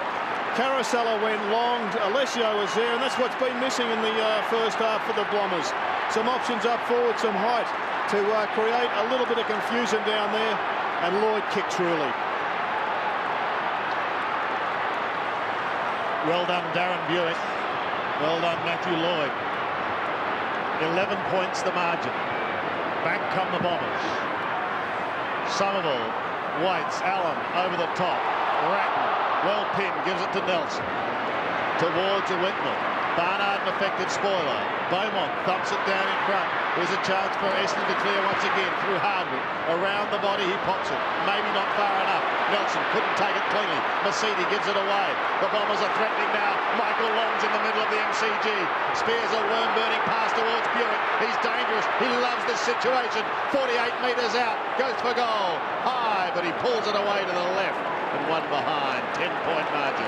Carosella went long. Alessio was there, and that's what's been missing in the first half for the Bombers. Some options up forward, some height to create a little bit of confusion down there, and Lloyd kicked truly.
Well done, Darren Buick. Well done, Matthew Lloyd. 11 points the margin. Back come the Bombers. Somerville, Waits, Allen over the top. Ratton, well pinned, gives it to Nelson. Towards a Whitman. Barnard an effective spoiler. Beaumont thumps it down in front. There's a chance for Essendon to clear once again through Hardwick. Around the body, he pops it. Maybe not far enough. Nelson couldn't take it cleanly. Mercedes gives it away. The Bombers are threatening now. Michael Long's in the middle of the MCG. Spears a worm-burning pass towards Buick. He's dangerous. He loves this situation. 48 metres out. Goes for goal. High, but he pulls it away to the left. And one behind. 10-point margin.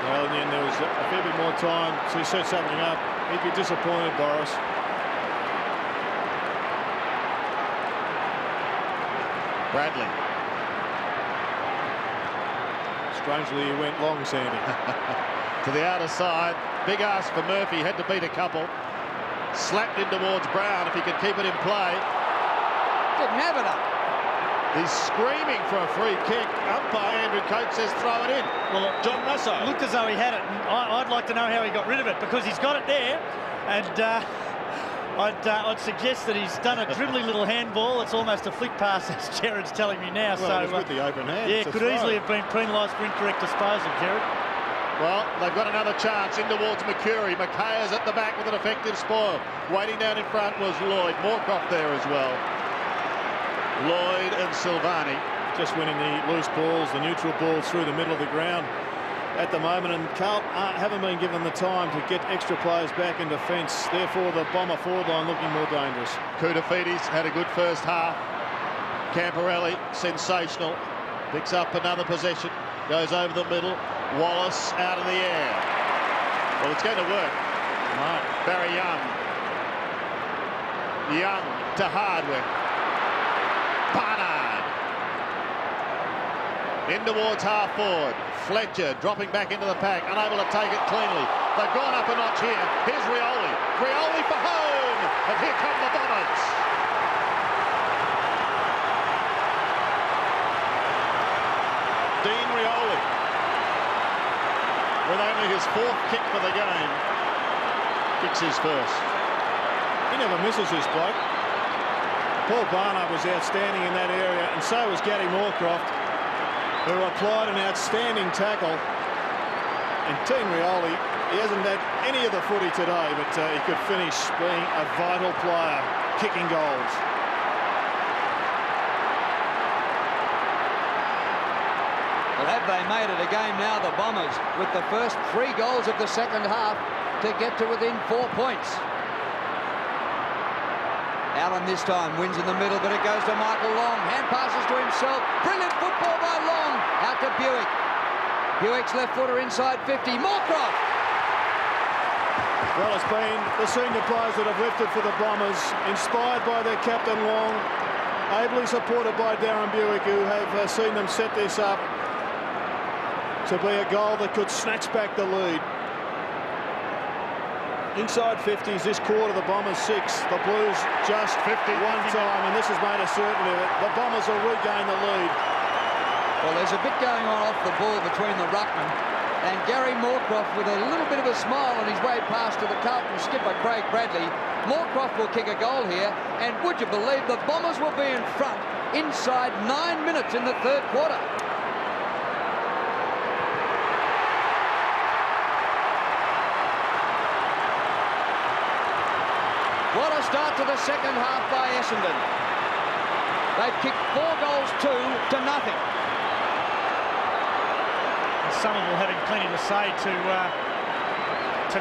Well, and then there was a fair bit more time to set something up. He'd be disappointed, Boris.
Bradley.
Strangely, he went long, Sandy.
To the outer side. Big ask for Murphy. Had to beat a couple. Slapped in towards Brown if he could keep it in play.
Didn't have it up.
He's screaming for a free kick. Umpire Andrew Coates says throw it in.
Well,
John Russo.
Looked as though he had it. And I'd like to know how he got rid of it, because he's got it there. And I'd suggest that he's done a dribbly little handball. It's almost a flick pass, as Jared's telling me now.
Well, it was with the open hand.
Yeah, could easily have been penalised for incorrect disposal, Jared.
Well, they've got another chance in towards McCurry. McKay's at the back with an effective spoil. Waiting down in front was Lloyd. Moorcroft there as well. Lloyd and Silvani.
Just winning the loose balls, the neutral balls through the middle of the ground at the moment, and Carlton haven't been given the time to get extra players back in defence. Therefore, the Bomber forward line looking more dangerous.
Koutafidis had a good first half. Camporelli, sensational. Picks up another possession. Goes over the middle. Wallace out of the air. Well, it's going to work.
No.
Barry Young. Young to Hardwick. Barnard. In towards half forward. Fletcher dropping back into the pack, unable to take it cleanly. They've gone up a notch here. Here's Rioli. Rioli for home. And here come the Bombers. Dean Rioli, with only his 4th kick for the game, kicks his first.
He never misses this bloke. Paul Barnard was outstanding in that area, and so was Gary Moorcroft, who applied an outstanding tackle. And Dean Rioli, he hasn't had any of the footy today, but he could finish being a vital player, kicking goals.
Well, have they made it a game now, the Bombers, with the first 3 goals of the second half to get to within 4 points. Allen this time wins in the middle, but it goes to Michael Long. Hand passes to himself. Brilliant football by Long. Out to Buick. Buick's left footer inside 50. Moorcroft.
Well, it's been the senior players that have lifted for the Bombers, inspired by their captain Long, ably supported by Darren Buick, who have seen them set this up to be a goal that could snatch back the lead. Inside 50s this quarter, the Bombers 6, the Blues just 51 time, and this has made a certainty of it. The Bombers will regain the lead.
Well, there's a bit going on off the ball between the ruckman and Gary Moorcroft with a little bit of a smile on his way past to the Carlton skipper, Craig Bradley. Moorcroft will kick a goal here, and would you believe the Bombers will be in front inside 9 minutes in the 3rd quarter. What a start to the second half by Essendon. They've kicked 4 goals to nothing.
Somerville having plenty to say to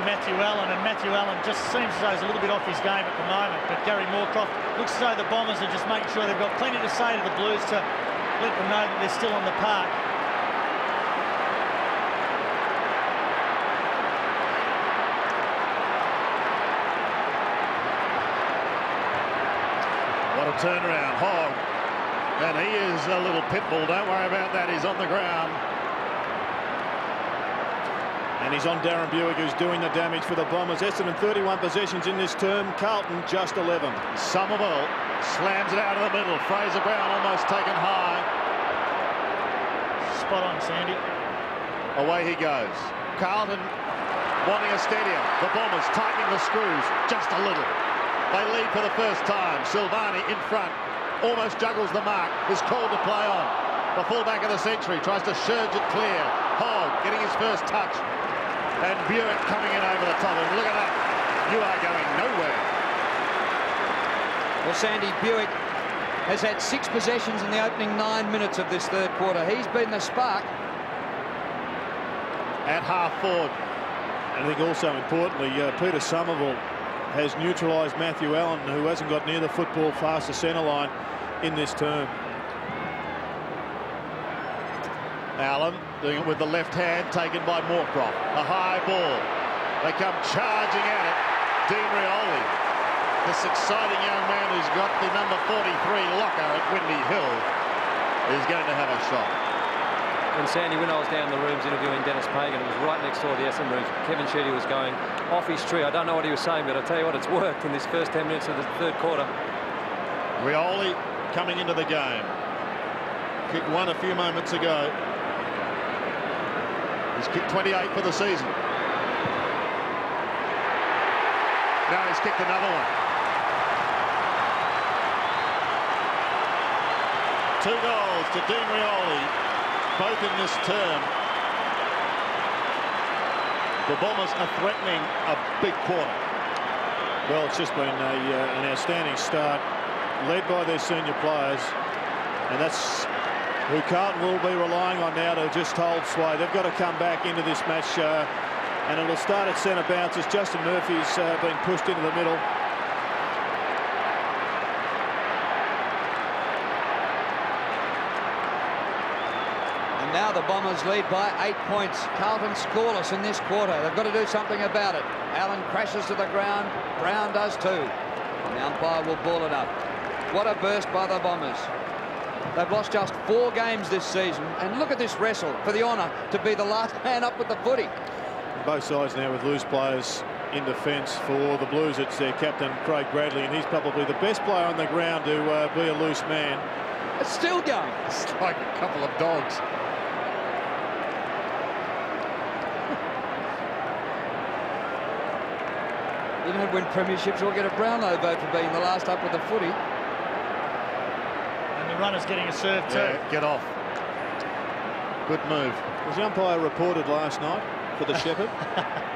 Matthew Allen, and Matthew Allen just seems as though he's a little bit off his game at the moment. But Gary Moorcroft looks as though the Bombers are just making sure they've got plenty to say to the Blues to let them know that they're still on the park.
What a turnaround. Hogg. And he is a little pit bull. Don't worry about that. He's on the ground.
And he's on Darren Buick, who's doing the damage for the Bombers. Essendon 31 possessions in this term. Carlton just 11.
Somerville slams it out of the middle. Fraser Brown almost taken high.
Spot on, Sandy.
Away he goes. Carlton wanting a steadier. The Bombers tightening the screws just a little. They lead for the first time. Silvani in front. Almost juggles the mark. Is called to play on. The fullback of the century tries to surge it clear. Hogg getting his first touch. And Buick coming in over the top. And look at that. You are going nowhere.
Well, Sandy, Buick has had 6 possessions in the opening 9 minutes of this third quarter. He's been the spark.
At half forward.
And I think also importantly, Peter Somerville has neutralised Matthew Allen, who hasn't got near the football past the centre line in this term.
Allen doing it with the left hand, taken by Moorcroft. A high ball. They come charging at it. Dean Rioli, this exciting young man who's got the number 43 locker at Windy Hill, is going to have a shot.
And Sandy, when I was down in the rooms interviewing Dennis Pagan, it was right next door to the Essendon rooms. Kevin Sheedy was going off his tree. I don't know what he was saying, but I tell you what, it's worked in this first 10 minutes of the third quarter.
Rioli coming into the game. Kicked one a few moments ago. He's kicked 28 for the season. Now he's kicked another one. 2 goals to Dean Rioli, both in this term. The Bombers are threatening a big quarter.
Well, it's just been an outstanding start, led by their senior players, and that's who Carlton will be relying on now to just hold sway. They've got to come back into this match, and it'll start at centre bounce as Justin Murphy's being pushed into the middle.
And now the Bombers lead by 8 points. Carlton scoreless in this quarter. They've got to do something about it. Allen crashes to the ground. Brown does too. And the umpire will ball it up. What a burst by the Bombers. They've lost just 4 games this season. And look at this wrestle for the honour to be the last man up with the footy.
Both sides now with loose players in defence. For the Blues, it's their captain, Craig Bradley, and he's probably the best player on the ground to be a loose man.
It's still going.
It's like a couple of dogs.
You don't win premierships or get a Brownlow vote for being the last up with the footy.
And the runner's getting a serve too.
Yeah, get off. Good move.
Was the umpire reported last night for the Shepherd?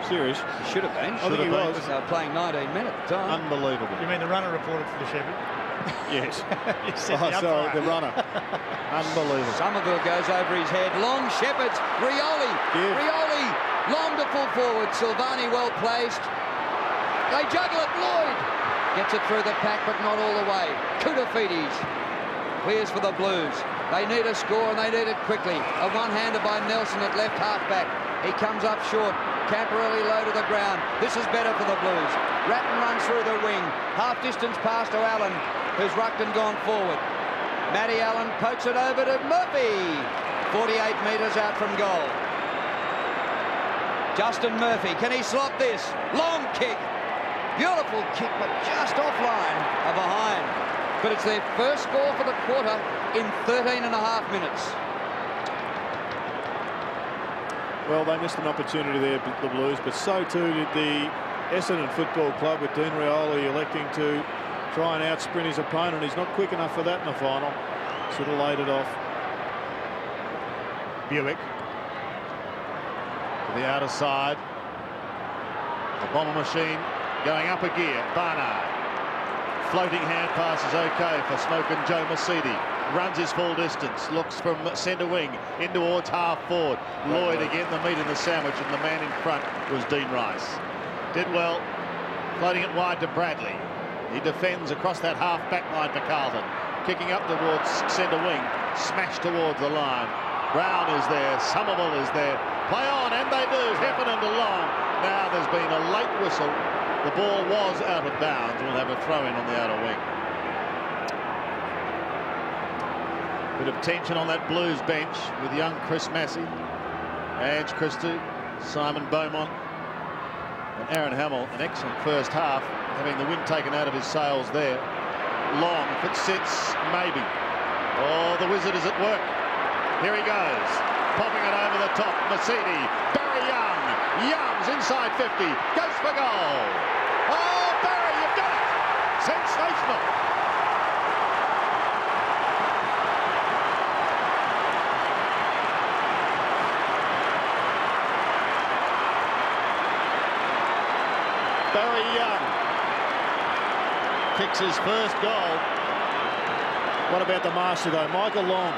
Serious?
He should have been.
I think he was.
Playing 19 minutes at the time.
Unbelievable.
You mean the runner reported for the Shepherd?
Yes.
He said the
Sorry,
umpire.
the runner.
Unbelievable.
Somerville goes over his head. Long Shepherds. Rioli.
Give.
Rioli. Long to full forward. Silvani well placed. They juggle it. Lloyd gets it through the pack, but not all the way. Koutafidis clears for the Blues. They need a score and they need it quickly. A one-hander by Nelson at left half-back. He comes up short. Camporelli low to the ground. This is better for the Blues. Ratton runs through the wing. Half distance pass to Allen, who's rucked and gone forward. Matty Allen pokes it over to Murphy. 48 metres out from goal. Justin Murphy, can he slot this? Long kick. Beautiful kick, but just offline or behind. But it's their first score for the quarter in 13 and a half minutes.
Well, they missed an opportunity there, the Blues, but so too did the Essendon Football Club, with Dean Rioli electing to try and outsprint his opponent. He's not quick enough for that in the final. Sort of laid it off.
Buick to the outer side. The Bomber machine going up a gear. Barnard. Floating hand pass is okay for Smoke and Joe Mercedes. Runs his full distance. Looks from centre wing in towards half forward. Lloyd again the meat in the sandwich, and the man in front was Dean Rice. Did well. Floating it wide to Bradley. He defends across that half back line for Carlton. Kicking up towards centre wing. Smashed towards the line. Brown is there. Somerville is there. Play on, and they do. Heffernan to Long. Now there's been a late whistle. The ball was out of bounds. We'll have a throw in on the outer wing. Bit of tension on that Blues bench with young Chris Massey, Ange Christou, Simon Beaumont and Aaron Hamill. An excellent first half, having the wind taken out of his sails there. Long, if it sits, maybe. Oh, the Wizard is at work. Here he goes, popping it over the top. Mercedes, Barry Young. Young's inside 50, goes for goal. Oh, Barry, you've done it! Sensational. Barry Young kicks his first goal.
What about the master, though? Michael Long,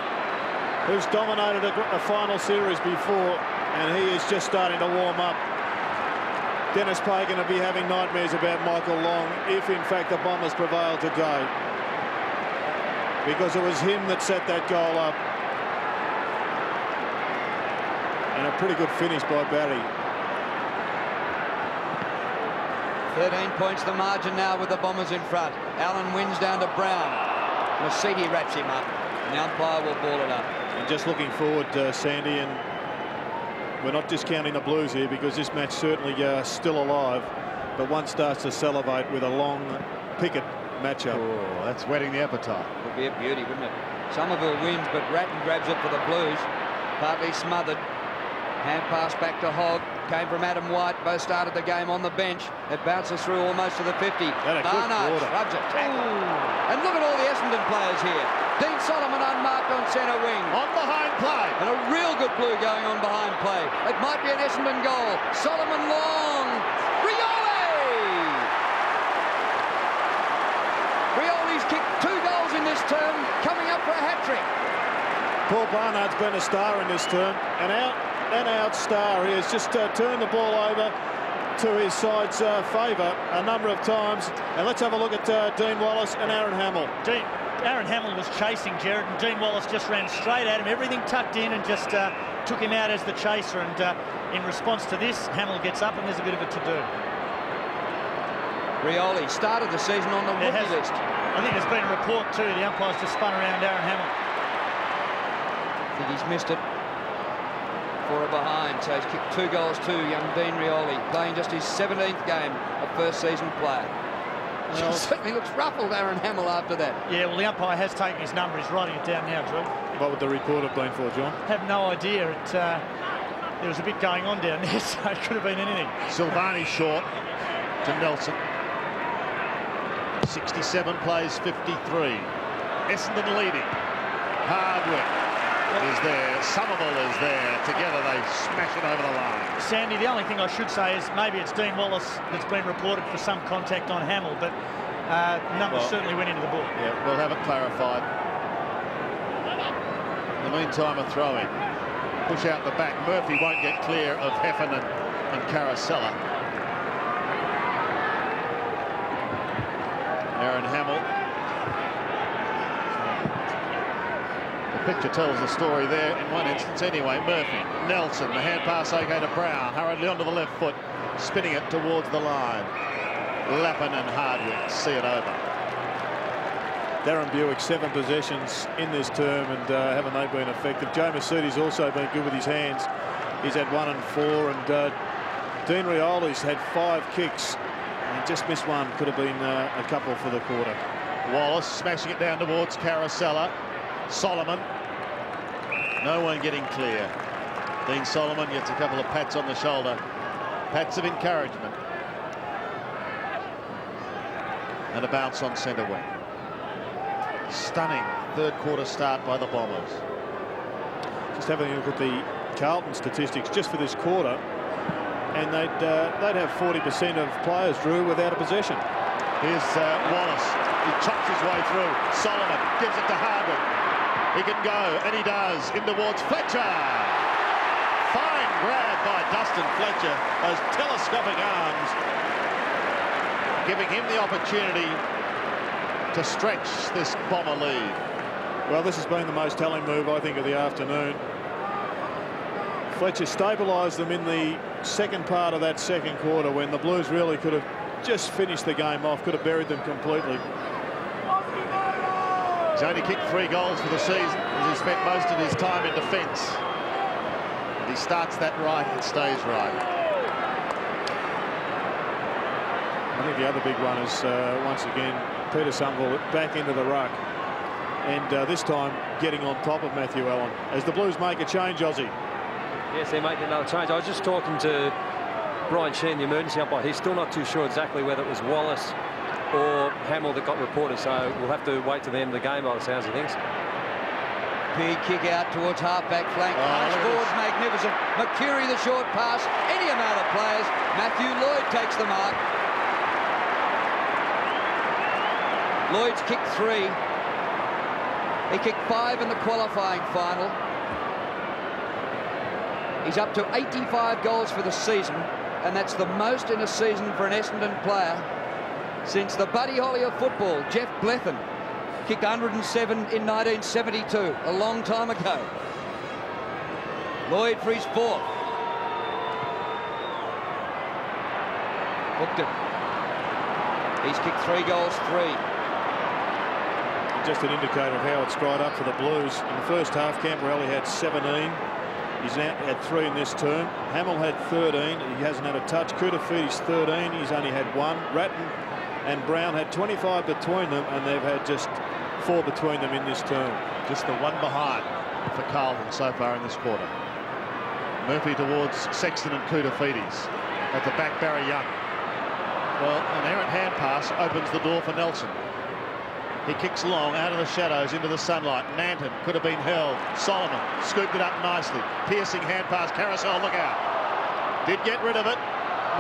who's dominated a final series before, and he is just starting to warm up. Dennis Pagan will be having nightmares about Michael Long if, in fact, the Bombers prevail today, because it was him that set that goal up. And a pretty good finish by Barry.
13 points the margin now with the Bombers in front. Allen wins down to Brown. Mercedes wraps him up. And the umpire will ball it up.
And just looking forward, Sandy, and we're not discounting the Blues here because this match certainly still alive. But one starts to salivate with a long picket matchup.
Oh, that's whetting the appetite.
Would be a beauty, wouldn't it? Somerville wins, but Ratton grabs it for the Blues. Partly smothered. Hand pass back to Hogg. Came from Adam White. Both started the game on the bench. It bounces through almost to the 50. Barnard rubs it. Tackle. And look at all the Essendon players here. Dean Solomon unmarked on centre wing.
On behind play.
And a real good blue going on behind play. It might be an Essendon goal. Solomon long. Rioli! Rioli's kicked 2 goals in this term, coming up for a hat-trick.
Paul Barnard's been a star in this term. An out star. He has just turned the ball over to his side's favour a number of times. And let's have a look at Dean Wallace and Aaron Hamill.
Aaron Hamill was chasing Gerard, and Dean Wallace just ran straight at him, everything tucked in, and just took him out as the chaser. And in response to this, Hamill gets up, and there's a bit of a to-do.
Rioli started the season on the rookie list.
I think there's been a report too. The umpire's just spun around Aaron Hamill.
I think he's missed it. For a behind, so he's kicked 2 goals to young Dean Rioli, playing just his 17th game of first season play. Well, certainly looks ruffled, Aaron Hamill, after that.
Yeah, well, the umpire has taken his number. He's writing it down now, Drew.
What would the report have been for, John?
Have no idea. There was a bit going on down there, so it could have been anything.
Silvani short to Nelson. 67 plays 53. Essendon leading. Hardwick is there, Somerville is there. Together they smash it over the line.
Sandy, the only thing I should say is maybe it's Dean Wallace that's been reported for some contact on Hamill, but numbers certainly went into the book.
Yeah, we'll have it clarified. In the meantime, a throw-in. Push out the back. Murphy won't get clear of Heffernan and Carosella. Aaron Hamill. The picture tells the story there in one instance anyway. Murphy, Nelson, the hand pass okay to Brown, hurriedly onto the left foot, spinning it towards the line. Lappin and Hardwick see it over.
Darren Buick, 7 possessions in this term, and haven't they been effective? Joe Mercedes also been good with his hands. He's had 1 and 4, and Dean Rioli's had 5 kicks and just missed one. Could have been a couple for the quarter.
Wallace smashing it down towards Carosella. Solomon, no one getting clear. Dean Solomon gets a couple of pats on the shoulder, pats of encouragement, and a bounce on centre wing. Stunning third quarter start by the Bombers.
Just having a look at the Carlton statistics just for this quarter, and they'd have 40% of players, Drew, without a possession.
Here's Wallace. He chops his way through. Solomon gives it to Hardwick. He can go, and he does, in towards Fletcher. Fine grab by Dustin Fletcher. Those telescopic arms giving him the opportunity to stretch this Bomber lead.
Well, this has been the most telling move, I think, of the afternoon. Fletcher stabilised them in the second part of that second quarter when the Blues really could have just finished the game off, could have buried them completely.
He's only kicked 3 goals for the season. He's who spent most of his time in defence. But he starts that right and stays right.
I think the other big one is, once again, Peter Somerville back into the ruck. And this time getting on top of Matthew Allen. As the Blues make a change, Aussie.
Yes, they're making another change. I was just talking to Brian Sheen, the emergency umpire. He's still not too sure exactly whether it was Wallace or Hamill that got reported, so we'll have to wait to the end of the game by the sounds of things.
Big kick out towards half-back flank. Punish forward, magnificent. McCurry the short pass. Any amount of players. Matthew Lloyd takes the mark. Lloyd's kicked 3. He kicked 5 in the qualifying final. He's up to 85 goals for the season, and that's the most in a season for an Essendon player since the Buddy Holly of football, Jeff Blethen, kicked 107 in 1972, a long time ago. Lloyd for his 4th. Hooked it. He's kicked 3 goals, 3.
Just an indicator of how it's dried up for the Blues. In the first half, Camperelli had 17. He's now had 3 in this term. Hamill had 13. He hasn't had a touch. Kudafiti's 13. He's only had 1. Ratton and Brown had 25 between them, and they've had just 4 between them in this term.
Just the one behind for Carlton so far in this quarter. Murphy towards Sexton and Kudafiti's. At the back, Barry Young. Well, an errant hand pass opens the door for Nelson. He kicks long out of the shadows into the sunlight. Nanton could have been held. Solomon scooped it up nicely. Piercing hand pass. Carousel, look out. Did get rid of it.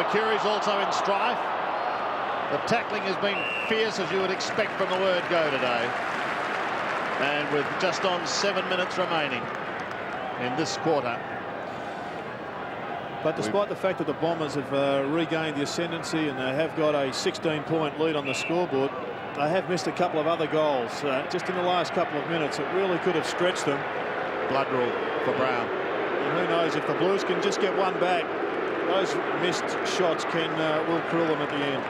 McCurry's also in strife. The tackling has been fierce, as you would expect from the word go today. And with just on 7 minutes remaining in this quarter.
But despite the fact that the Bombers have regained the ascendancy and they have got a 16-point lead on the scoreboard, they have missed a couple of other goals just in the last couple of minutes. It really could have stretched them.
Blood rule for Brown.
And who knows, if the Blues can just get one back, those missed shots will krill them at the end.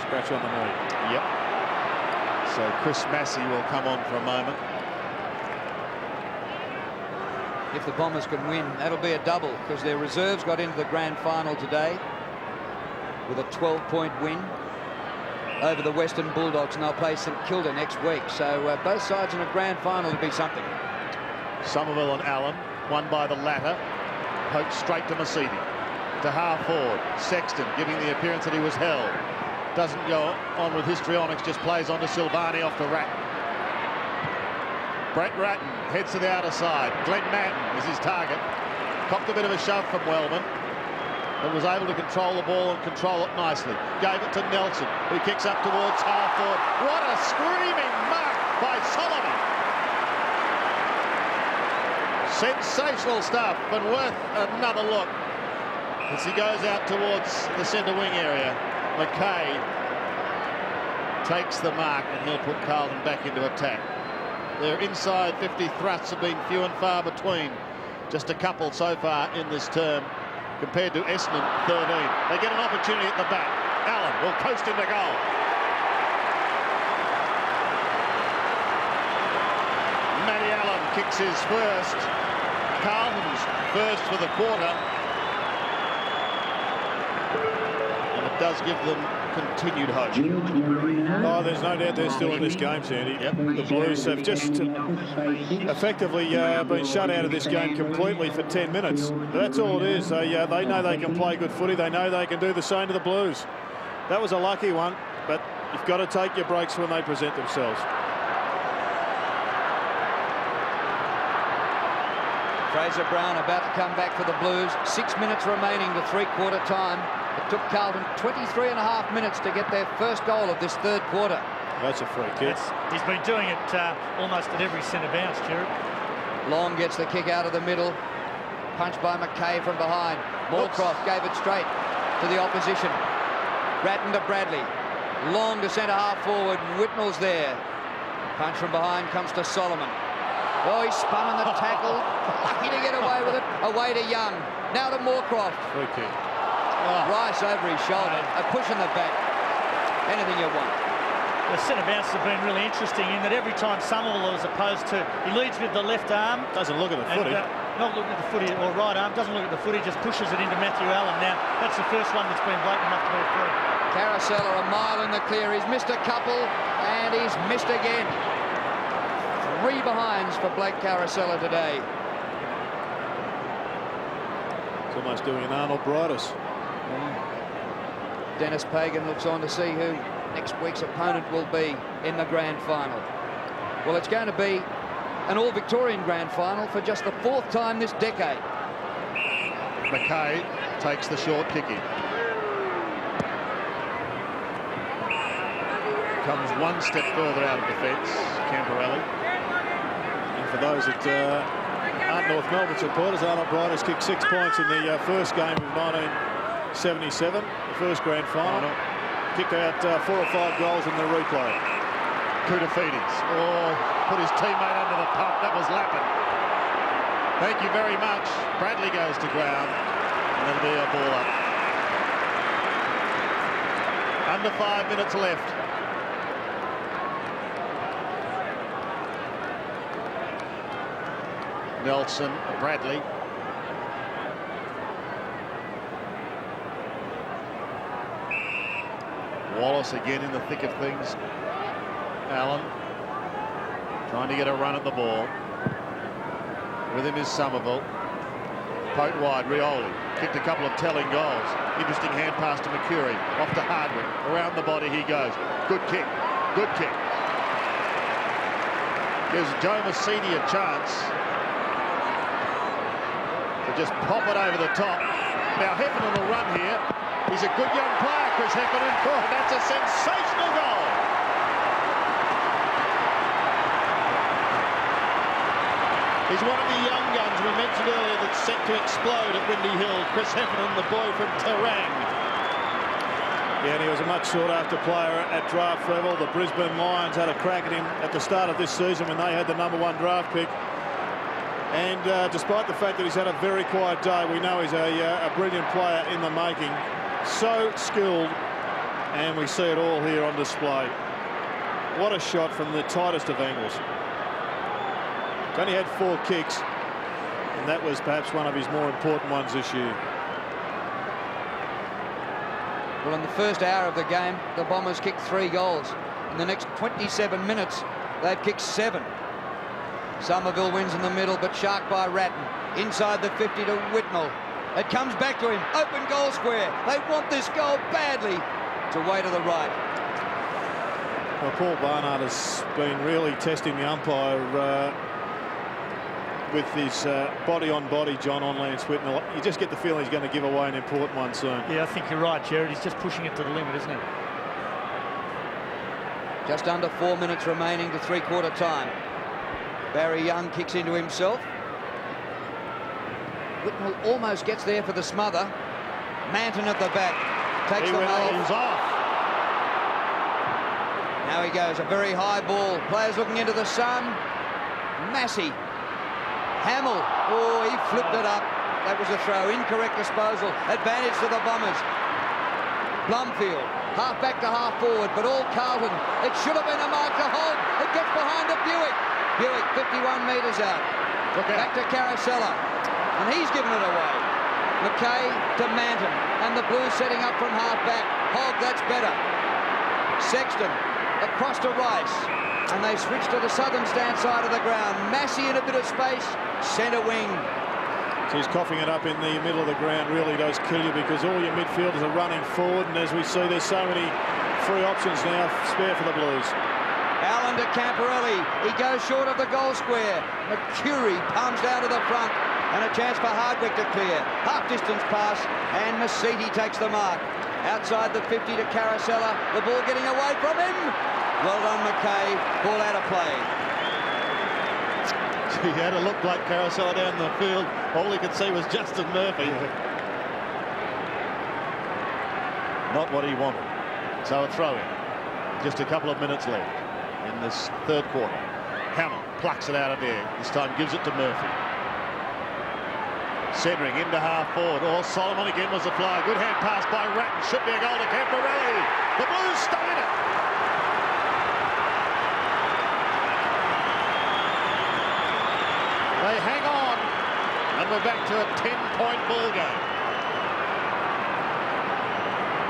Scratch on the knee.
Yep. So Chris Massey will come on for a moment.
If the Bombers can win, that'll be a double, because their reserves got into the grand final today with a 12-point win over the Western Bulldogs, and they'll play St Kilda next week. So both sides in a grand final to be something.
Somerville and Allen, won by the latter. Hope straight to Mercedes. To half forward. Sexton giving the appearance that he was held. Doesn't go on with histrionics, just plays on to Silvani off to Ratton. Brett Ratton heads to the outer side. Glenn Manton is his target. Copped a bit of a shove from Wellman, but was able to control the ball and control it nicely. Gave it to Nelson, who kicks up towards half forward. What a screaming mark by Solomon. Sensational stuff, but worth another look as he goes out towards the centre wing area. McKay takes the mark, and he'll put Carlton back into attack. Their inside 50 thrusts have been few and far between. Just a couple so far in this term, compared to Essendon 13. They get an opportunity at the back. Allen will coast into goal. Matty Allen kicks his first. Carlton's first for the quarter. And it does give them continued hope.
Oh, there's no doubt they're still in this game, Sandy.
Yep.
The Blues have just effectively been shut out of this game completely for 10 minutes. That's all it is. They know they can play good footy. They know they can do the same to the Blues. That was a lucky one, but you've got to take your breaks when they present themselves.
Fraser Brown about to come back for the Blues. 6 minutes remaining to three-quarter time. It took Carlton 23 and a half minutes to get their first goal of this third quarter.
That's a free kick.
He's been doing it almost at every centre bounce, Jared.
Long gets the kick out of the middle. Punched by McKay from behind. Moorcroft gave it straight to the opposition. Ratton to Bradley. Long to centre half forward. Whitnell's there. Punch from behind comes to Solomon. Oh, he spun on the tackle. Lucky to get away with it. Away to Young. Now to Moorcroft.
Free kick.
Rice over his shoulder. A push in the back. Anything you want.
The centre bounces have been really interesting in that every time Somerville, as opposed to, he leads with the left arm.
Doesn't look at the footy.
Not looking at the footy, or right arm, doesn't look at the footy, just pushes it into Matthew Allen. Now, that's the first one that's been blatant enough to be a free.
Carosella a mile in the clear. He's missed a couple and he's missed again. 3 behinds for Blake Carosella today.
It's almost doing an Arnold Brightus.
Dennis Pagan looks on to see who next week's opponent will be in the grand final. Well, it's going to be an all-Victorian grand final for just the 4th time this decade.
McKay takes the short kicking. Comes 1 step further out of defence, Camporelli.
And for those that aren't North Melbourne supporters, Arnold Brightus kicked 6 points in the first game of 1977, the first grand final. Kicked out 4 or 5 goals in the replay.
Koutafidis, put his teammate under the pump. That was Lappin. Thank you very much. Bradley goes to ground, and there'll be a ball up. Under 5 minutes left. Nelson, Bradley. Wallace again in the thick of things. Allen trying to get a run at the ball. With him is Somerville. Poke wide, Rioli. Kicked a couple of telling goals. Interesting hand pass to McCurry. Off to Hardwick. Around the body he goes. Good kick. Good kick. Gives Joe Massini a chance to just pop it over the top. Now Heffernan will run here. He's a good young player, Chris Heffernan. Oh, that's a sensational goal. He's one of the young guns we mentioned earlier that's set to explode at Windy Hill. Chris Heffernan, the boy from Terang.
Yeah, and he was a much sought-after player at draft level. The Brisbane Lions had a crack at him at the start of this season when they had the #1 draft pick. And despite the fact that he's had a very quiet day, we know he's a brilliant player in the making. So skilled, and we see it all here on display. What a shot from the tightest of angles. He's only had 4 kicks, and that was perhaps one of his more important ones this year.
Well, in the first hour of the game, the Bombers kicked 3 goals. In the next 27 minutes, they've kicked 7. Somerville wins in the middle, but sharked by Ratton. Inside the 50 to Whitnell. It comes back to him. Open goal square. They want this goal badly. To way to the right.
Well, Paul Barnard has been really testing the umpire with his body-on-body, John, on Lance Whitnell. You just get the feeling he's going to give away an important one soon.
Yeah, I think you're right, Jared. He's just pushing it to the limit, isn't he?
Just under 4 minutes remaining to 3/4 time. Barry Young kicks into himself. Whitnell almost gets there for the smother. Manton at the back. Takes
He
the
went
hold.
off.
Now he goes, a very high ball. Players looking into the sun. Massey. Hamill. Oh, he flipped it up. That was a throw. Incorrect disposal. Advantage to the Bombers. Blumfield. Half back to half forward, but all Carlton. It should have been a mark to hold. It gets behind to Buick. Buick 51 metres out. Back to Carosella. And he's given it away. McKay to Manton. And the Blues setting up from half back. Hogg, that's better. Sexton across to Rice. And they switch to the southern stand side of the ground. Massey in a bit of space. Centre wing.
So he's coughing it up in the middle of the ground. Really does kill you because all your midfielders are running forward. And as we see, there's so many free options now spare for the Blues.
Allen to Camporelli. He goes short of the goal square. McCurry palms down to the front. And a chance for Hardwick to clear. Half-distance pass, and Massini takes the mark. Outside the 50 to Carosella. The ball getting away from him. Well done, McKay. Ball out of play.
He had a look like Carosella down the field. All he could see was Justin Murphy. Not what he wanted. So a throw-in. Just a couple of minutes left in this 3rd quarter. Hamill plucks it out of there. This time gives it to Murphy. Centering into half forward. Oh, Solomon again was the fly. Good hand pass by Ratton. Should be a goal to Camporelli. The Blues stay in it. They hang on, and we're back to a 10-point ball game.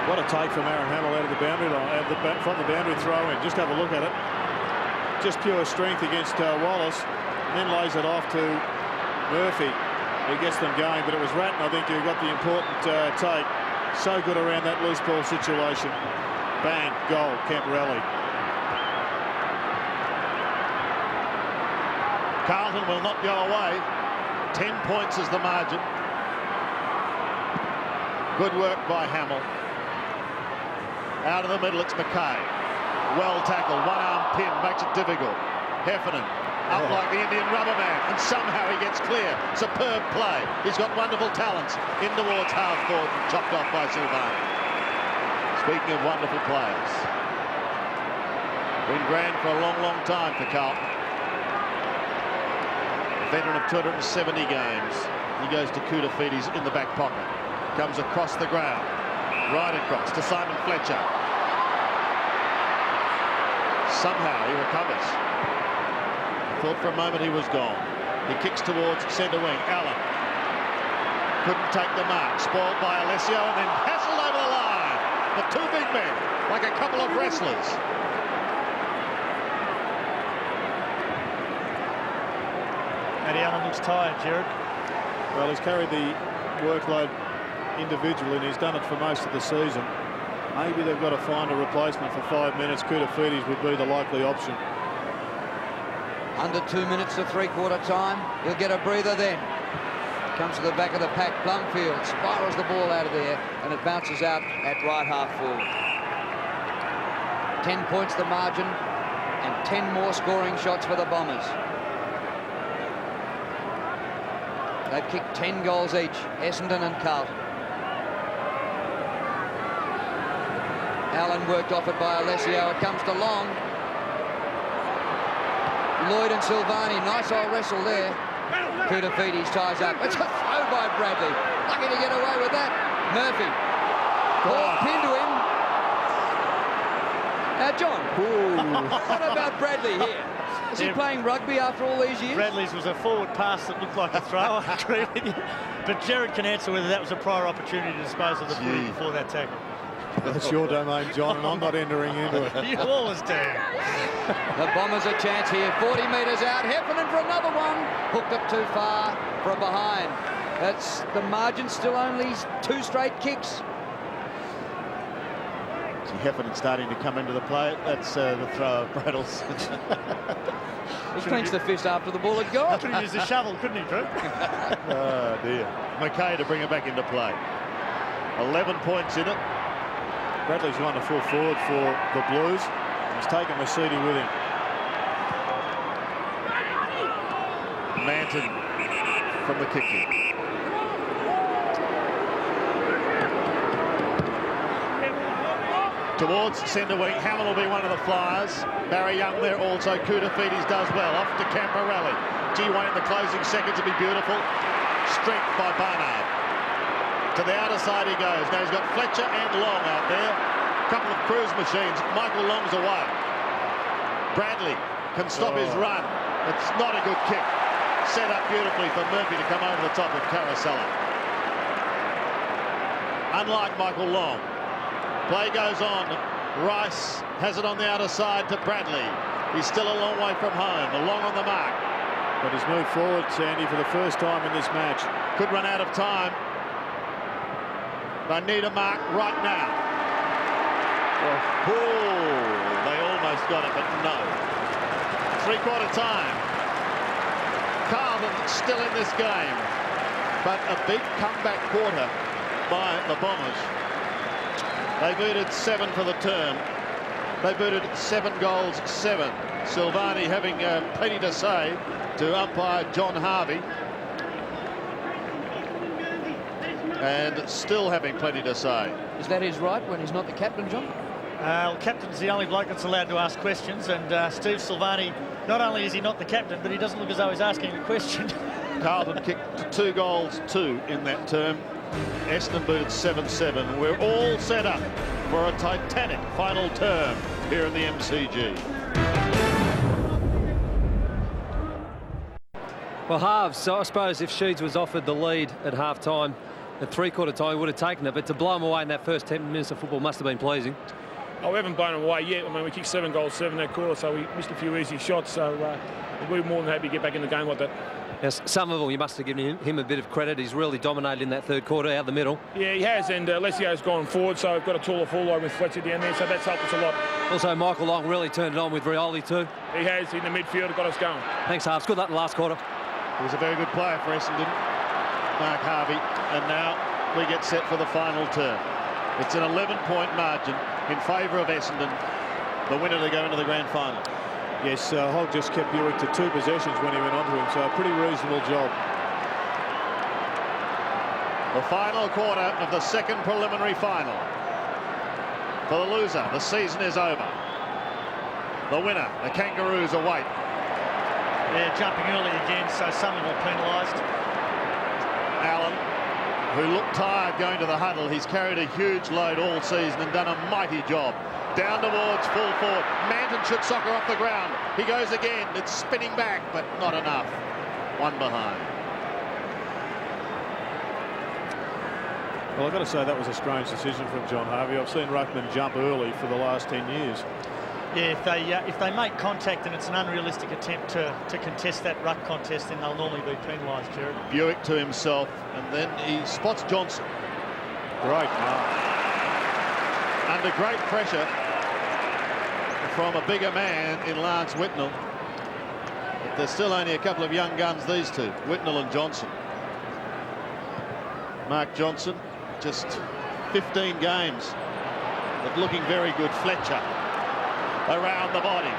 What a take from Aaron Hamill out of the boundary line, from the boundary throw in. Just have a look at it. Just pure strength against Wallace, and then lays it off to Murphy, who gets them going. But it was Ratton, I think, who got the important take. So good around that loose ball situation. Bang, goal, Camporelli.
Carlton will not go away. 10 points is the margin. Good work by Hamill. Out of the middle, it's Mackay. Well tackled, one-arm pin, makes it difficult. Heffernan up like the Indian rubber man, and somehow he gets clear. Superb play. He's got wonderful talents. In towards half-forward, chopped off by Silvani. Speaking of wonderful players. Been grand for a long, long time for Carlton. Veteran of 270 games. He goes to Koutafidis in the back pocket. Comes across the ground. Right across to Simon Fletcher. Somehow he recovers. Thought for a moment he was gone. He kicks towards centre wing. Allen couldn't take the mark. Spoiled by Alessio and then hassled over the line. The two big men, like a couple of wrestlers.
Matty Allen looks tired, Jared.
Well, he's carried the workload individually, and he's done it for most of the season. Maybe they've got to find a replacement for 5 minutes. Koutafidis would be the likely option.
Under 2 minutes to three-quarter time. He'll get a breather then. Comes to the back of the pack. Blumfield spirals the ball out of there, and it bounces out at right half forward. 10 points the margin, and 10 more scoring shots for the Bombers. They've kicked 10 goals each, Essendon and Carlton. Allen worked off it by Alessio. It comes to Long. Lloyd and Silvani, nice old wrestle there. Koutafidis ties up. It's a throw by Bradley. Lucky to get away with that. Murphy. Ball pinned to him. Now, John, what about Bradley here? Is he playing rugby after all these years?
Bradley's was a forward pass that looked like a throw, I agree with you. But Jared can answer whether that was a prior opportunity to dispose of the footy before that tackle.
That's your domain, John, and I'm not entering into it.
You always do.
The Bombers a chance here. 40 metres out. Heffernan for another one. Hooked it too far from behind. That's the margin. Still only 2 straight kicks.
Heffernan starting to come into the play. That's the throw of Braddles.
He clenched the fist after the ball had gone.
Could have used a shovel, couldn't he, Drew?
Oh, dear. Mackay to bring it back into play. 11 points in it.
Bradley's run a full forward for the Blues. He's taken Mercedes with him.
Manton from the kicking. Towards centre wing, Hamill will be one of the flyers. Barry Young there also. Koutafidis does well. Off to Camporelli. G1 in the closing seconds will be beautiful. Strength by Barnard. To the outer side he goes. Now he's got Fletcher and Long out there. A couple of cruise machines. Michael Long's away. Bradley can stop his run. It's not a good kick. Set up beautifully for Murphy to come over the top of Caracella. Unlike Michael Long. Play goes on. Rice has it on the outer side to Bradley. He's still a long way from home. Long on the mark.
But he's moved forward, Sandy, for the first time in this match.
Could run out of time. They need a mark right now. Oh, they almost got it, but no. Three-quarter time. Carlton still in this game. But a big comeback quarter by the Bombers. They booted 7 for the term. They booted 7 goals, 7. Silvani having plenty to say to umpire John Harvey. And still having plenty to say.
Is that his right when he's not the captain, John?
Well, captain's the only bloke that's allowed to ask questions, and Steve Silvani, not only is he not the captain, but he doesn't look as though he's asking a question.
Carlton kicked 2 goals, 2 in that term. Essendon booted 7-7. We're all set up for a titanic final term here in the MCG.
Well, halves, so I suppose if Sheeds was offered the lead at half-time, at three-quarter time, he would have taken it. But to blow him away in that first 10 minutes of football must have been pleasing.
Oh, we haven't blown him away yet. I mean, we kicked 7 goals, 7 that quarter, so we missed a few easy shots. So we're more than happy to get back in the game like that.
Yes, Somerville, you must have given him a bit of credit. He's really dominated in that third quarter, out the middle.
Yeah, he has, and Lesio's gone forward, so we've got a taller full line with Fletcher down there, so that's helped us a lot.
Also, Michael Long really turned it on with Rioli too.
He has, in the midfield, got us going.
Thanks, Harves. Good luck in the last quarter.
He was a very good player for Essendon, Mark Harvey, and now we get set for the final turn. It's an 11-point margin in favour of Essendon, the winner to go into the grand final.
Yes, Hogg just kept Buick to 2 possessions when he went onto him, so a pretty reasonable job.
The final quarter of the second preliminary final. For the loser, the season is over. The winner, the Kangaroos await.
Yeah, jumping early again, so Somerville penalised.
Allen, who looked tired going to the huddle, he's carried a huge load all season and done a mighty job. Down towards full forward. Manton should soccer off the ground. He goes again. It's spinning back, but not enough. One behind.
Well, I've got to say that was a strange decision from John Harvey. I've seen ruckman jump early for the last 10 years.
Yeah, if they make contact and it's an unrealistic attempt to contest that ruck contest, then they'll normally be penalised, Jared.
Buick to himself, and then he spots Johnson.
Great mark.
Under great pressure from a bigger man in Lance Whitnell. But there's still only a couple of young guns, these two, Whitnell and Johnson. Mark Johnson, just 15 games, but looking very good. Fletcher around the body,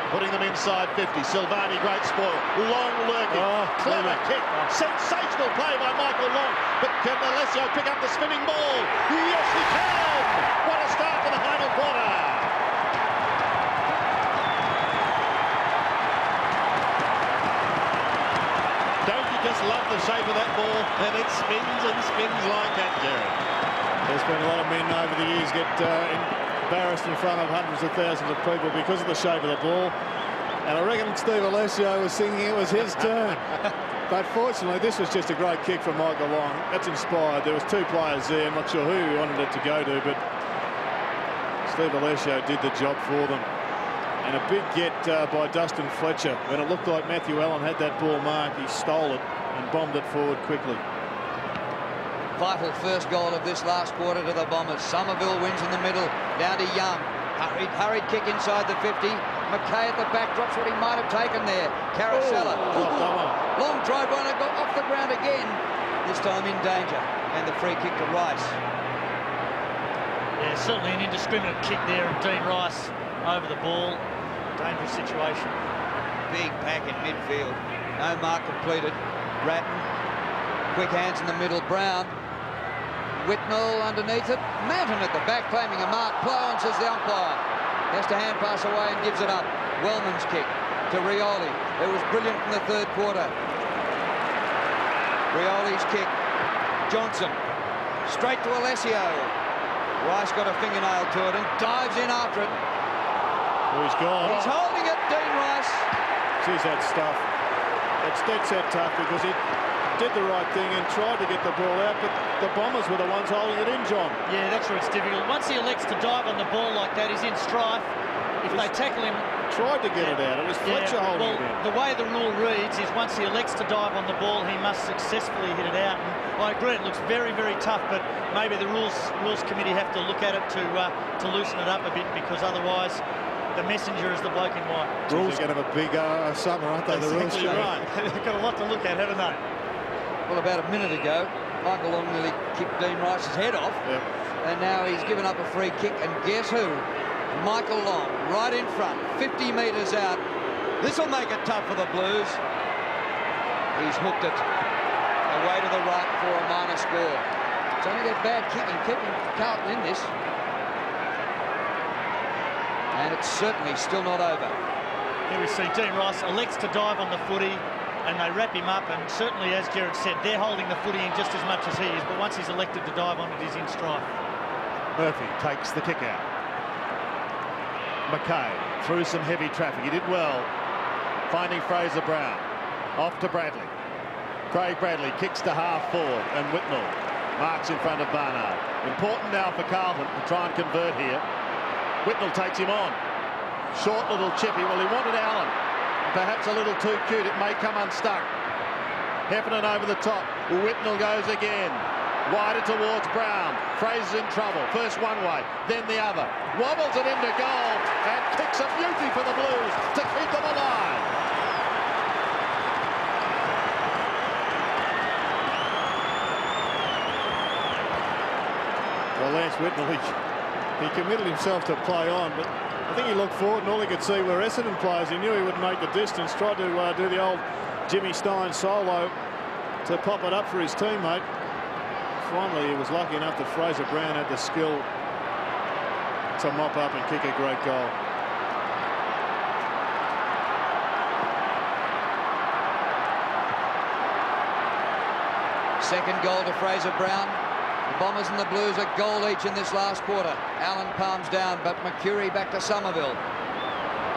putting them inside 50. Silvani, great spoil. Long lurking, clever kick, sensational play by Michael Long. But can Alessio pick up the spinning ball? Yes, he can! What a start for the final quarter! Don't you just love the shape of that ball? And it spins and spins like that, Jared.
There's been a lot of men over the years get embarrassed in front of hundreds of thousands of people because of the shape of the ball. And I reckon Steve Alessio was thinking it was his turn. But fortunately, this was just a great kick from Michael Long. That's inspired. There was 2 players there. I'm not sure who he wanted it to go to, but Steve Alessio did the job for them. And a big get by Dustin Fletcher. When it looked like Matthew Allen had that ball marked, he stole it and bombed it forward quickly.
Vital first goal of this last quarter to the Bombers. Somerville wins in the middle, down to Young. Hurried kick inside the 50. McKay at the back drops what he might have taken there. Carosella. Long drive on it, got off the ground again. This time in danger. And the free kick to Rice.
Yeah, certainly an indiscriminate kick there, and Dean Rice over the ball. Dangerous situation.
Big pack in midfield. No mark completed. Ratton. Quick hands in the middle. Brown. Whitnell underneath it. Manton at the back claiming a mark. Play on, says the umpire. Has to hand pass away and gives it up. Wellman's kick to Rioli. It was brilliant in the third quarter. Rioli's kick. Johnson. Straight to Alessio. Rice got a fingernail to it and dives in after it.
Oh, he's gone.
He's holding it, Dean Rice.
Geez, that stuff. It's dead set tough because he did the right thing and tried to get the ball out, but the Bombers were the ones holding it in, John.
Yeah, that's where it's difficult. Once he elects to dive on the ball like that, he's in strife. If they tackle him...
Tried to get it out. It was Fletcher holding it in.
The way the rule reads is once he elects to dive on the ball, he must successfully hit it out. And I agree, it looks very, very tough, but maybe the rules committee have to look at it to loosen it up a bit, because otherwise the messenger is the bloke in white.
Rules are going to have a big summer, aren't they?
Exactly right. They've got a lot to look at, haven't they?
Well, about a minute ago, Michael Long nearly kicked Dean Rice's head off.
Yep.
And now he's given up a free kick. And guess who? Michael Long, right in front, 50 metres out. This will make it tough for the Blues. He's hooked it away to the right for a minor score. It's only that bad kicking keeping Carlton in this. And it's certainly still not over.
Here we see Dean Rice elects to dive on the footy, and they wrap him up, and certainly, as Jared said, they're holding the footy in just as much as he is, but once he's elected to dive on it, he's in strife.
Murphy takes the kick out. McKay through some heavy traffic. He did well finding Fraser Brown. Off to Bradley. Craig Bradley kicks to half forward, and Whitnell marks in front of Barnard. Important now for Carlton to try and convert here. Whitnell takes him on. Short little chippy. Well, he wanted Allen. Perhaps a little too cute. It may come unstuck. Heffernan over the top. Whitnell goes again. Wider towards Brown. Fraser's in trouble. First one way, then the other. Wobbles it into goal and kicks a beauty for the Blues to keep them alive.
Well, Lance Whitnell, he committed himself to play on, but I think he looked forward and all he could see were Essendon players. He knew he wouldn't make the distance. Tried to do the old Jimmy Stein solo to pop it up for his teammate. Finally, he was lucky enough that Fraser Brown had the skill to mop up and kick a great goal.
Second goal to Fraser Brown. The Bombers and the Blues a goal each in this last quarter. Allen palms down, but Mercury back to Somerville.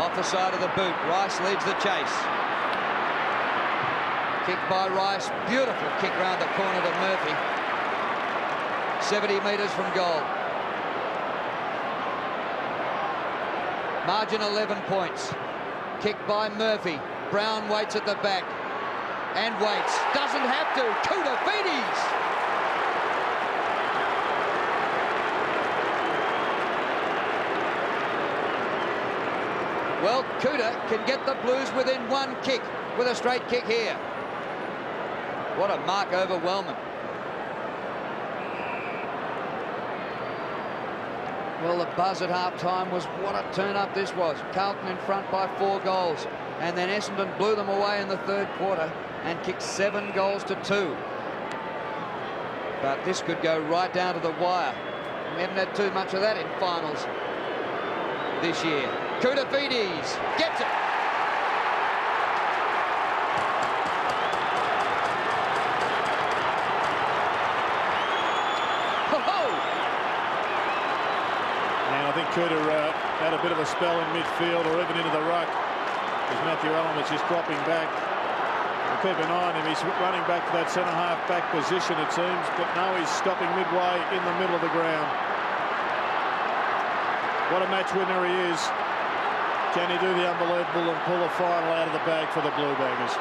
Off the side of the boot. Rice leads the chase. Kick by Rice. Beautiful kick round the corner to Murphy. 70 metres from goal. Margin 11 points. Kick by Murphy. Brown waits at the back. And waits. Doesn't have to. Koutafides. Well, Kuta can get the Blues within one kick with a straight kick here. What a mark over Wellman. Well, the buzz at half-time was what a turn-up this was. Carlton in front by 4 goals. And then Essendon blew them away in the third quarter and kicked 7 goals to 2. But this could go right down to the wire. We haven't had too much of that in finals this year. Koutafides gets it.
I think Kuta had a bit of a spell in midfield or even into the ruck as Matthew Allen was just dropping back. We'll keep an eye on him. He's running back to that centre-half back position, it seems, but now he's stopping midway in the middle of the ground. What a match winner he is. Can he do the unbelievable and pull a final out of the bag for the Blue Baggers?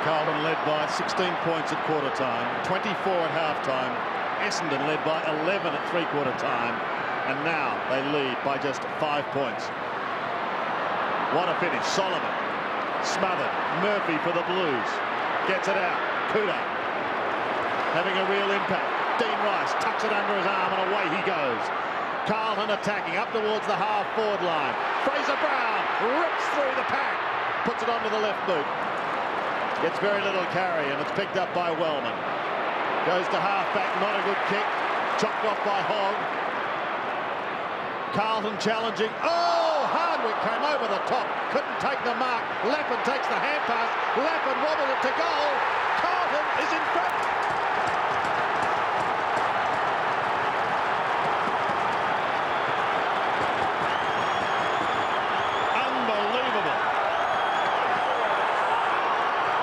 Carlton led by 16 points at quarter time, 24 at half time. Essendon led by 11 at three-quarter time, and now they lead by just 5 points. What a finish. Solomon smothered. Murphy for the Blues. Gets it out. Kuta having a real impact. Dean Rice tucks it under his arm and away he goes. Carlton attacking up towards the half-forward line. Fraser Brown rips through the pack. Puts it onto the left boot. Gets very little carry and it's picked up by Wellman. Goes to half-back, not a good kick. Chopped off by Hogg. Carlton challenging. Oh, Hardwick came over the top. Couldn't take the mark. Lappin takes the hand pass. Lappin wobbled it to goal. Carlton is in front. Unbelievable.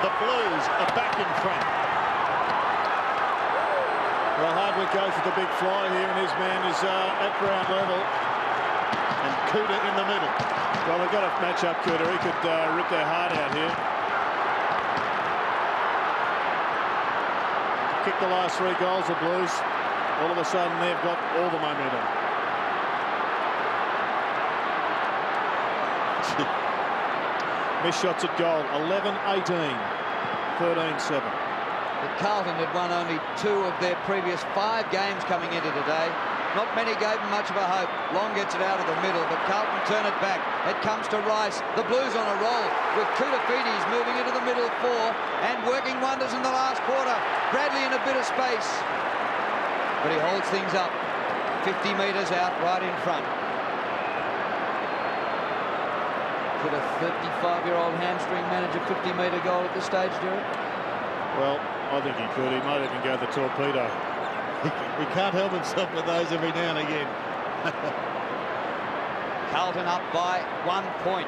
The Blues are back in front.
Well, Hardwick goes for the big fly here, and his man is at ground level.
And Kuta in the middle.
Well, they've got to match up Kuta. He could rip their heart out here. Kick the last 3 goals, the Blues. All of a sudden, they've got all the momentum. Missed shots at goal. 11-18. 13-7.
But Carlton had won only 2 of their previous 5 games coming into today. Not many gave them much of a hope. Long gets it out of the middle, but Carlton turn it back. It comes to Rice. The Blues on a roll with Koutafides moving into the middle of 4 and working wonders in the last quarter. Bradley in a bit of space, but he holds things up. 50 metres out right in front. Could a 35-year-old hamstring manage a 50-metre goal at this stage, Gerard?
Well, I think he could. He might even go the torpedo.
He can't help himself with those every now and again.
Carlton up by 1 point.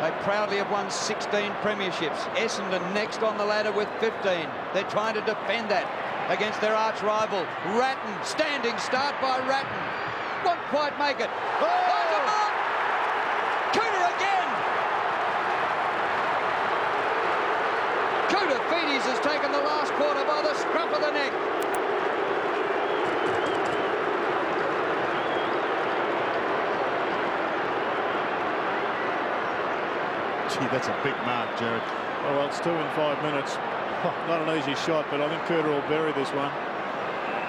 They proudly have won 16 premierships. Essendon next on the ladder with 15. They're trying to defend that against their arch rival, Ratton. Standing start by Ratton. Won't quite make it. Oh! Finds a mark! Cooter again! Cooter Feeties has taken the last quarter by the scruff of the neck.
Gee, that's a big mark, Jared.
Oh, well, it's 2 in 5 minutes. Not an easy shot, but I think Cooter will bury this one.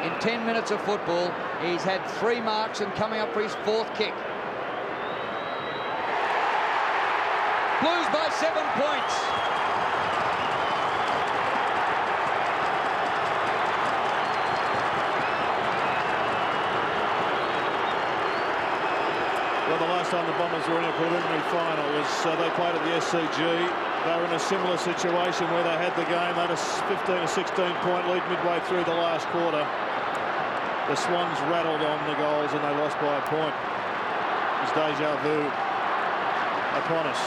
In 10 minutes of football, he's had 3 marks and coming up for his 4th kick. Blues by 7 points.
Well, the last time the Bombers were in a preliminary final was they played at the SCG. They were in a similar situation where they had the game. They had a 15 or 16 point lead midway through the last quarter. The Swans rattled on the goals and they lost by a point. It's deja vu upon us.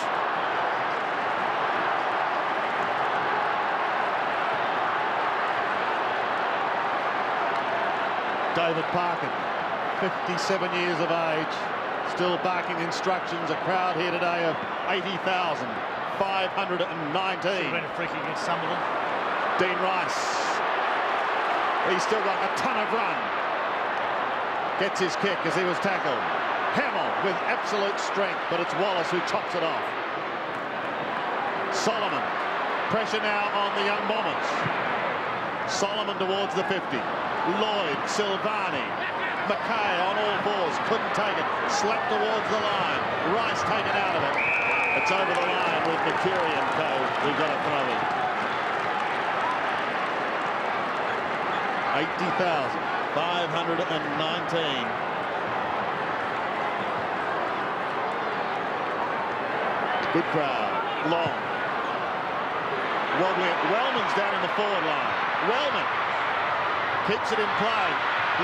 David Parkin, 57 years of age, still barking instructions. A crowd here today of 80,519.
Been a free kick against Somerville.
Dean Rice, he's still got a ton of run. Gets his kick as he was tackled. Hamill with absolute strength, but it's Wallace who chops it off. Solomon, pressure now on the young Bombers. Solomon towards the 50. Lloyd, Silvani, Mackay on all fours, couldn't take it. Slapped towards the line. Rice taken out of it. It's over the line with McCurry and co. We've got a throw in. 80,519. Good crowd. Long. Wobbling. Wellman's down in the forward line. Wellman keeps it in play.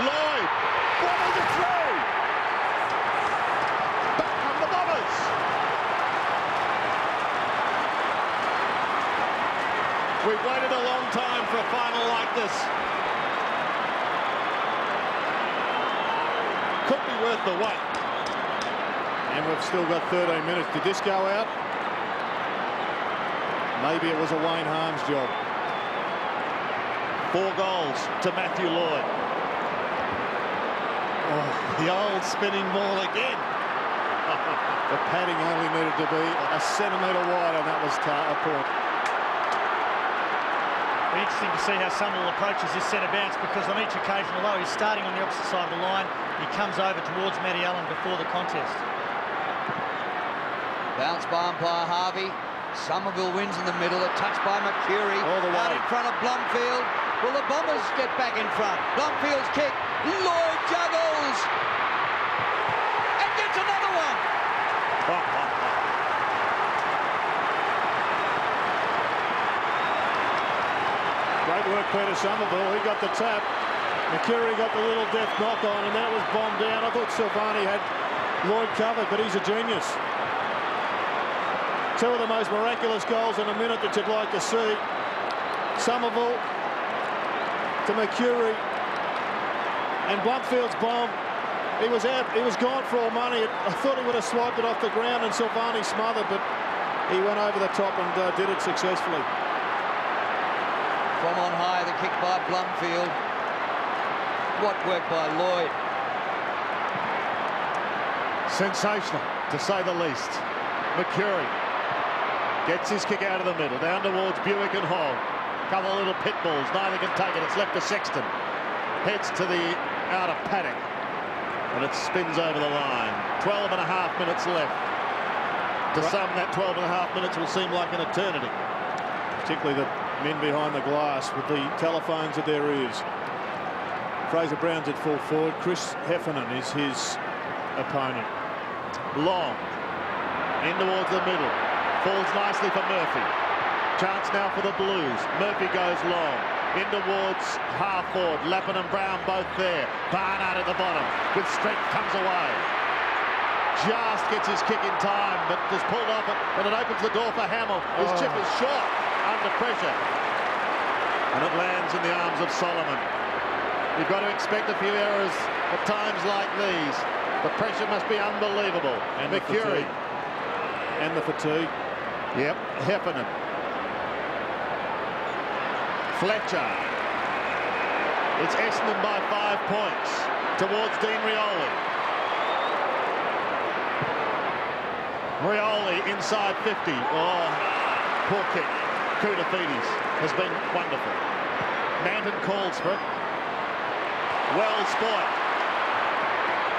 Lloyd. Wobbles it through. Back come the Bombers. We've waited a long time for a final like this. Could be worth the wait.
And we've still got 13 minutes. Did this go out? Maybe it was a Wayne Harms job.
4 goals to Matthew Lloyd. Oh, the old spinning ball again.
The padding only needed to be a centimetre wide, and that was a point.
Be interesting to see how Somerville approaches this centre bounce, because on each occasion, although he's starting on the opposite side of the line, he comes over towards Matty Allen before the contest.
Bounce by umpire Harvey. Somerville wins in the middle. A touch by McCurry.
All the way.
Out in front of Blomfield. Will the Bombers get back in front? Blomfield's kick. Lloyd juggles. And gets another one.
Great work, Peter Somerville. He got the tap. McCurry got the little deft knock on, and then it was bombed down. I thought Silvani had Lloyd covered, but he's a genius. 2 of the most miraculous goals in a minute that you'd like to see. Somerville to McCurry, and Blomfield's bomb. He was out. He was gone for all money. I thought he would have swiped it off the ground, and Silvani smothered, but he went over the top and did it successfully.
From on high, the kick by Blomfield. What work by Lloyd.
Sensational, to say the least. McCurry gets his kick out of the middle, down towards Buick and Hogg. Couple of little pit balls, neither can take it. It's left to Sexton. Heads to the outer paddock, and it spins over the line. 12 and a half minutes left. To some, that 12 and a half minutes will seem like an eternity.
Particularly the men behind the glass with the telephones at their ears. Fraser Brown's at full forward. Chris Heffernan is his opponent.
Long. In towards the middle. Falls nicely for Murphy. Chance now for the Blues. Murphy goes long. In towards half forward. Lappin and Brown both there. Barnard at the bottom. With strength comes away. just gets his kick in time, but just pulled off it, and it opens the door for Hamill. His chip is short under pressure, and it lands in the arms of Solomon. You've got to expect a few errors at times like these. The pressure must be unbelievable.
And
Mercury.
The fatigue.
Yep, Heffernan. Fletcher. It's Essendon by 5 points towards Dean Rioli. Rioli inside 50. Oh, poor kick. Koutafidis has been wonderful. Manton calls for it. Well spoilt.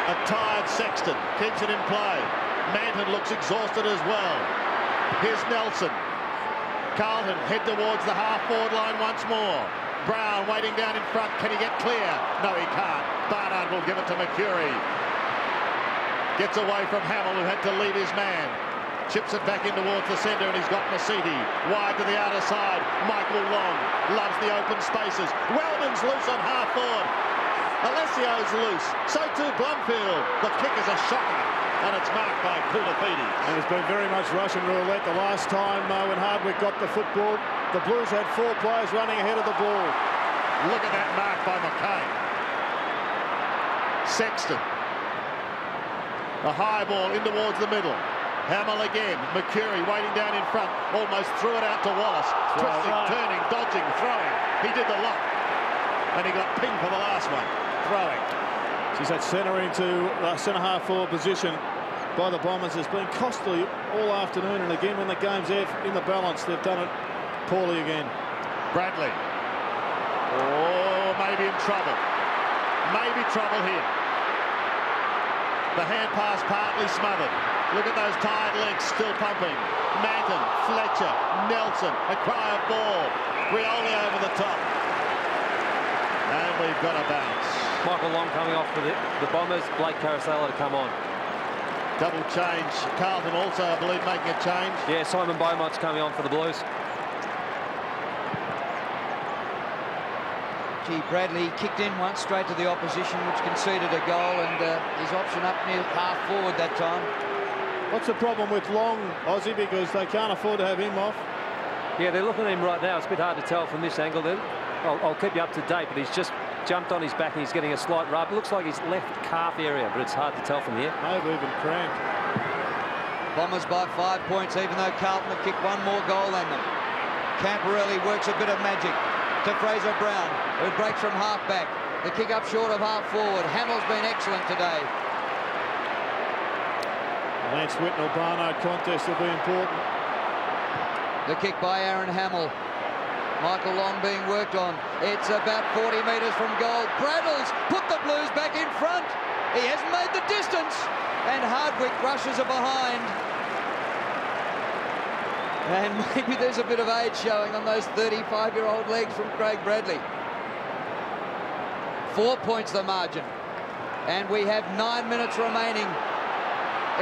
A tired Sexton keeps it in play. Manton looks exhausted as well. Here's Nelson. Carlton head towards the half-forward line once more. Brown waiting down in front. Can he get clear? No, he can't. Barnard will give it to Mercury. Gets away from Hamill, who had to leave his man. Chips it back in towards the centre, and he's got Masiti. Wide to the outer side. Michael Long loves the open spaces. Wellman's loose on half-forward. Alessio's loose. So too Blumfield. The kick is a shocker, and it's marked by Koutafidis.
And it's been very much Russian roulette. The last time when Hardwick got the football, the Blues had 4 players running ahead of the ball.
Look at that mark by McKay. Sexton. A high ball in towards the middle. Hamill again. Mercury waiting down in front. Almost threw it out to Wallace. Twisting, turning, dodging, throwing. He did the lot. And he got pinged for the last one. Throwing.
She's that centre into centre-half forward position by the Bombers has been costly all afternoon, and again when the game's in the balance, they've done it poorly again.
Bradley. Oh, maybe in trouble. Maybe trouble here. The hand pass partly smothered. Look at those tired legs still pumping. Manton, Fletcher, Nelson, a cry of ball. Rioli over the top. And we've got a bounce.
Michael Long coming off for the Bombers. Blake Carosella to come on.
Double change. Carlton also, I believe, making a change.
Yeah, Simon Beaumont's coming on for the Blues.
Gee, Bradley kicked in once straight to the opposition, which conceded a goal, and his option up near half forward that time.
What's the problem with Long, Aussie, because they can't afford to have him off?
Yeah, they're looking at him right now. It's a bit hard to tell from this angle. I'll keep you up to date, but he's just jumped on his back and he's getting a slight rub. It looks like his left calf area, but it's hard to tell from here.
Maybe even cramped.
Bombers by 5 points, even though Carlton have kicked one more goal than them. Camporelli works a bit of magic to Fraser Brown, who breaks from half-back. The kick up short of half-forward. Hamill's been excellent today.
Lance Whitnell-Barnard contest will be important.
The kick by Aaron Hamill. Michael Long being worked on. It's about 40 metres from goal. Braddles put the Blues back in front. He hasn't made the distance. And Hardwick rushes it behind. And maybe there's a bit of age showing on those 35-year-old legs from Craig Bradley. 4 points the margin. And we have 9 minutes remaining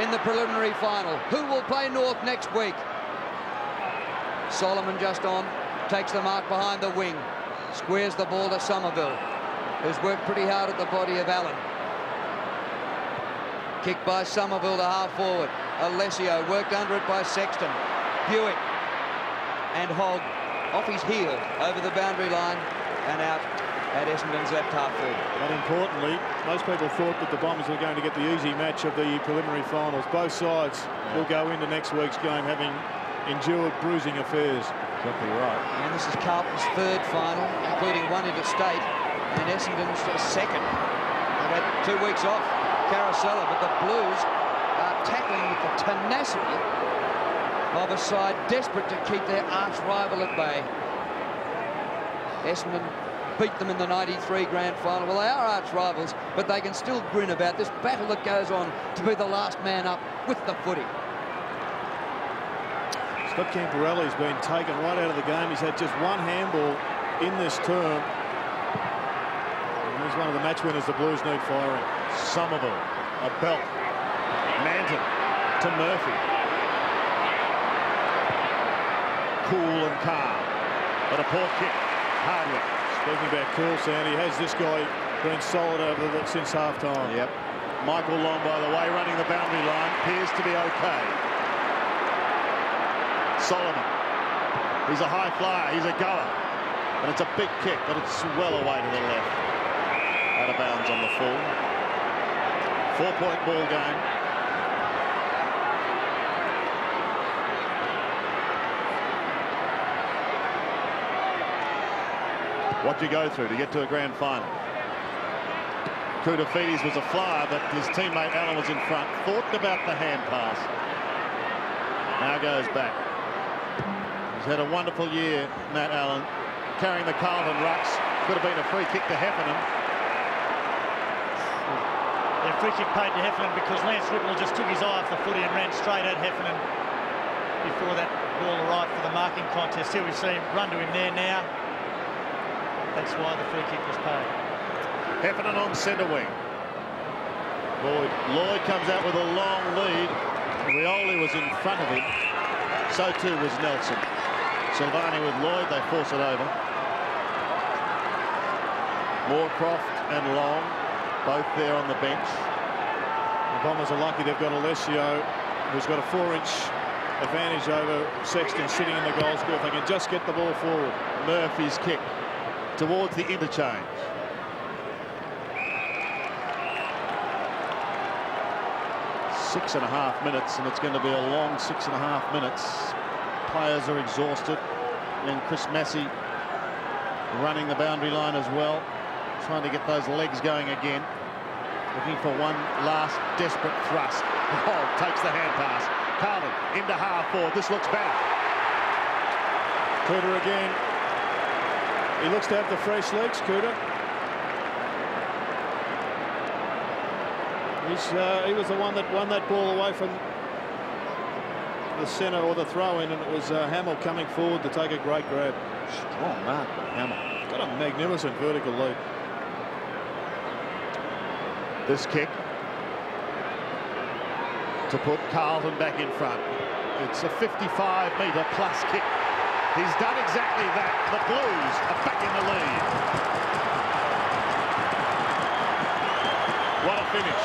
in the preliminary final. Who will play North next week? Solomon just on. Takes the mark behind the wing. Squares the ball to Somerville, who's worked pretty hard at the body of Allen. Kick by Somerville to half forward. Alessio worked under it by Sexton. Hewitt and Hogg off his heel over the boundary line and out at Essendon's left half forward.
But importantly, most people thought that the Bombers were going to get the easy match of the preliminary finals. Both sides will go into next week's game having endured bruising affairs.
Exactly right.
And this is Carlton's third final, including one interstate, and Essendon's second. They've had 2 weeks off, Carosella, but the Blues are tackling with the tenacity of a side desperate to keep their arch-rival at bay. Essendon beat them in the '93 grand final. Well, they are arch-rivals, but they can still grin about this battle that goes on to be the last man up with the footy.
Scott Camporelli's been taken right out of the game. He's had just one handball in this term. And he's one of the match winners the Blues need firing.
Somerville, a belt. Manton to Murphy. Cool and calm. But a poor kick. Hardwick.
Speaking about cool, Sandy, has this guy been solid over since half-time?
Yep. Michael Long, by the way, running the boundary line, appears to be okay. Solomon, he's a high flyer, he's a goer, and it's a big kick, but it's well away to the left. Out of bounds on the full. 4-point ball game. What do you go through to get to a grand final? Koutafidis was a flyer, but his teammate Allen was in front. Thought about the hand pass. Now goes back. He's had a wonderful year, Matt Allen, carrying the Carlton rucks. Could have been a free kick to Heffernan.
Yeah, free kick paid to Heffernan because Lance Whittle just took his eye off the footy and ran straight at Heffernan before that ball arrived for the marking contest. Here we see him run to him there now. That's why the free kick was paid.
Heffernan on centre wing. Lloyd comes out with a long lead. Rioli was in front of him. So too was Nelson. Silvani with Lloyd. They force it over. Moorcroft and Long, both there on the bench.
The Bombers are lucky they've got Alessio, who's got a 4-inch advantage over Sexton sitting in the goal score. If they can just get the ball forward.
Murphy's kick towards the interchange. Six and a half minutes, and it's going to be a long 6.5 minutes. Players are exhausted, and Chris Massey running the boundary line as well, trying to get those legs going again, looking for one last desperate thrust. Oh, takes the hand pass. Carlton into half forward. This looks better.
Cooter again. He looks to have the fresh legs, Cooter. He was the one that won that ball away from the centre or the throw-in, and it was Hamill coming forward to take a great grab.
Strong mark by Hamill.
Got a magnificent vertical lead.
This kick to put Carlton back in front. It's a 55-metre plus kick. He's done exactly that. The Blues are back in the lead. What a finish.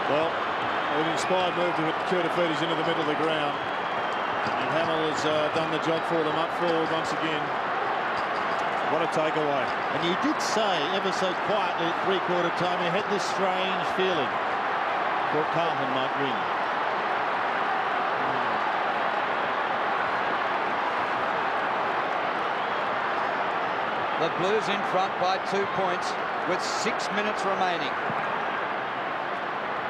Well, an inspired move to put Koutafidis into the middle of the ground. And Hamill has done the job for them up forward once again. What a takeaway.
And you did say, ever so quietly at three-quarter time, you had this strange feeling that Carlton might win.
The Blues in front by 2 points with 6 minutes remaining.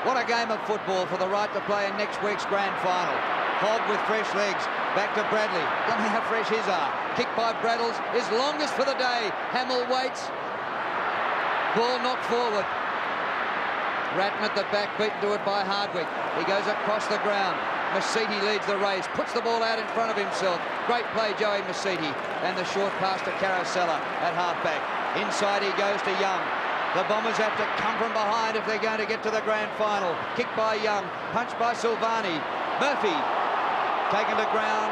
What a game of football for the right to play in next week's grand final. Hogg with fresh legs. Back to Bradley. Don't know how fresh his are. Kick by Braddles. His longest for the day. Hamill waits. Ball knocked forward. Ratton at the back, beaten to it by Hardwick. He goes across the ground. Masiti leads the race. Puts the ball out in front of himself. Great play, Joey Masiti. And the short pass to Carosella at halfback. Inside he goes to Young. The Bombers have to come from behind if they're going to get to the grand final. Kick by Young, punched by Silvani. Murphy taken to ground,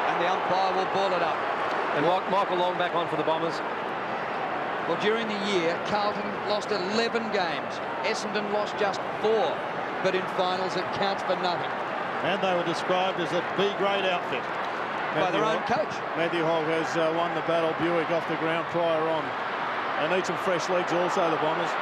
and the umpire will ball it up.
And Michael Long back on for the Bombers.
Well, during the year, Carlton lost 11 games. Essendon lost just 4. But in finals, it counts for nothing.
And they were described as a B-grade outfit.
By their own coach.
Matthew Hogg has won the battle. Buick off the ground prior on. They need some fresh legs also, the Bombers.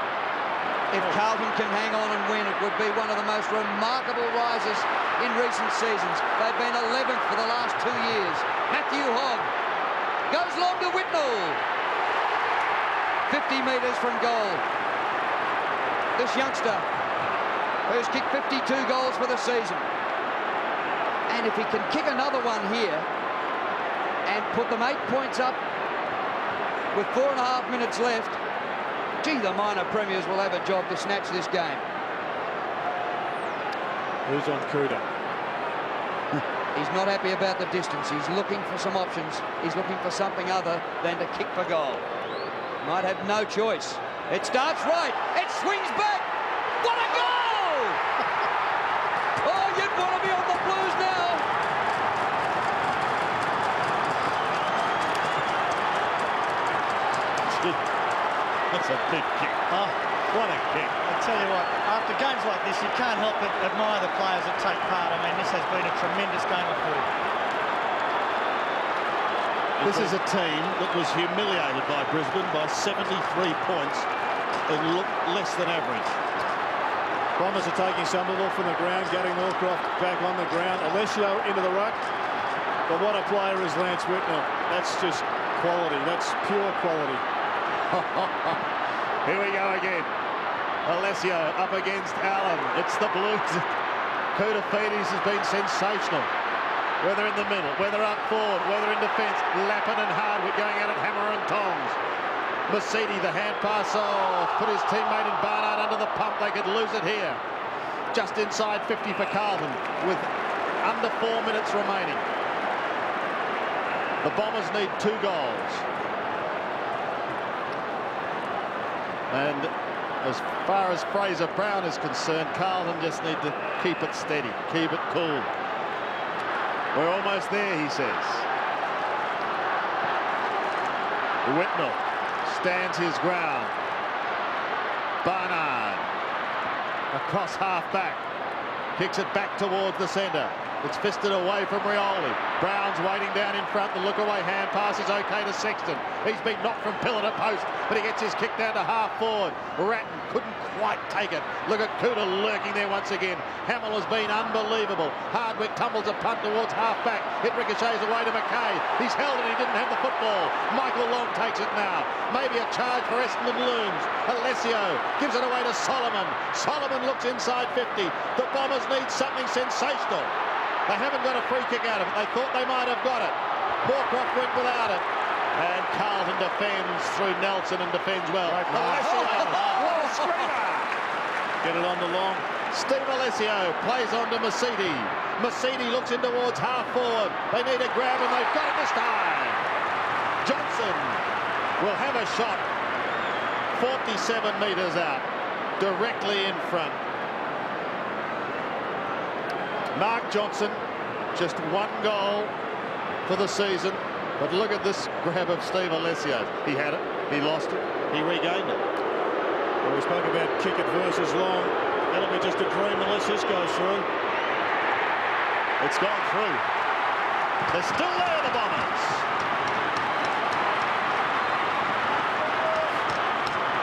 If Carlton can hang on and win, it would be one of the most remarkable rises in recent seasons. They've been 11th for the last 2 years. Matthew Hogg goes long to Whitnall. 50 metres from goal. This youngster who's kicked 52 goals for the season. And if he can kick another one here and put them 8 points up with 4.5 minutes left, gee, the minor premiers will have a job to snatch this game.
Who's on Cooter?
He's not happy about the distance. He's looking for some options. He's looking for something other than to kick for goal. Might have no choice. It starts right. It swings back. What a goal! Oh, you'd want to be on the Blues now.
That's a big kick.
Oh,
What a kick.
I tell you what, after games like this, you can't help but admire the players that take part. I mean, this has been a tremendous game of footy.
This is a team that was humiliated by Brisbane by 73 points and looked less than average.
Bombers are taking Somerville from the ground, getting Northcroft back on the ground. Alessio into the ruck. But what a player is Lance Whitnell. That's just quality. That's pure quality.
Here we go again. Alessio up against Allen. It's the Blues. Koutafidis has been sensational. Whether in the middle, whether up forward, whether in defence. Lappin and Hardwick going at it hammer and tongs. Mercedes, the hand pass off, put his teammate in Barnard under the pump. They could lose it here. Just inside 50 for Carlton with under 4 minutes remaining. The Bombers need 2 goals. And as far as Fraser Brown is concerned, Carlton just need to keep it steady, keep it cool. We're almost there, he says. Whitnell stands his ground. Barnard across half-back. Kicks it back towards the centre. It's fisted away from Rioli. Brown's waiting down in front. The look-away hand pass is okay to Sexton. He's been knocked from pillar to post, but he gets his kick down to half-forward. Ratton couldn't quite take it. Look at Cooter lurking there once again. Hamill has been unbelievable. Hardwick tumbles a punt towards half-back. It ricochets away to McKay. He's held it. He didn't have the football. Michael Long takes it now. Maybe a charge for Essendon looms. Alessio gives it away to Solomon. Solomon looks inside 50. The Bombers need something sensational. They haven't got a free kick out of it. They thought they might have got it. Moorcroft went without it. And Carlton defends through Nelson and defends well. Alessio, what a screamer!
Get it on the long.
Steve Alessio plays on to Mercedes. Mercedes looks in towards half forward. They need a grab and they've got it this time. Johnson will have a shot 47 metres out, directly in front. Mark Johnson, just 1 goal for the season. But look at this grab of Steve Alessio. He had it, he lost it, he regained it.
Well, we spoke about kick it versus long. That'll be just a dream unless this goes through.
It's gone through. They're still there, the Bombers.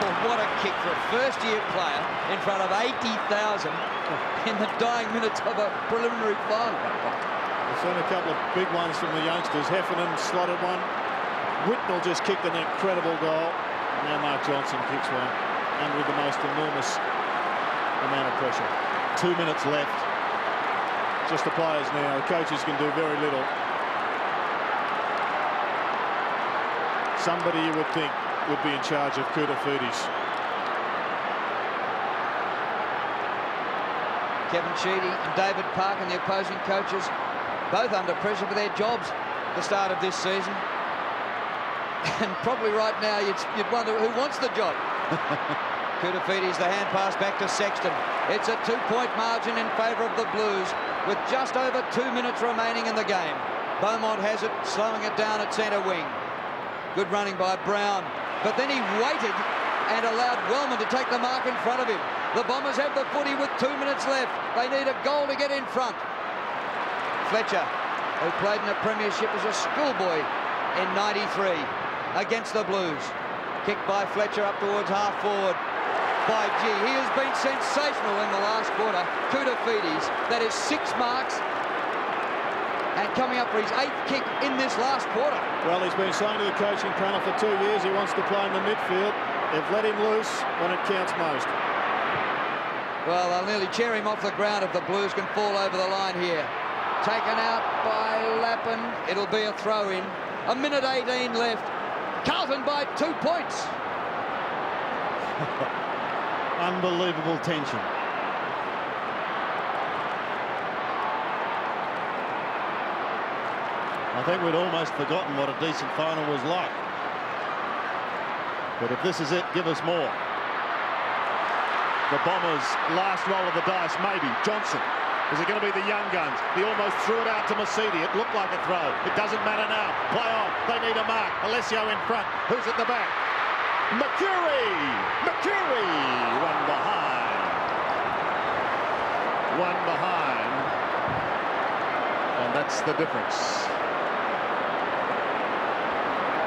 Oh, what a kick for a first-year player in front of 80,000 in the dying minutes of a preliminary final.
We've seen a couple of big ones from the youngsters. Heffernan slotted one. Whitnell just kicked an incredible goal. Now Mark Johnson kicks one under the most enormous amount of pressure.
2 minutes left.
Just the players now. The coaches can do very little. Somebody you would think would be in charge of Koutafidis.
Kevin Sheedy and David Park and the opposing coaches both under pressure for their jobs at the start of this season. And probably right now you'd wonder who wants the job. Koutafidis, the hand pass back to Sexton. It's a 2-point margin in favour of the Blues with just over 2 minutes remaining in the game. Beaumont has it, slowing it down at centre wing. Good running by Brown, but then he waited and allowed Wellman to take the mark in front of him. The Bombers have the footy with 2 minutes left. They need a goal to get in front. Fletcher, who played in the Premiership as a schoolboy in '93 against the Blues. Kicked by Fletcher up towards half forward. By G, he has been sensational in the last quarter. Koutafidis, that is 6 marks. And coming up for his 8th kick in this last quarter.
Well, he's been saying to the coaching panel for 2 years he wants to play in the midfield. They've let him loose when it counts most.
Well, they'll nearly cheer him off the ground if the Blues can fall over the line here. Taken out by Lappin. It'll be a throw-in. 1:18 left. Carlton by 2 points.
Unbelievable tension. I think we'd almost forgotten what a decent final was like. But if this is it, give us more. The Bombers' last roll of the dice, maybe. Johnson. Is it going to be the young guns? He almost threw it out to Mercedes. It looked like a throw. It doesn't matter now. Play on. They need a mark. Alessio in front. Who's at the back? Mercury! One behind. One behind. And that's the difference.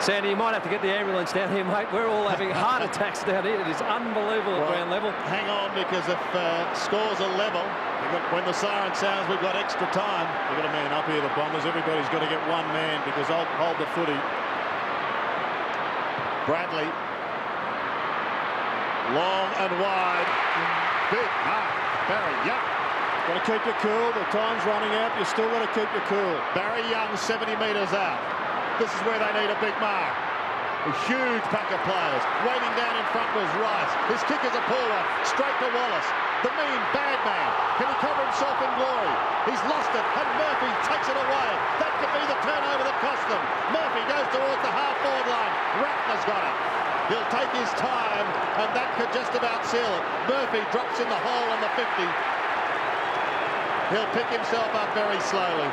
Sandy, you might have to get the ambulance down here, mate. We're all having heart attacks down here. It is unbelievable at ground level.
Hang on, because if scores are level, when the siren sounds, we've got extra time.
They've got a man up here, the Bombers. Everybody's got to get one man because I'll hold the footy.
Bradley. Long and wide. Big mark. Barry Young.
Got to keep your cool. The time's running out. You still got to keep your cool.
Barry Young 70 metres out. This is where they need a big mark. A huge pack of players. Waiting down in front was Rice. His kick is a puller. Straight to Wallace. The mean bad man. Can he cover himself in glory? He's lost it, and Murphy takes it away. That could be the turnover that cost them. Murphy goes towards the half-forward line. Ratner's got it. He'll take his time, and that could just about seal it. Murphy drops in the hole on the 50. He'll pick himself up very slowly.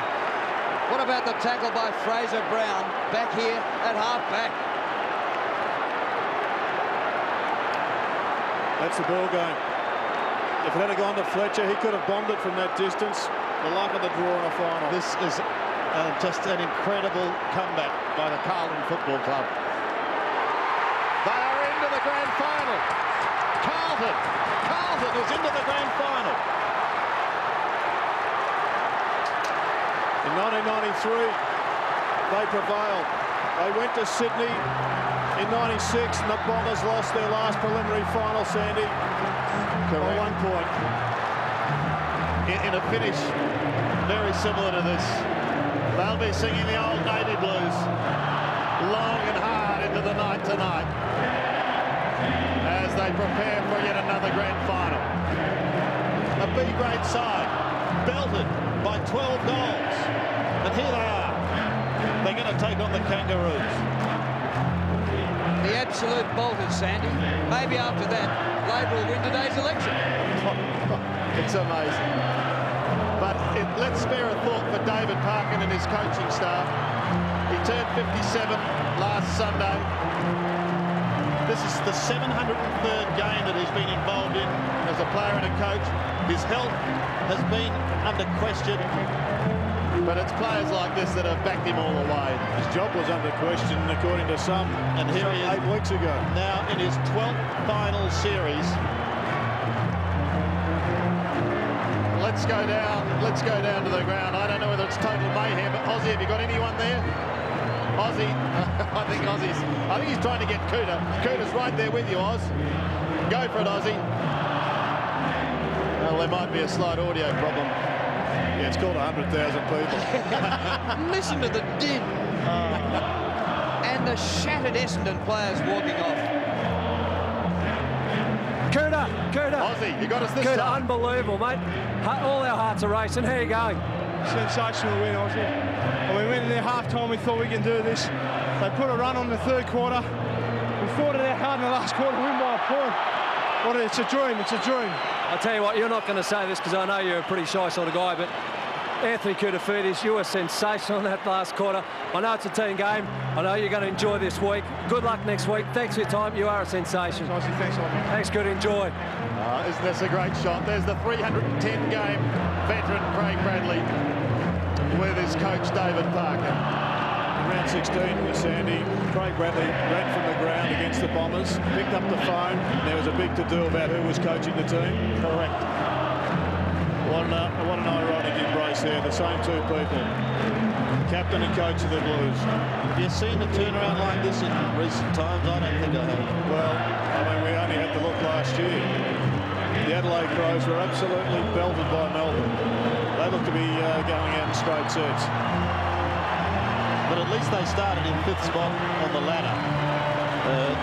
What about the tackle by Fraser Brown back here at half-back?
That's the ball game. If it had gone to Fletcher, he could have bombed it from that distance. The luck of the draw in a final.
This is just an incredible comeback by the Carlton Football Club. They are into the grand final. Carlton is into the grand final.
In 1993, they prevailed. They went to Sydney in 96, and the Bombers lost their last preliminary final, Sandy, by 1 point.
In a finish very similar to this, they'll be singing the old Navy blues long and hard into the night tonight as they prepare for yet another grand final. A B-grade side belted by 12 goals, and here they are. They're going to take on the Kangaroos.
The absolute bolters, Sandy. Maybe after that, Labor will win today's election.
It's amazing. But let's spare a thought for David Parkin and his coaching staff. He turned 57 last Sunday. This is the 703rd game that he's been involved in as a player and a coach. His health has been under question, but it's players like this that have backed him all the way.
His job was under question, according to some,
and here he is
8 weeks ago.
Now in his 12th final series. Let's go down to the ground. I don't know whether it's total mayhem, but Ozzy, have you got anyone there? Ozzy, I think he's trying to get Cooter. Cooter's right there with you, Oz. Go for it, Ozzy. Well, there might be a slight audio problem.
Yeah, it's called 100,000 people.
Listen to the din. And the shattered Essendon players walking off.
Cooter.
Ozzy, you got us this
Cooter,
time.
unbelievable, mate. All our hearts are racing. How are you going?
Sensational win, Ozzy. We went in there half-time, we thought we can do this. They put a run on the third quarter. We fought it out hard in the last quarter, win by a point. It's a dream, it's a dream.
I'll tell you what, you're not going to say this because I know you're a pretty shy sort of guy, but Anthony Koutafidis, you were sensational in that last quarter. I know it's a team game. I know you're going to enjoy this week. Good luck next week. Thanks for your time. You are a sensation.
Thanks, Ozzy.
Thanks, good. Enjoy.
Isn't this a great shot? There's the 310-game veteran Craig Bradley with his coach David Parker.
Round 16, Sandy, Craig Bradley ran from the ground against the Bombers, picked up the phone, and there was a big to-do about who was coaching the team.
Correct.
What an ironic embrace there, the same two people. Captain and coach of the Blues.
Have you seen a turnaround like this in recent times? I don't think I have.
Well, I mean, we only had to look last year. The Adelaide Crows were absolutely belted by Melbourne. They look to be going out in straight sets.
But at least they started in 5th spot on the ladder.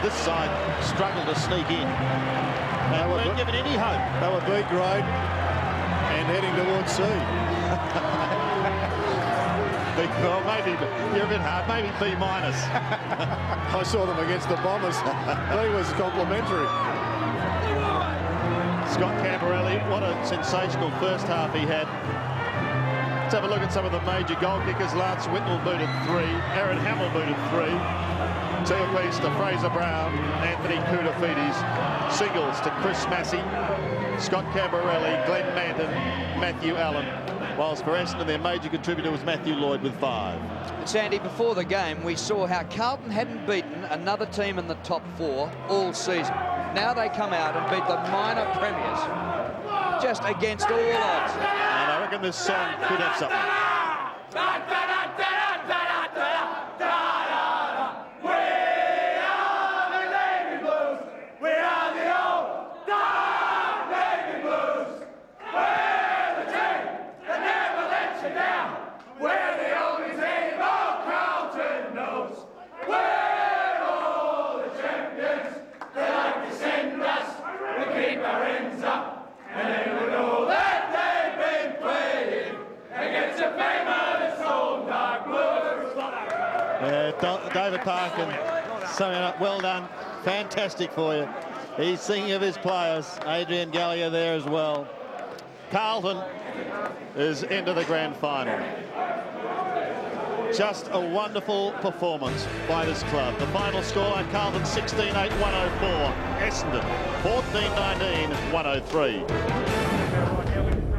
This side struggled to sneak in. They weren't given any hope.
They were B grade and heading towards C.
Well, maybe you're a bit hard. Maybe B minus.
I saw them against the Bombers. B was complimentary.
Scott Camperelli, what a sensational first half he had. Let's have a look at some of the major goal kickers. Lance Whittle booted 3. Aaron Hamill booted 3. Two apiece to Fraser Brown, Anthony Koutafidis. Singles to Chris Massey, Scott Camberelli, Glenn Manton, Matthew Allen. Whilst for Essendon, their major contributor was Matthew Lloyd with 5.
Sandy, before the game, we saw how Carlton hadn't beaten another team in the top 4 all season. Now they come out and beat the minor premiers, just against all odds.
And I reckon this song could have something. David Parkin, well done, fantastic for you. He's thinking of his players. Adrian Gallia there as well. Carlton is into the grand final. Just a wonderful performance by this club. The final score, Carlton 16-8, 104. Essendon 14-19, 103.